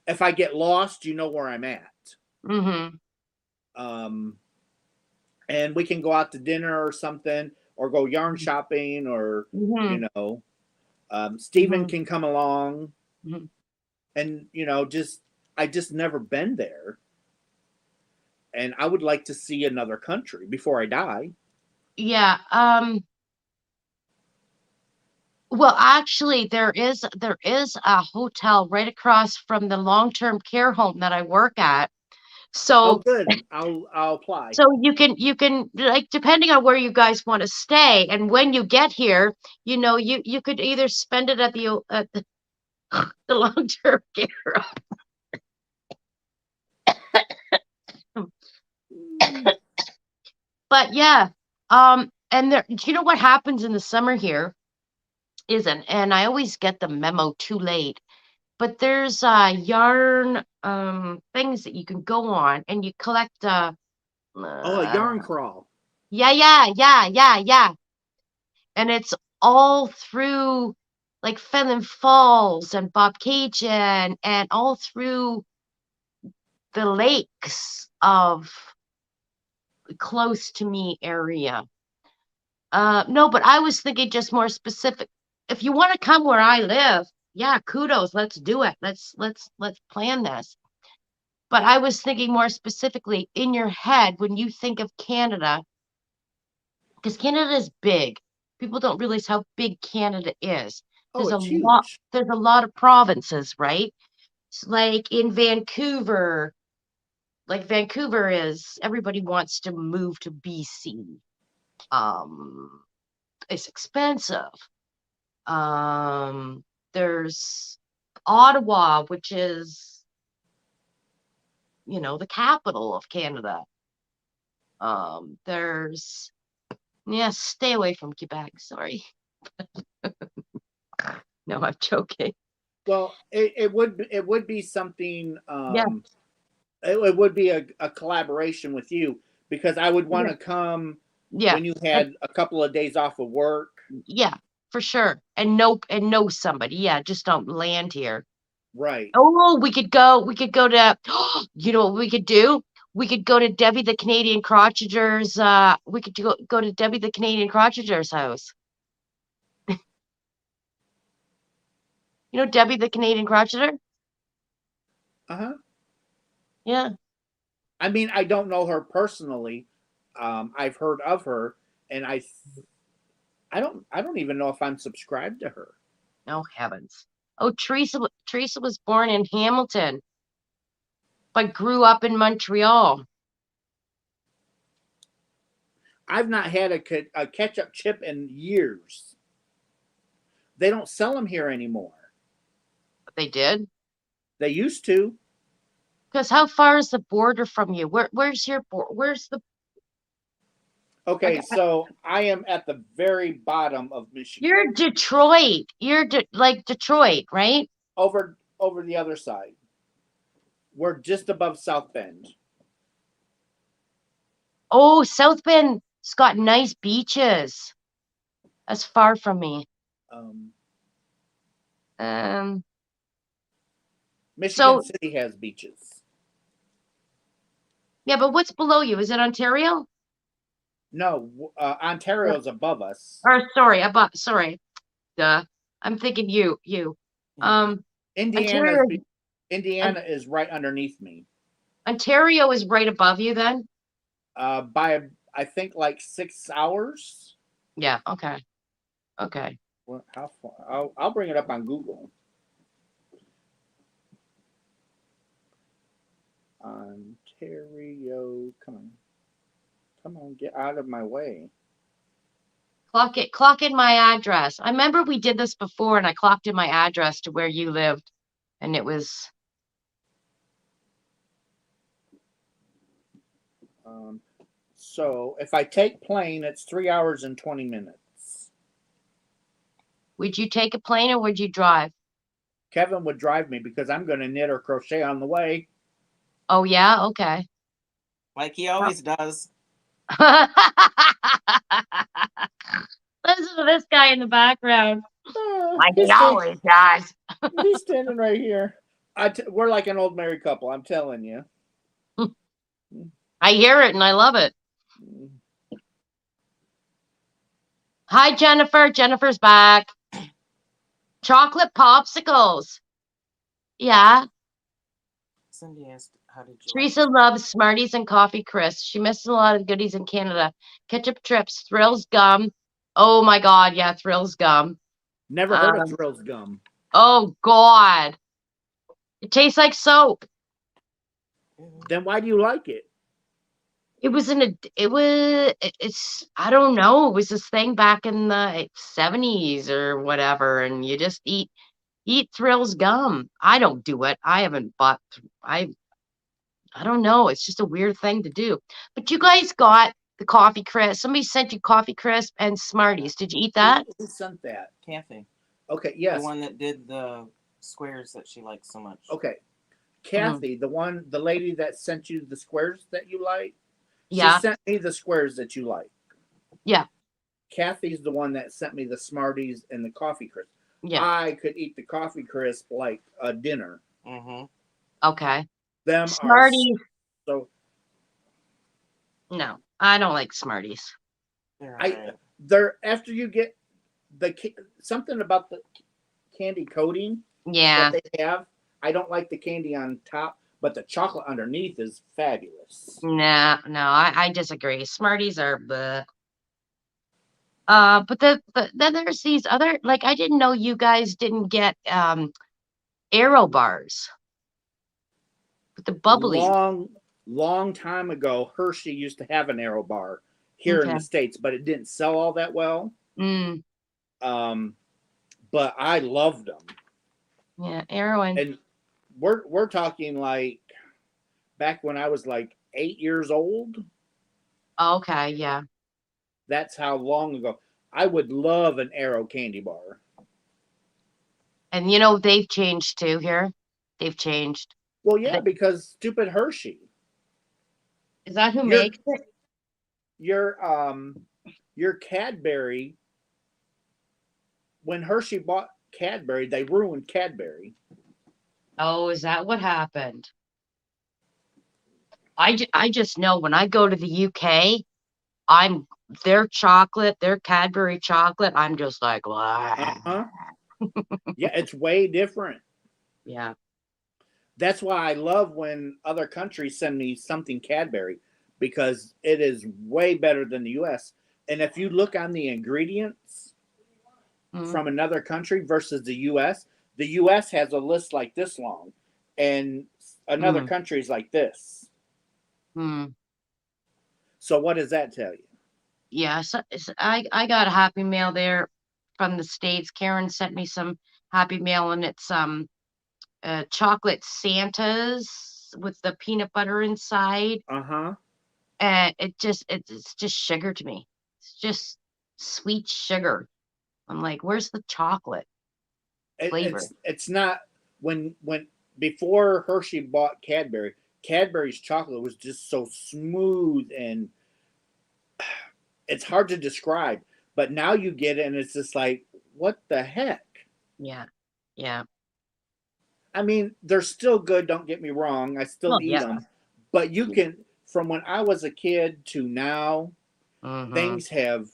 if I get lost, you know where I'm at. Mm-hmm. And we can go out to dinner or something, or go yarn shopping, or Stephen can come along, and I just never been there, and I would like to see another country before I die. Yeah. Well, actually, there is a hotel right across from the long-term care home that I work at. So good. I'll apply. So you can like, depending on where you guys want to stay, and when you get here, you could either spend it at the the long-term care. But yeah, and do you know what happens in the summer here? And I always get the memo too late, but there's yarn things that you can go on, and you collect a yarn crawl. Yeah. And it's all through like Fenelon Falls and Bobcaygeon, and all through the lakes of close to me area. No, but I was thinking just more specific. If you want to come where I live, yeah, kudos. Let's do it. Let's plan this. But I was thinking more specifically in your head when you think of Canada, because Canada is big. People don't realize how big Canada is. There's there's a lot of provinces, right? It's like in Vancouver, everybody wants to move to BC. It's expensive. There's Ottawa, which is, the capital of Canada. Stay away from Quebec. Sorry. No, I'm joking. Well, it would be something. It would be a collaboration with you, because I would want to come when you had a couple of days off of work. Yeah, for sure. And know somebody. Yeah, just don't land here. Right. Oh, we could go to, you know what we could do? we could go to Debbie the Canadian Crocheter's. We could go to Debbie the Canadian Crocheter's house. You know Debbie the Canadian Crocheter? Uh-huh. Yeah. I mean, I don't know her personally. I've heard of her, and I don't even know if I'm subscribed to her. Oh heavens. Oh, Teresa was born in Hamilton, but grew up in Montreal. I've not had a ketchup chip in years. They don't sell them here anymore. They did. They used to. Because how far is the border from you? Where's your where's the Okay, so I am at the very bottom of Michigan. You're Detroit. You're like Detroit, right? Over the other side. We're just above South Bend. Oh, South Bend's got nice beaches. That's far from me. Michigan City has beaches. Yeah, but what's below you? Is it Ontario? No, Ontario's above us. Or sorry. Duh. I'm thinking you. Indiana is right underneath me. Ontario is right above you then? By I think like 6 hours. Yeah, okay. Okay. Well, how far? I'll bring it up on Google. Ontario, come on, get out of my way. Clock in my address. I remember we did this before and I clocked in my address to where you lived and it was so if I take plane, it's 3 hours and 20 minutes. Would you take a plane or would you drive? Kevin would drive me because I'm going to knit or crochet on the way. Oh yeah, okay. Like he always does. Listen to this guy in the background. Like he He's always does. He's standing right here. We're like an old married couple, I'm telling you. I hear it and I love it. Hi, Jennifer. Jennifer's back. Chocolate popsicles. Yeah. Cindy asked, how did you Teresa loves Smarties and Coffee Crisp. She misses a lot of goodies in Canada. Ketchup Trips, Thrills Gum. Oh my God, yeah, Thrills Gum. Never heard of Thrills Gum. Oh God. It tastes like soap. Then why do you like it? It's I don't know. It was this thing back in the 70s or whatever, and you just eat Thrills Gum. I don't do it. I haven't bought I don't know. It's just a weird thing to do. But you guys got the Coffee Crisp. Somebody sent you Coffee Crisp and Smarties. Did you eat that? Who sent that? Kathy. Okay, yes. The one that did the squares that she likes so much. Okay. Kathy, the lady that sent you the squares that you like. Yeah. She sent me the squares that you like. Yeah. Kathy's the one that sent me the Smarties and the Coffee Crisp. Yeah. I could eat the Coffee Crisp like a dinner. Mm-hmm. Okay. Them Smarties. So no, I don't like Smarties. They're after you get something about the candy coating. Yeah. That they have. I don't like the candy on top, but the chocolate underneath is fabulous. No, I disagree. Smarties are bleh. But then there's these other, like, I didn't know you guys didn't get Aero bars. With the bubbly. Long time ago, Hershey used to have an Aero bar here in the States, but it didn't sell all that well. But I loved them. Yeah, Aero and we're talking like back when I was like 8 years old. Okay, yeah. That's how long ago. I would love an Aero candy bar. And you know, they've changed too here. They've changed. Well, yeah, because stupid Hershey. Is that who makes it? Your Cadbury. When Hershey bought Cadbury, they ruined Cadbury. Oh, is that what happened? I just know when I go to the UK, I'm their chocolate, their Cadbury chocolate. I'm just like, wow. Uh-huh. Yeah, it's way different. Yeah. That's why I love when other countries send me something Cadbury because it is way better than the US. And if you look on the ingredients Mm, from another country versus the US has a list like this long and another mm, country is like this. mm. So what does that tell you? Yeah, I got a Happy Mail there from the States. Karen sent me some Happy Mail, and it's chocolate Santas with the peanut butter inside, Uh-huh. and it's just sugar to me. It's just sweet sugar. I'm like, where's the chocolate flavor? It's not when before Hershey bought Cadbury, Cadbury's chocolate was just so smooth and it's hard to describe. But now you get it and it's just like, what the heck? Yeah, yeah. I mean, they're still good, don't get me wrong. I still Well, eat yeah. them. But you can from when I was a kid to now, Mm-hmm. things have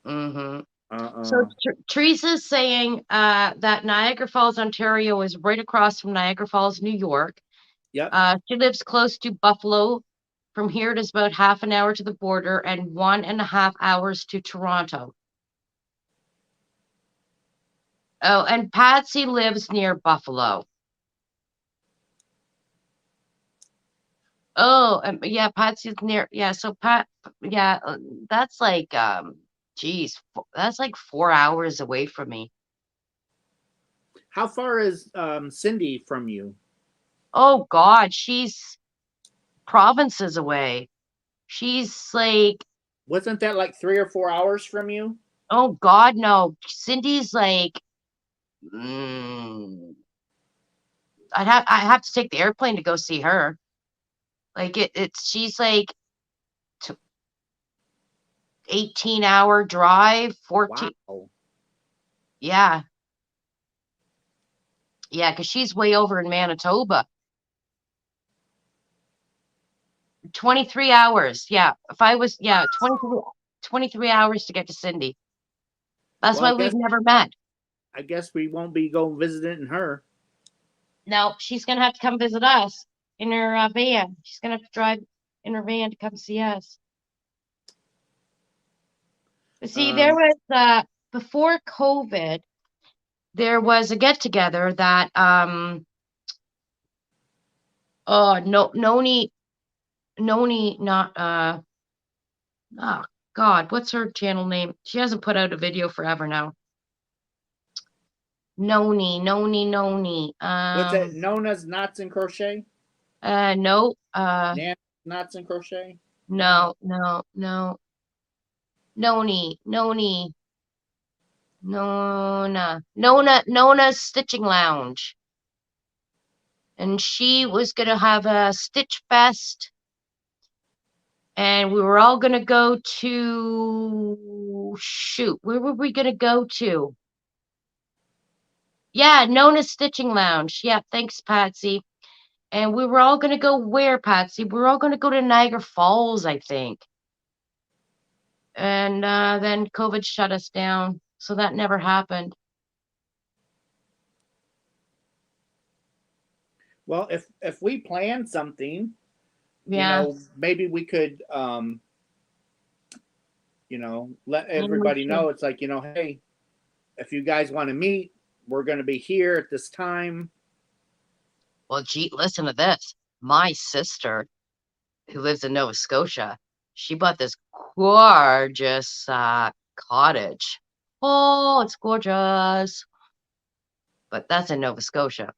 Mm-hmm. So uh-uh. Teresa's saying that Niagara Falls, Ontario is right across from Niagara Falls, New York. Yep. She lives close to Buffalo. From here, it is about half an hour to the border and 1.5 hours to Toronto. Oh, and Patsy lives near Buffalo. Oh, yeah, Patsy's near. Yeah, so yeah, that's like, geez, that's like 4 hours away from me. How far is Cindy from you? Oh God, she's provinces away. She's like, Wasn't that like 3 or 4 hours from you? oh God, no. Cindy's like, mm, I have to take the airplane to go see her. Like it's she's like 18-hour drive, 14. Wow. Yeah. Yeah, because she's way over in Manitoba. 23 hours. Yeah. If I was, yeah, 23 hours to get to Cindy. That's Well, why we've never met. I guess we won't be going visiting her. No, she's gonna have to come visit us in her van. She's gonna have to drive in her van to come see us. But see, there Um, was before COVID, there was a get together that oh no Noni not oh God, what's her channel name? She hasn't put out a video forever now. Noni. what's that? Nona's Knots and Crochet? No, Nan Knots and Crochet? no. Noni. Nona's Stitching Lounge. And she was gonna have a Stitch Fest, and we were all gonna go to shoot. Where were we gonna go to? Yeah, Nona's Stitching Lounge. Yeah, thanks, Patsy. And we were all gonna go where, Patsy? We were all gonna go to Niagara Falls, I think. And then COVID shut us down, so that never happened. Well, if we plan something, Yeah, maybe we could let maybe we everybody should. know it's like, hey, if you guys want to meet, we're going to be here at this time. Well, gee, listen to this. My sister, who lives in Nova Scotia, she bought this gorgeous cottage. Oh, it's gorgeous. But that's in Nova Scotia.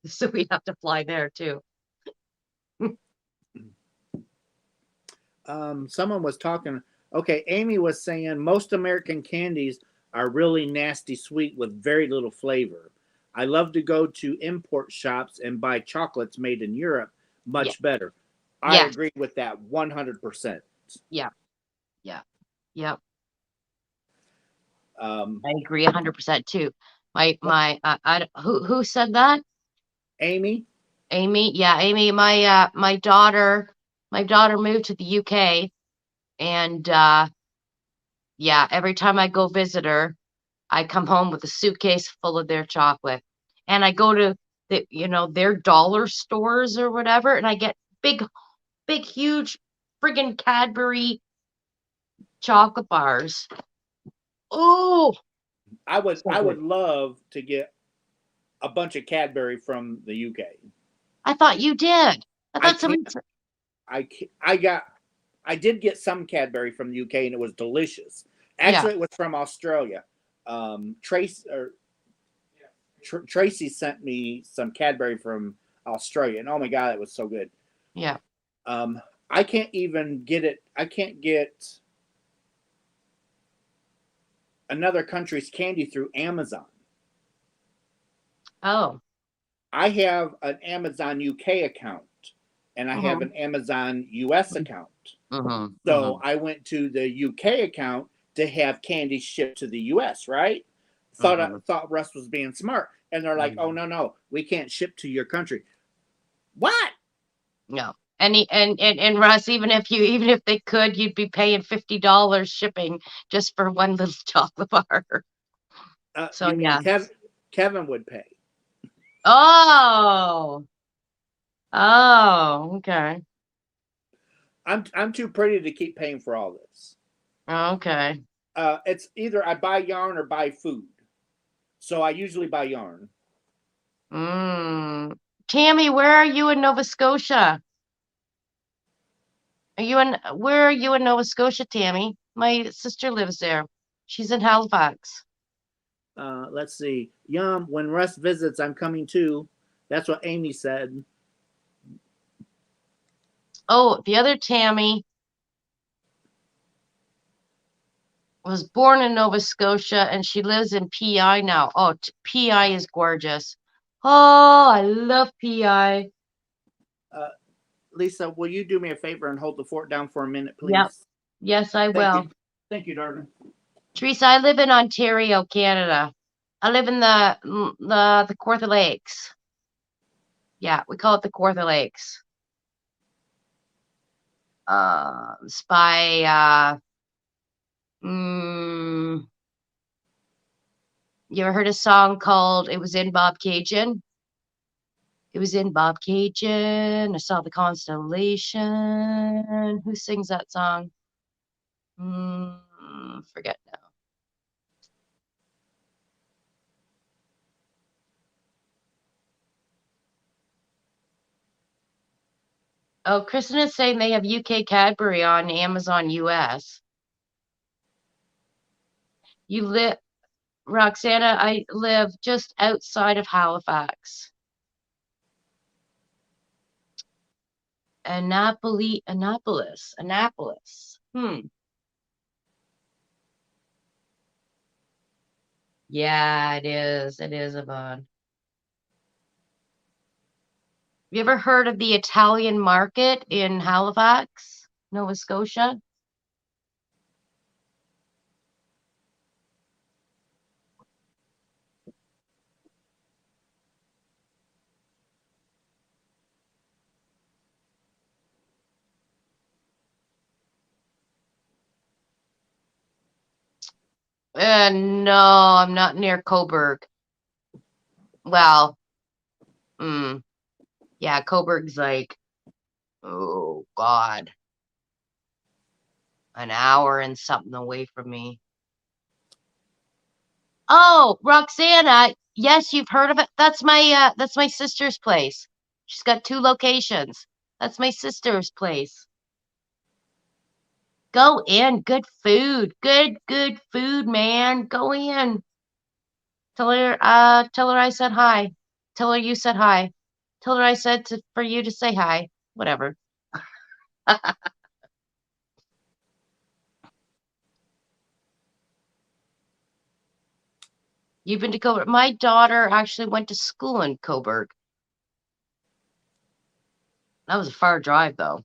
So we have to fly there too. Someone was talking. Okay, Amy was saying most American candies are really nasty sweet with very little flavor. I love to go to import shops and buy chocolates made in Europe. Yeah. Much better. I Yeah. agree with that 100%. Yeah. Um, I agree 100% too. My who said that? Amy, Amy, yeah, Amy, my daughter moved to the UK, and yeah, every time I go visit her, I come home with a suitcase full of their chocolate. And I go to their dollar stores or whatever, and I get big, huge friggin' Cadbury chocolate bars. Oh, I would so I good. would love to get a bunch of Cadbury from the UK. I thought you did. I I thought somebody can't. I did get some Cadbury from the UK and it was delicious. yeah, Actually, it was from Australia. Tracy sent me some Cadbury from Australia, and oh my god, it was so good. yeah. I can't even get it. I can't get another country's candy through Amazon. Oh, I have an Amazon UK account and I have mhm, an Amazon US account. mhm, So mhm, I went to the UK account to have candy shipped to the US, right? mhm, Thought Russ was being smart. And they're like, oh mhm. no, we can't ship to your country. What? No. And Russ, even if they could, you'd be paying $50 shipping just for one little chocolate bar. So You mean yeah. Kevin would pay? Oh. Oh, okay. I'm too pretty to keep paying for all this. Okay. It's either I buy yarn or buy food. So I usually buy yarn. Mm. Tammy, where are you in Nova Scotia? Where are you in Nova Scotia, Tammy? My sister lives there. She's in Halifax. Let's see. Yum. When Russ visits, I'm coming too. That's what Amy said. Oh, the other Tammy was born in Nova Scotia and she lives in PI now. Oh, PI is gorgeous. Oh, I love PI. Lisa, will you do me a favor and hold the fort down for a minute, Yep. please? Yes, I Thank will. you. Thank you, darling. Teresa, I live in Ontario, Canada. I live in the Kawartha Lakes. Yeah, we call it the Kawartha Lakes. It's by you ever heard a song called It Was in Bob Cajun? It was in Bob Cajun. I saw the constellation. Who sings that song? Forget now. Oh, Kristen is saying they have UK Cadbury on Amazon US. You live, Roxana, I live just outside of Halifax. Annapolis. Yeah, it is. It is, Yvonne. You ever heard of the Italian market in Halifax, Nova Scotia? No, I'm not near Coburg. Well, yeah, Coburg's like, oh God, an hour and something away from me. Oh, Roxana, yes, you've heard of it. That's my sister's place. She's got 2 locations. That's my sister's place. Go in, good food. Good food, man. Go in. Tell her I said hi. Tell her you said hi. Tell her I said for you to say hi. Whatever. You've been to Coburg. My daughter actually went to school in Coburg. That was a far drive, though.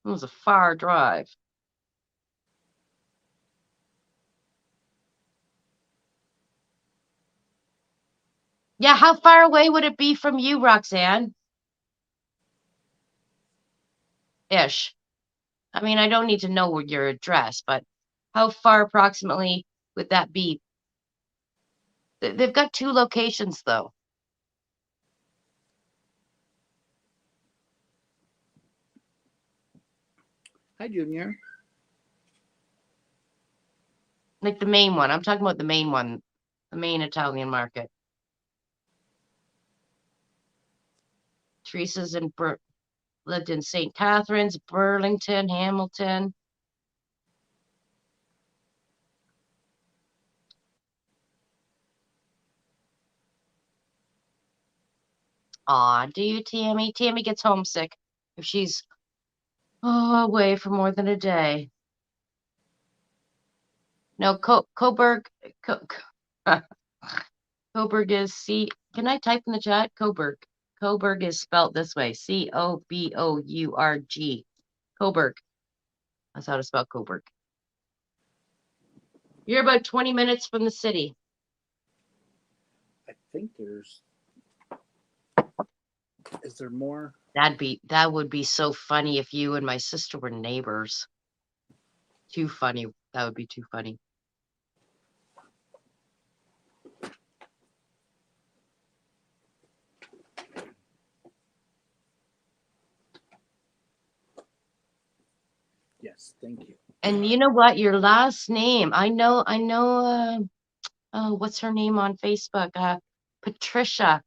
It was a far drive. Yeah, how far away would it be from you, Roxanne? ish. I mean, I don't need to know your address, but how far approximately would that be? They've got 2 locations though. Hi, Junior. Like the main one. I'm talking about the main one, the main Italian market. Teresa's lived in St. Catharines, Burlington, Hamilton. Aw, do you, Tammy? Tammy gets homesick if she's away for more than a day. No, Coburg. Coburg is Can I type in the chat? Coburg. Coburg is spelled this way: Cobourg. Coburg. That's how to spell Coburg. You're about 20 minutes from the city. I think is there more? That would be so funny if you and my sister were neighbors. Too funny. That would be too funny. Yes, thank you. And you know what? Your last name. I know, what's her name on Facebook? Patricia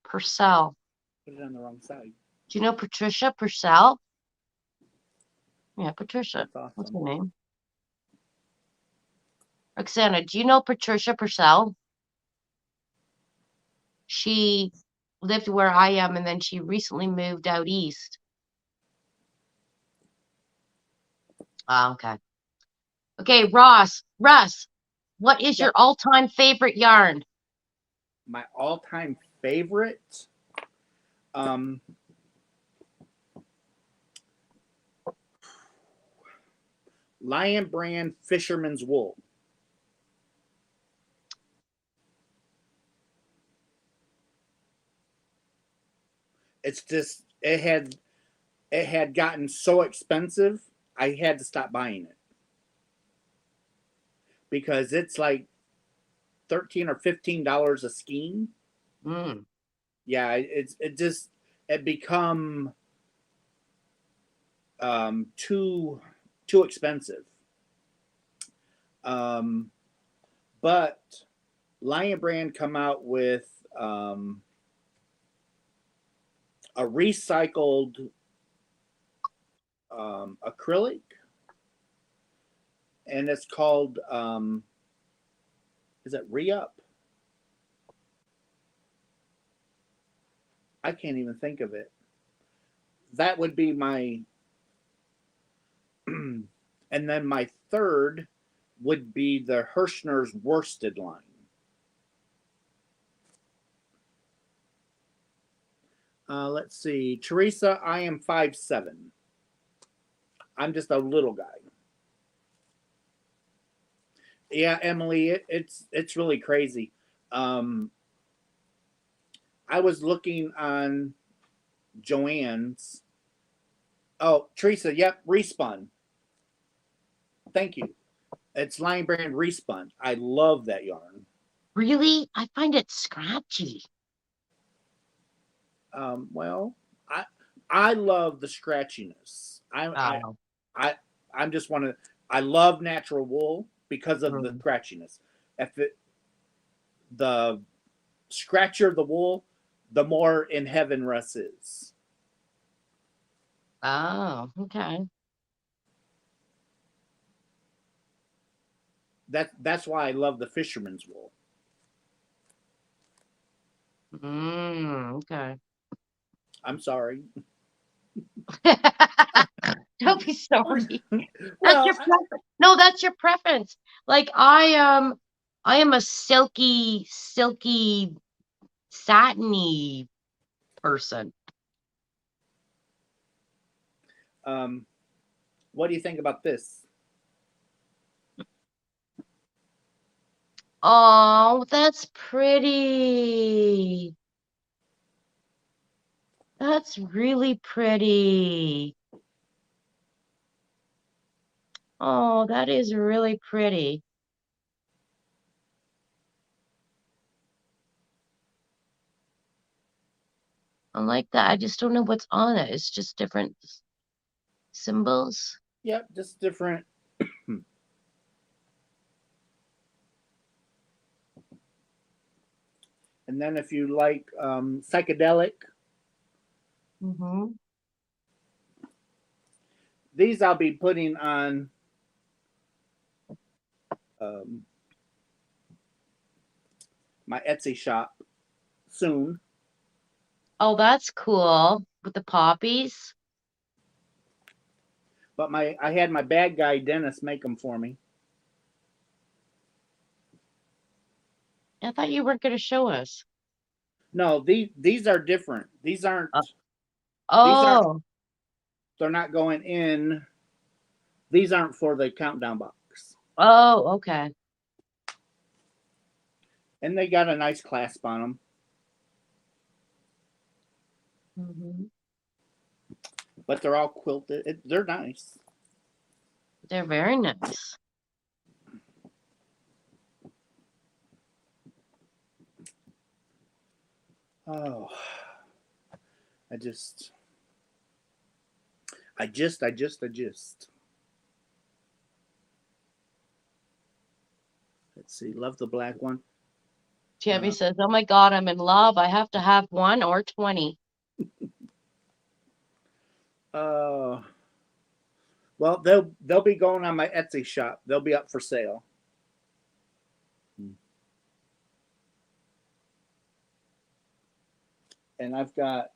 Purcell. Put it on the wrong side. Do you know Patricia Purcell? Yeah, Patricia. That's awesome. What's her name? Roxana, do you know Patricia Purcell? She lived where I am, and then she recently moved out east. Oh, okay. Okay, Russ, what is your all-time favorite yarn? My all-time favorite? Lion Brand Fisherman's Wool. It's just it had gotten so expensive, I had to stop buying it because it's like $13 or $15 a skein. Mm. Yeah, it become too expensive. But Lion Brand come out with a recycled acrylic, and it's called is it Re-Up? I can't even think of it. That would be my and then my third would be the Hirschner's worsted line. Let's see. Teresa, I am 5'7". I'm just a little guy. Yeah, Emily, it's really crazy. I was looking on Joann's. Oh, Teresa, yep, Respun. Thank you. It's Lion Brand Respun. I love that yarn. Really? I find it scratchy. Well, I love the scratchiness. I'm just one of. I love natural wool because of the scratchiness. The scratchier the wool, the more in heaven Russ is. Oh, okay. That's why I love the fisherman's wool. Okay. I'm sorry. Don't be sorry. Well, That's your preference. No, that's your preference. Like I am a silky, satiny person. What do you think about this? Oh, that's pretty. That's really pretty. Oh, that is really pretty. I like that. I just don't know what's on it. It's just different symbols. Yep, just different. And then if you like psychedelic, Mm-hmm. these I'll be putting on um, my Etsy shop soon. Oh, that's cool. With the poppies. But I had my bad guy Dennis make them for me. I thought you weren't going to show us. No, these are different. These aren't. Uh, These aren't. Oh, They're not going in. These aren't for the countdown box. oh, okay. And they got a nice clasp on them. Mm-hmm. But they're all quilted. They're nice. They're very nice. Oh, I just. Let's see. Love the black one. Tabby says, "Oh my God, I'm in love. I have to have 1 or 20." Well, they'll be going on my Etsy shop. They'll be up for sale. And I've got.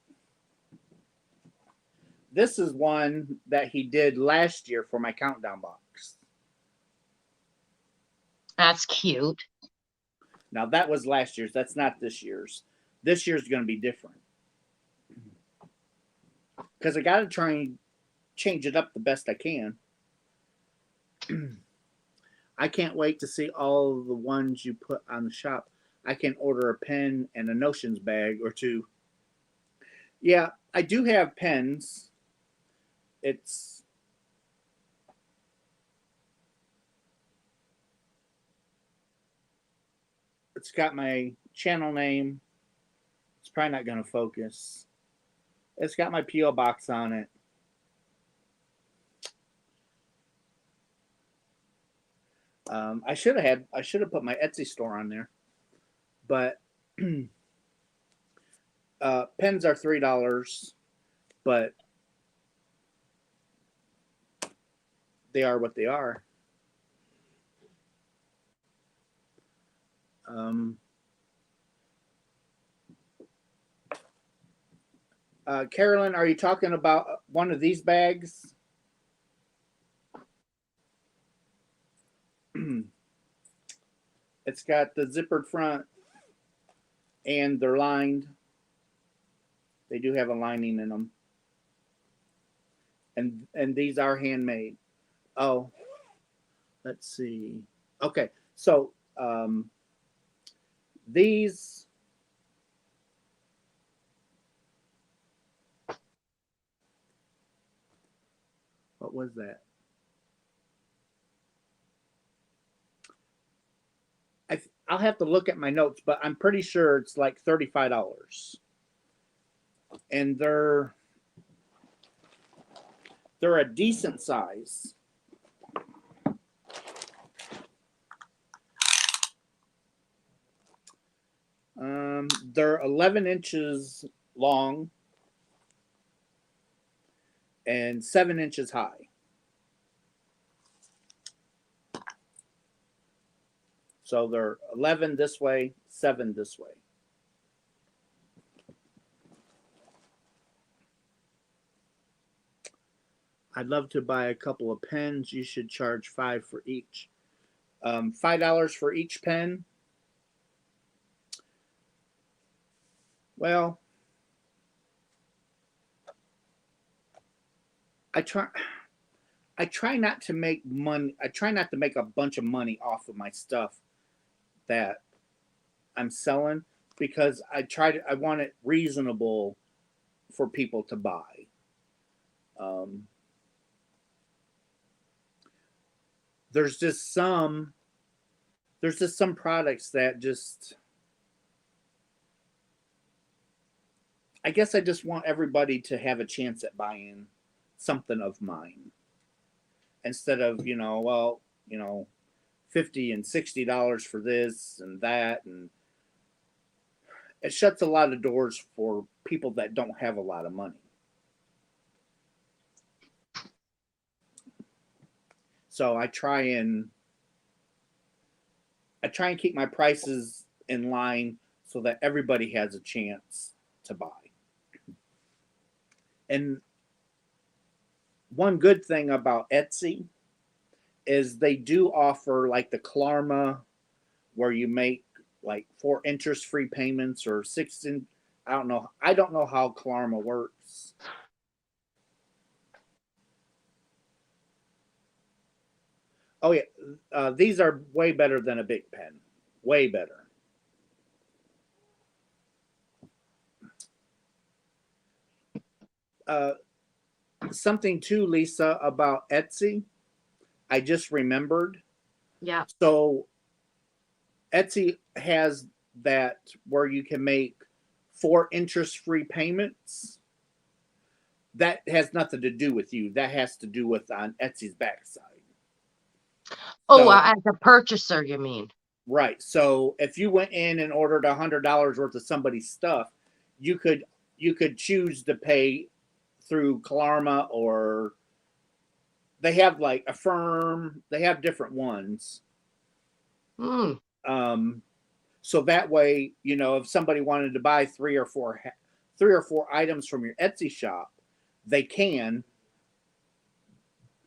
This is one that he did last year for my countdown box. That's cute. Now that was last year's. That's not this year's. This year's going to be different because I got to try and change it up the best I can. I can't wait to see all the ones you put on the shop. I can order a pen and a Notions bag or two. Yeah, I do have pens. It's got my channel name. It's probably not going to focus. It's got my PO box on it. I should have put my Etsy store on there, but pens are $3, but they are what they are. Carolyn, are you talking about one of these bags? It's got the zippered front and they're lined. They do have a lining in them. And these are handmade. Oh, let's see. Okay, so these what was that? I'll have to look at my notes, but I'm pretty sure it's like $35. And they're a decent size. They're 11 inches long and 7 inches high. So they're 11 this way, 7 this way. I'd love to buy a couple of pens. You should charge $5 for each. $5 for each pen. Well, I try not to make money. I try not to make a bunch of money off of my stuff that I'm selling because I want it reasonable for people to buy. There's just some products that just, I guess I just want everybody to have a chance at buying something of mine instead of, well, $50 and $60 for this and that, and it shuts a lot of doors for people that don't have a lot of money. So I try and keep my prices in line so that everybody has a chance to buy. And one good thing about Etsy is they do offer like the Klarma, where you make like 4 interest-free payments or 6 in. I don't know how Klarma works. Oh yeah, these are way better than a Big Pen. Way better. Something too, Lisa, about Etsy. I just remembered. Yeah. So Etsy has that where you can make 4 interest-free payments. That has nothing to do with you. That has to do with on Etsy's backside. Oh, So, as a purchaser, you mean? right. So if you went in and ordered $100 worth of somebody's stuff, you could choose to pay through Klarma, or they have like Affirm. They have different ones. Hmm. So that way, if somebody wanted to buy 3 or 4 items from your Etsy shop, they can.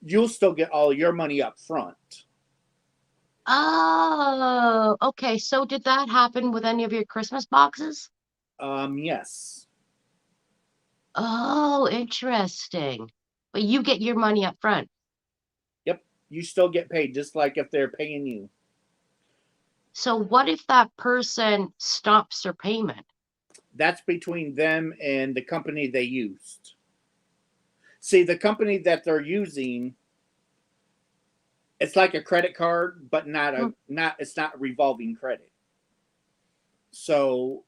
You'll still get all your money up front. Oh, okay. So did that happen with any of your Christmas boxes? Yes. Oh, interesting. But you get your money up front. Yep. You still get paid just like if they're paying you. So what if that person stops their payment? That's between them and the company they used. See, the company that they're using, it's like a credit card, but it's not revolving credit. So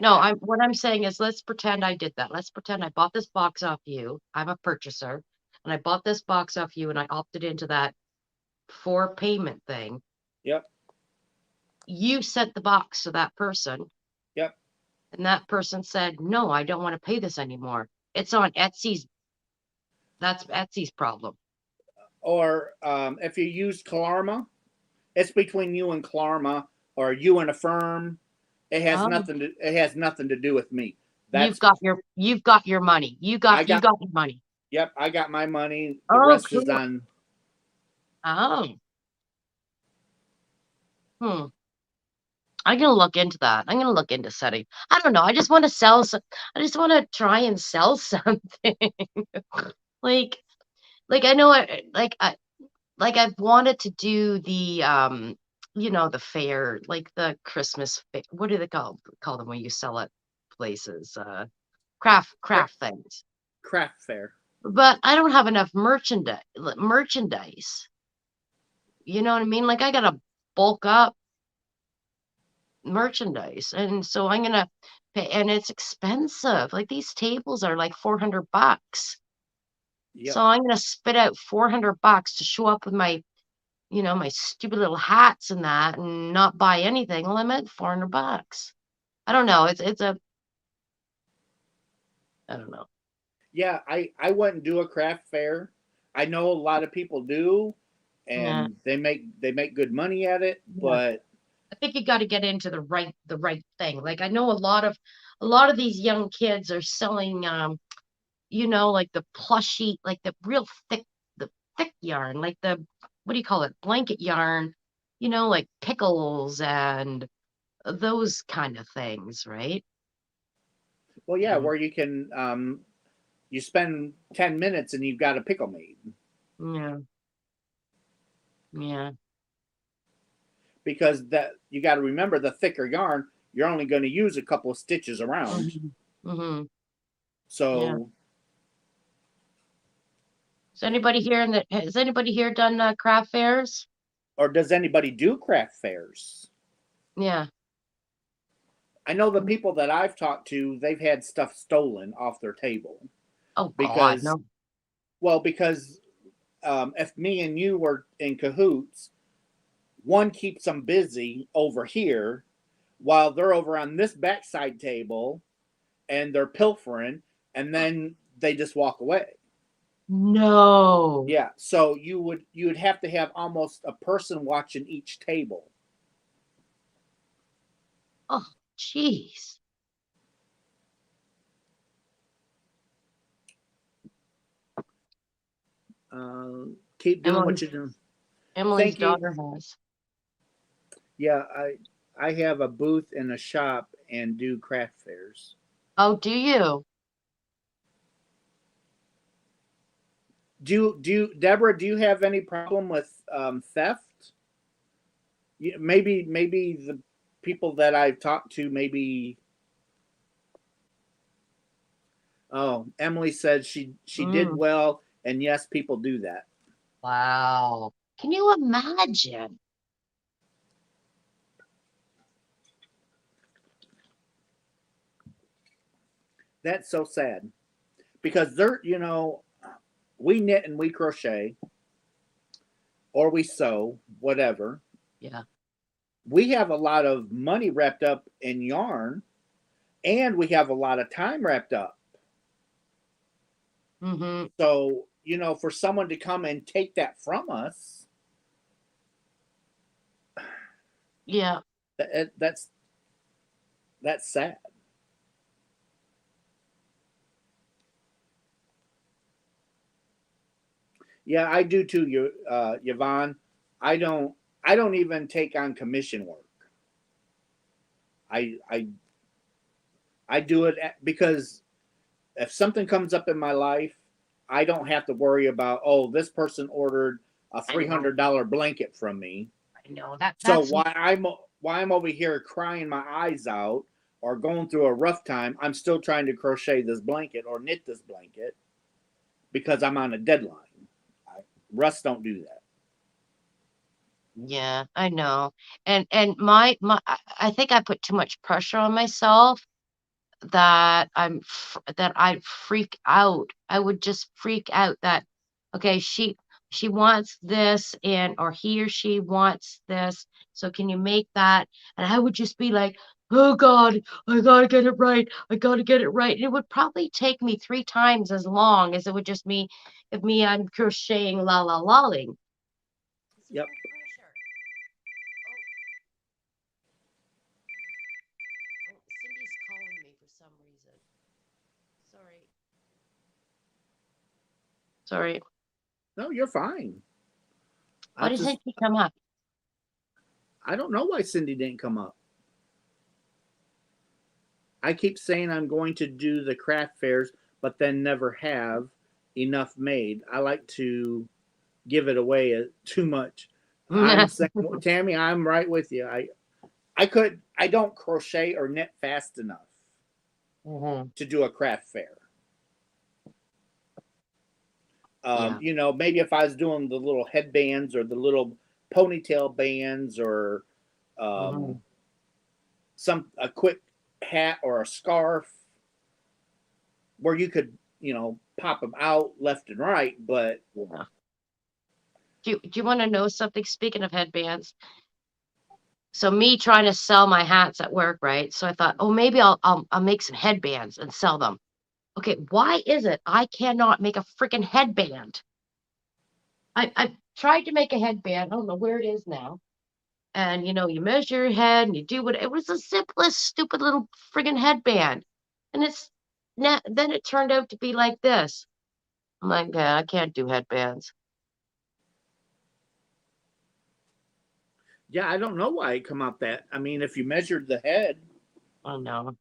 No, what I'm saying is, let's pretend I did that. Let's pretend I bought this box off you. I'm a purchaser, and I bought this box off you, and I opted into that 4 payment thing. Yep. You sent the box to that person. Yep. And that person said, no, I don't want to pay this anymore. It's on Etsy's. That's Etsy's problem. Or if you use Klarma, it's between you and Klarma, or you and Affirm. It has nothing to do with me. You've got your money. You got your money. Yep, I got my money. The rest is on. Oh. I'm gonna look into that. I'm gonna look into setting. I don't know. I just want to sell some. I just want to try and sell something. like I know I've wanted to do the the fair, like the Christmas fair. What do they call them when you sell at places? Craft things. Craft fair. But I don't have enough merchandise. You know what I mean? Like I gotta bulk up merchandise, and so I'm gonna pay, and it's expensive. Like these tables are like $400. Yep. So I'm gonna spit out $400 to show up with my my stupid little hats and that, and not buy anything. Well, I'm at $400. I don't know. I don't know. Yeah, I wouldn't do a craft fair. I know a lot of people do, and they make good money at it, but I think you got to get into the right thing. Like I know a lot of these young kids are selling like the plushy, like the real thick yarn, like the, what do you call it, blanket yarn, like pickles and those kind of things, right? Well, yeah, where you can you spend 10 minutes and you've got a pickle made. Yeah. Because that, you got to remember, the thicker yarn, you're only going to use a couple of stitches around. Mm-hmm. So, Yeah. Has anybody here done craft fairs? or does anybody do craft fairs? Yeah. I know the people that I've talked to, they've had stuff stolen off their table Oh God, because, no. well, because if me and you were in cahoots, one keeps them busy over here while they're over on this backside table and they're pilfering, and then they just walk away. No. Yeah, so you would have to have almost a person watching each table. Oh, jeez. Keep doing Emily, what you're doing. Emily's Thank you. daughter has. Yeah, I have a booth in a shop and do craft fairs. Oh, do you? Deborah, do you have any problem with theft? Maybe the people that I've talked to, maybe. Oh, Emily said she did well, and yes, people do that. Wow. Can you imagine? That's so sad because we knit and we crochet or we sew, whatever. Yeah. We have a lot of money wrapped up in yarn, and we have a lot of time wrapped up. Mm-hmm. So, for someone to come and take that from us, Yeah. that's sad. Yeah, I do too, Yvonne. I don't even take on commission work. I do it because if something comes up in my life, I don't have to worry about, oh, this person ordered a $300 blanket from me. I know that. So why I'm over here crying my eyes out or going through a rough time, I'm still trying to crochet this blanket or knit this blanket because I'm on a deadline. Russ don't do that. Yeah, I know. And I think I put too much pressure on myself that that I'd freak out. I would just freak out that okay, she wants this or he or she wants this. So can you make that? And I would just be like, "Oh God, I gotta get it right. I gotta get it right." And it would probably take me 3 times as long as it would just me if I'm crocheting lolling. Yep. Oh, Cindy's calling me for some reason. Sorry. No, you're fine. Why doesn't she come up? I don't know why Cindy didn't come up. I keep saying I'm going to do the craft fairs, but then never have enough made. I like to give it away too much. I'm saying, Tammy, I'm right with you. I don't crochet or knit fast enough to do a craft fair. Maybe if I was doing the little headbands or the little ponytail bands or a quick hat or a scarf where you could, pop them out left and right, but yeah. Do you want to know something? Speaking of headbands, so me trying to sell my hats at work, right? So I thought, oh, maybe I'll make some headbands and sell them. Okay, why is it I cannot make a freaking headband? I tried to make a headband. I don't know where it is now. And you measure your head and you do what it was the simplest, stupid little friggin' headband. And then it turned out to be like this. I'm like, yeah, I can't do headbands. yeah, I don't know why it come out that. I mean, if you measured the head, Oh no.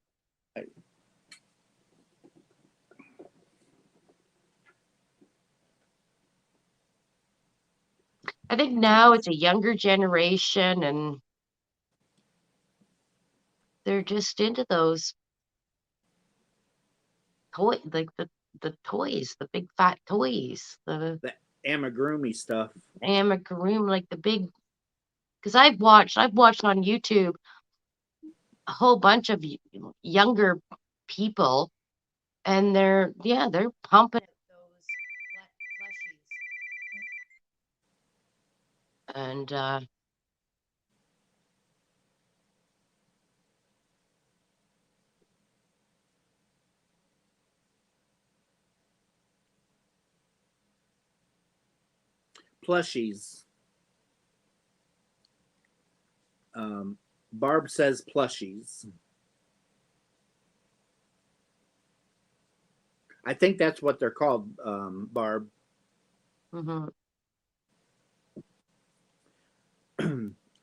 I think now it's a younger generation and they're just into those toy, like the toys, the big fat toys, the Amigurumi stuff. amigurumi, like the big. Because I've watched on YouTube a whole bunch of younger people, and they're pumping those plushies, and Plushies. Barb says plushies. I think that's what they're called, Barb. mhm.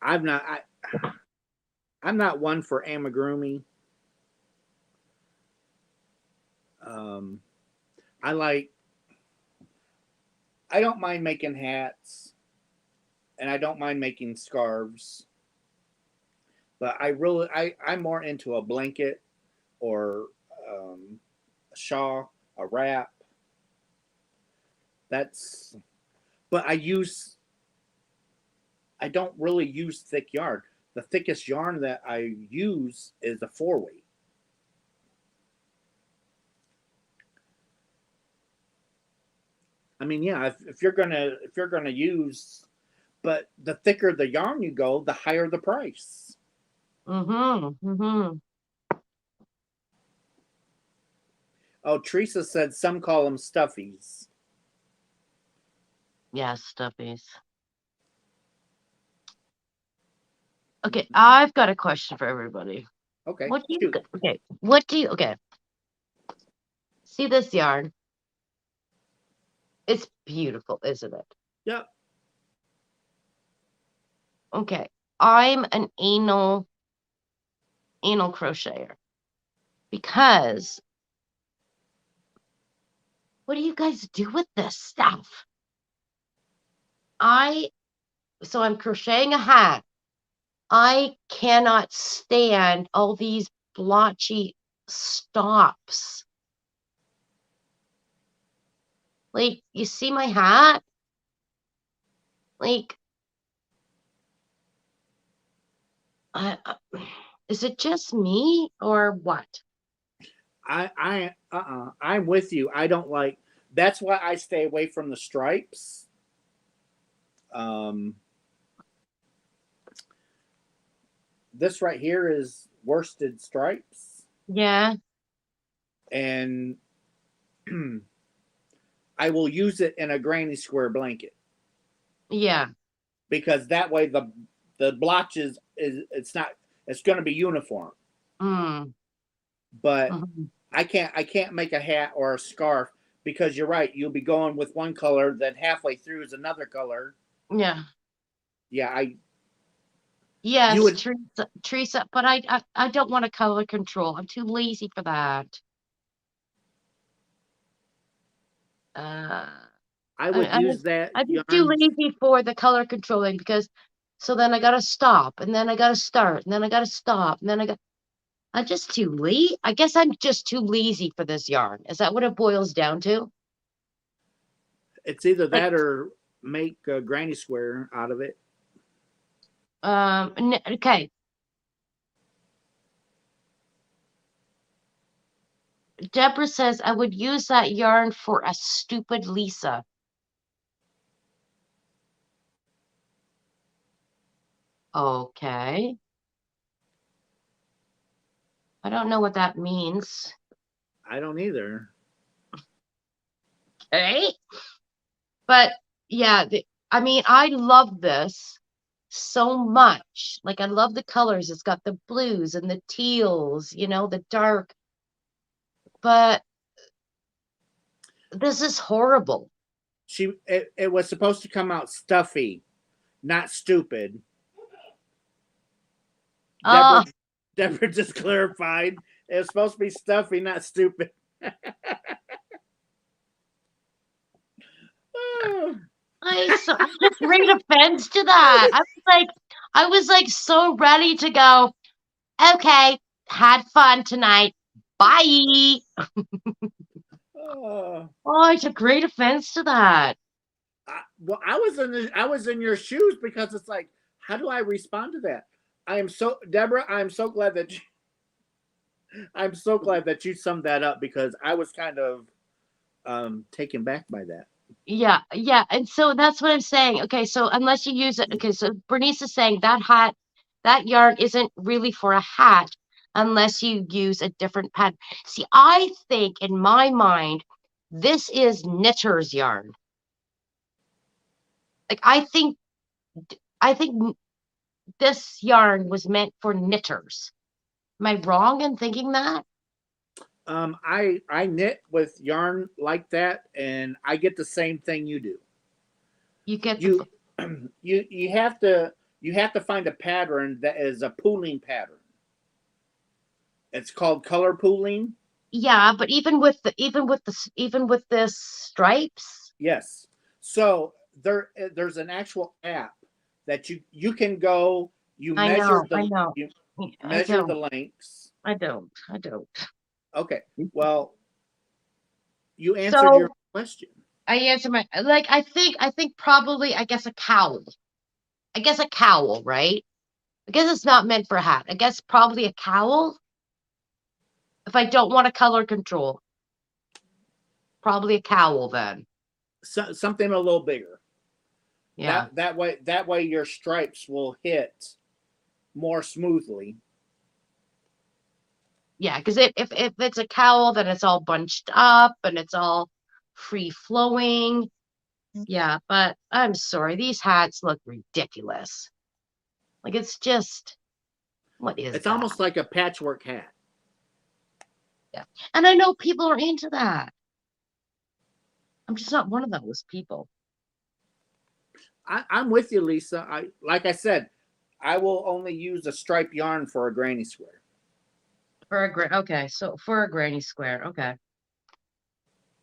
I'm not one for amigurumi. I don't mind making hats, and I don't mind making scarves, but I'm more into a blanket or a shawl, a wrap. But I don't really use thick yarn. The thickest yarn that I use is a 4-weight. I mean, yeah, if you're gonna use, but the thicker the yarn you go, the higher the price. Mm-hmm. Oh, Teresa said some call them stuffies. Yeah, stuffies. Okay, I've got a question for everybody. Okay. What do you shoot. okay. See this yarn? It's beautiful, isn't it? Yep. Okay. I'm an anal crocheter because what do you guys do with this stuff? So I'm crocheting a hat. I cannot stand all these blotchy stops. Like, you see my hat? Like, is it just me or what? I'm with you. I don't like. That's why I stay away from the stripes. This right here is worsted stripes, Yeah. and I will use it in a granny square blanket Yeah. because that way the blotches it's going to be uniform. Mm. But Mhm. I can't make a hat or a scarf because you're right. You'll be going with one color, then halfway through is another color. Yeah. Yeah, Yes, you would. Teresa, but I don't want to color control. I'm too lazy for that. I would use that I'm yarn. too lazy for the color controlling because so then I gotta stop and then I gotta start and then I gotta stop and then I'm just too lazy. I guess I'm just too lazy for this yarn. Is that what it boils down to? It's either Like, that or make a granny square out of it. okay. Deborah says I would use that yarn for a stupid Lisa. Okay. I don't know what that means. I don't either. Okay. But yeah, I mean, I love this so much. Like, I love the colors. It's got the blues and the teals, you know, the dark. But this is horrible. It was supposed to come out stuffy, not stupid. Deborah just clarified. It was supposed to be stuffy, not stupid. I just read offense to that. I was like so ready to go, okay, Had fun tonight. Bye. Uh, Oh, I took great offense to that. I was in your shoes because it's like, how do I respond to that? I am so Deborah. I'm so glad that I'm so glad that you summed that up because I was kind of taken back by that. Yeah, yeah. And so that's what I'm saying. Okay, so unless you use it, okay, so Bernice is saying that yarn isn't really for a hat unless you use a different pattern. See, I think in my mind, this is knitter's yarn. Like I think this yarn was meant for knitters. Am I wrong in thinking that? I knit with yarn like that, and I get the same thing you do. You get You you have to find a pattern that is a pooling pattern. It's called color pooling. yeah, but even with this stripes, Yes. So there's an actual app that you can go. You I measure know, I know. you I measure the don't. lengths. I don't. I don't. Okay. Well, you answered your So question. I answer my like I think probably I guess a cowl. I guess a cowl, right? I guess it's not meant for a hat. I guess probably a cowl if I don't want to color control. Probably a cowl then. Something a little bigger. Yeah. That way your stripes will hit more smoothly. Yeah, because if it's a cowl, then it's all bunched up and it's all free flowing. Yeah, but I'm sorry, these hats look ridiculous. Like it's just what is It's that? almost like a patchwork hat. Yeah. And I know people are into that. I'm just not one of those people. I'm with you, Lisa. I like I said, I will only use a striped yarn for a granny square. Okay, so for a granny square, okay.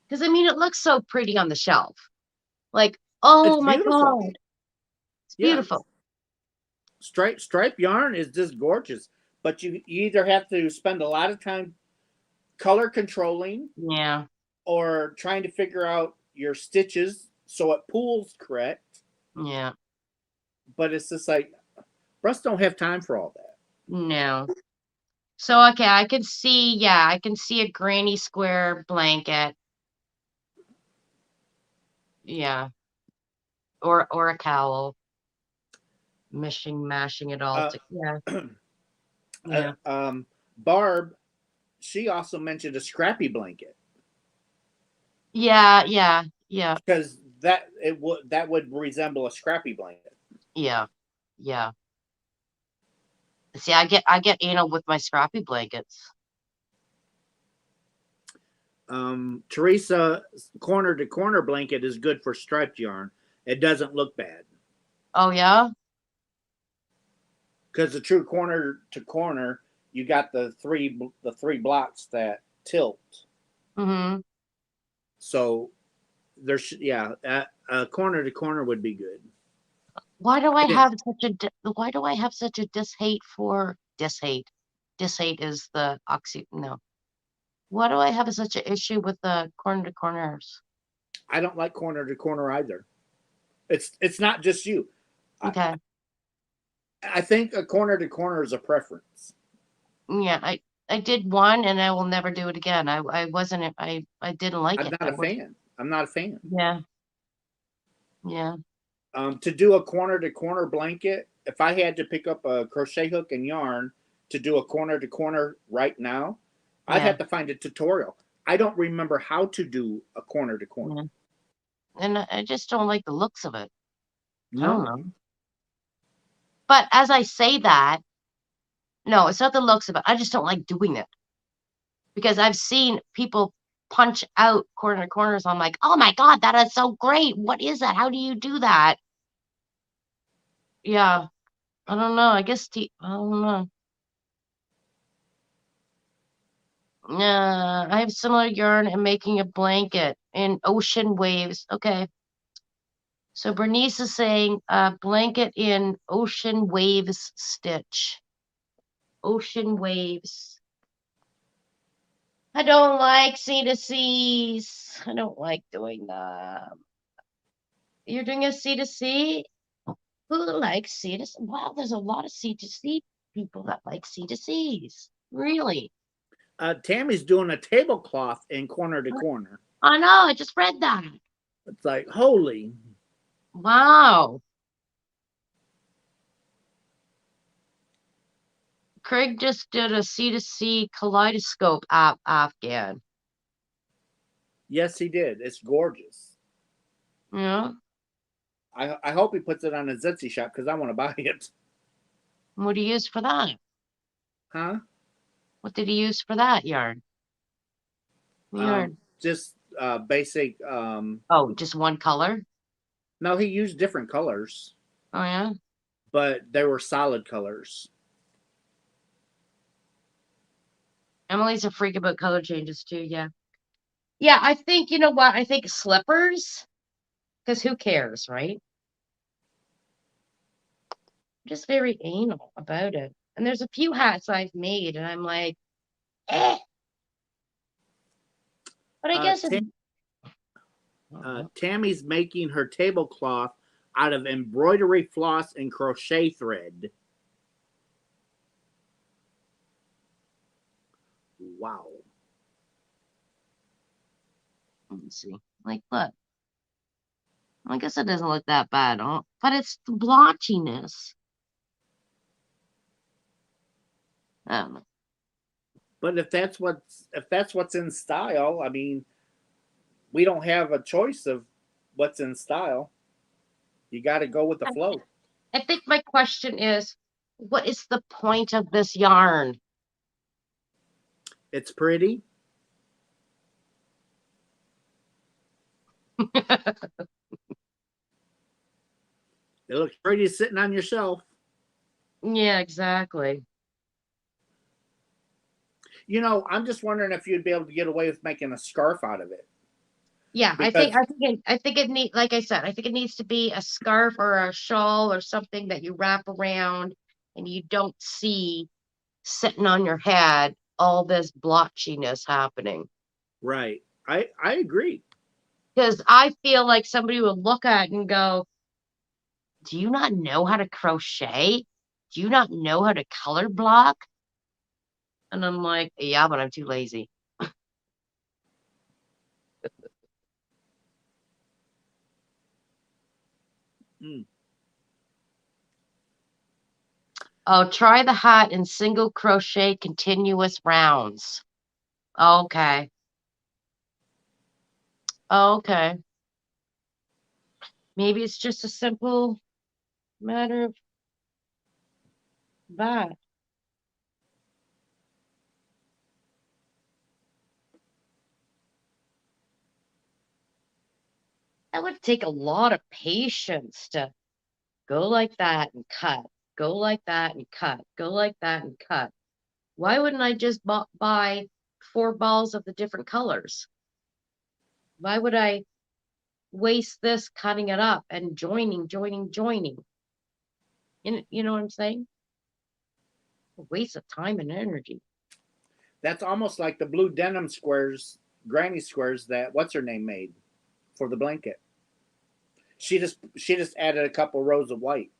Because I mean it looks so pretty on the shelf. Like, It's oh my beautiful. God, it's Yeah, beautiful. stripe yarn is just gorgeous. But you either have to spend a lot of time color controlling Yeah, or trying to figure out your stitches so it pulls correct. yeah, But it's just like Russ don't have time for all that. no. So okay, I can see, yeah, I can see a granny square blanket. Yeah. Or a cowl. Mashing it all Uh, together. Yeah. Yeah. Barb, she also mentioned a scrappy blanket Yeah, yeah, yeah, because that would resemble a scrappy blanket. yeah, yeah. See, I get anal with my scrappy blankets. Teresa, corner to corner blanket is good for striped yarn. It doesn't look bad Oh yeah? because the true corner to corner, you got the three blocks that tilt. Mm-hmm. So there's yeah, corner to corner would be good. Why do I It is. have why do I have such a dishate for dishate? Dishate is the oxy no. Why do I have such an issue with the corner to corners? I don't like corner to corner either. It's not just you. Okay. I think a corner to corner is a preference. Yeah, I did one and I will never do it again. I wasn't I didn't like I'm it. not a fan. I'm not a fan. Yeah. Yeah. To do a corner to corner blanket, if I had to pick up a crochet hook and yarn to do a corner to corner right now, I'd Yeah. have to find a tutorial. I don't remember how to do a corner to corner. Yeah. And I just don't like the looks of it. I don't No, know. But as I say that, no, it's not the looks of it. I just don't like doing it because I've seen people punch out corners. I'm like, oh my God, that is so great. What is that? How do you do that? Yeah, I don't know. I don't know. I have similar yarn and making a blanket in ocean waves. Okay. So Bernice is saying blanket in ocean waves stitch. Ocean waves I don't like C2Cs. I don't like doing that. You're doing a C2C? Who likes C2C? Wow, there's a lot of C2C people that like C2Cs. Really? Tammy's doing a tablecloth in corner to corner. I know, I just read that. It's like, holy. Wow. Craig just did a C2C kaleidoscope app Afghan. Yes, he did. It's gorgeous. Yeah. I hope he puts it on his Etsy shop because I want to buy it. What do you use for that? Huh? What did he use for that yarn? Yarn. Just basic. Oh, just one color? No, he used different colors, Oh, yeah? but they were solid colors. Emily's a freak about color changes too, yeah. Yeah, I think, you know what? I think slippers, because who cares, right? I'm just very anal about it. And there's a few hats I've made, and I'm like, eh. But I guess it's. Tammy's making her tablecloth out of embroidery floss and crochet thread. Wow. Let me see. Like, look. I guess it doesn't look that bad, huh? But it's the blotchiness. I don't know. But if that's what's in style, I mean, we don't have a choice of what's in style. You got to go with the flow. I think my question is, what is the point of this yarn? It's pretty. It looks pretty sitting on your shelf. Yeah, exactly. You know, I'm just wondering if you'd be able to get away with making a scarf out of it. Yeah, Because I think it need, like I said, I think it needs to be a scarf or a shawl or something that you wrap around and you don't see sitting on your head all this blotchiness happening. right. I agree. Because I feel like somebody would look at it and go, do you not know how to crochet? Do you not know how to color block? And I'm like, yeah, but I'm too lazy. Mm. Oh, try the hat in single crochet continuous rounds. Okay. Okay. Maybe it's just a simple matter of that. That would take a lot of patience to go like that and cut, go like that and cut, go like that and cut. Why wouldn't I just buy 4 balls of the different colors? Why would I waste this cutting it up and joining? You know what I'm saying? A waste of time and energy. That's almost like the blue denim squares, granny squares that what's her name made for the blanket. She just added a couple rows of white.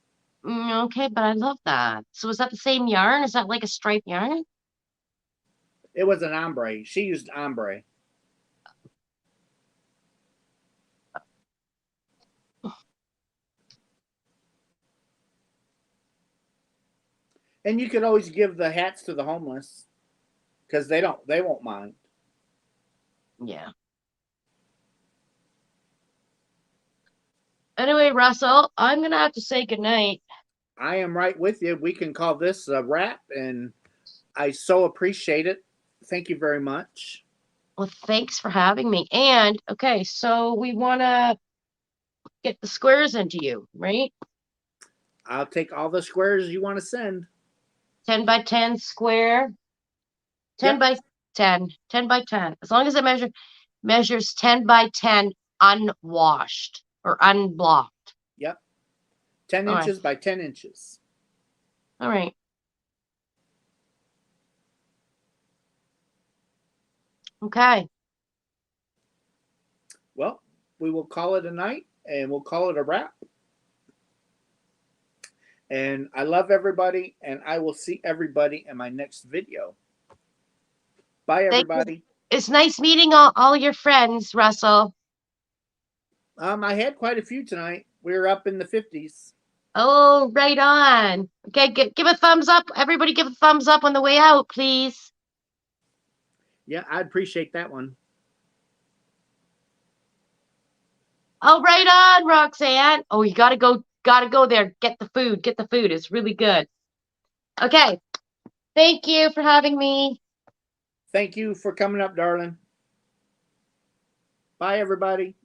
Okay, but I love that. So is that the same yarn? Is that like a striped yarn? It was an ombre. She used ombre. And you could always give the hats to the homeless because they won't mind. Yeah. Anyway, Russell, I'm gonna have to say goodnight. I am right with you. We can call this a wrap, and I so appreciate it. Thank you very much. Well, thanks for having me. And okay, so we want to get the squares into you, right? I'll take all the squares you want to send. 10 by 10 square, 10 Yep. by 10, 10 by 10. As long as it measures 10 by 10 unwashed or unblocked. Yep. 10 All right. inches by 10 inches. All right. Okay. Well, we will call it a night and we'll call it a wrap. And I love everybody, and I will see everybody in my next video. Bye, Thank you. everybody. It's nice meeting all your friends, Russell. I had quite a few tonight. We were up in the 50s. Oh, right on. Okay, give a thumbs up. Everybody give a thumbs up on the way out, please. Yeah, I'd appreciate that one. Oh, right on, Roxanne. Oh, you gotta go there. Get the food. Get the food. It's really good. Okay. Thank you for having me. Thank you for coming up, darling. Bye, everybody.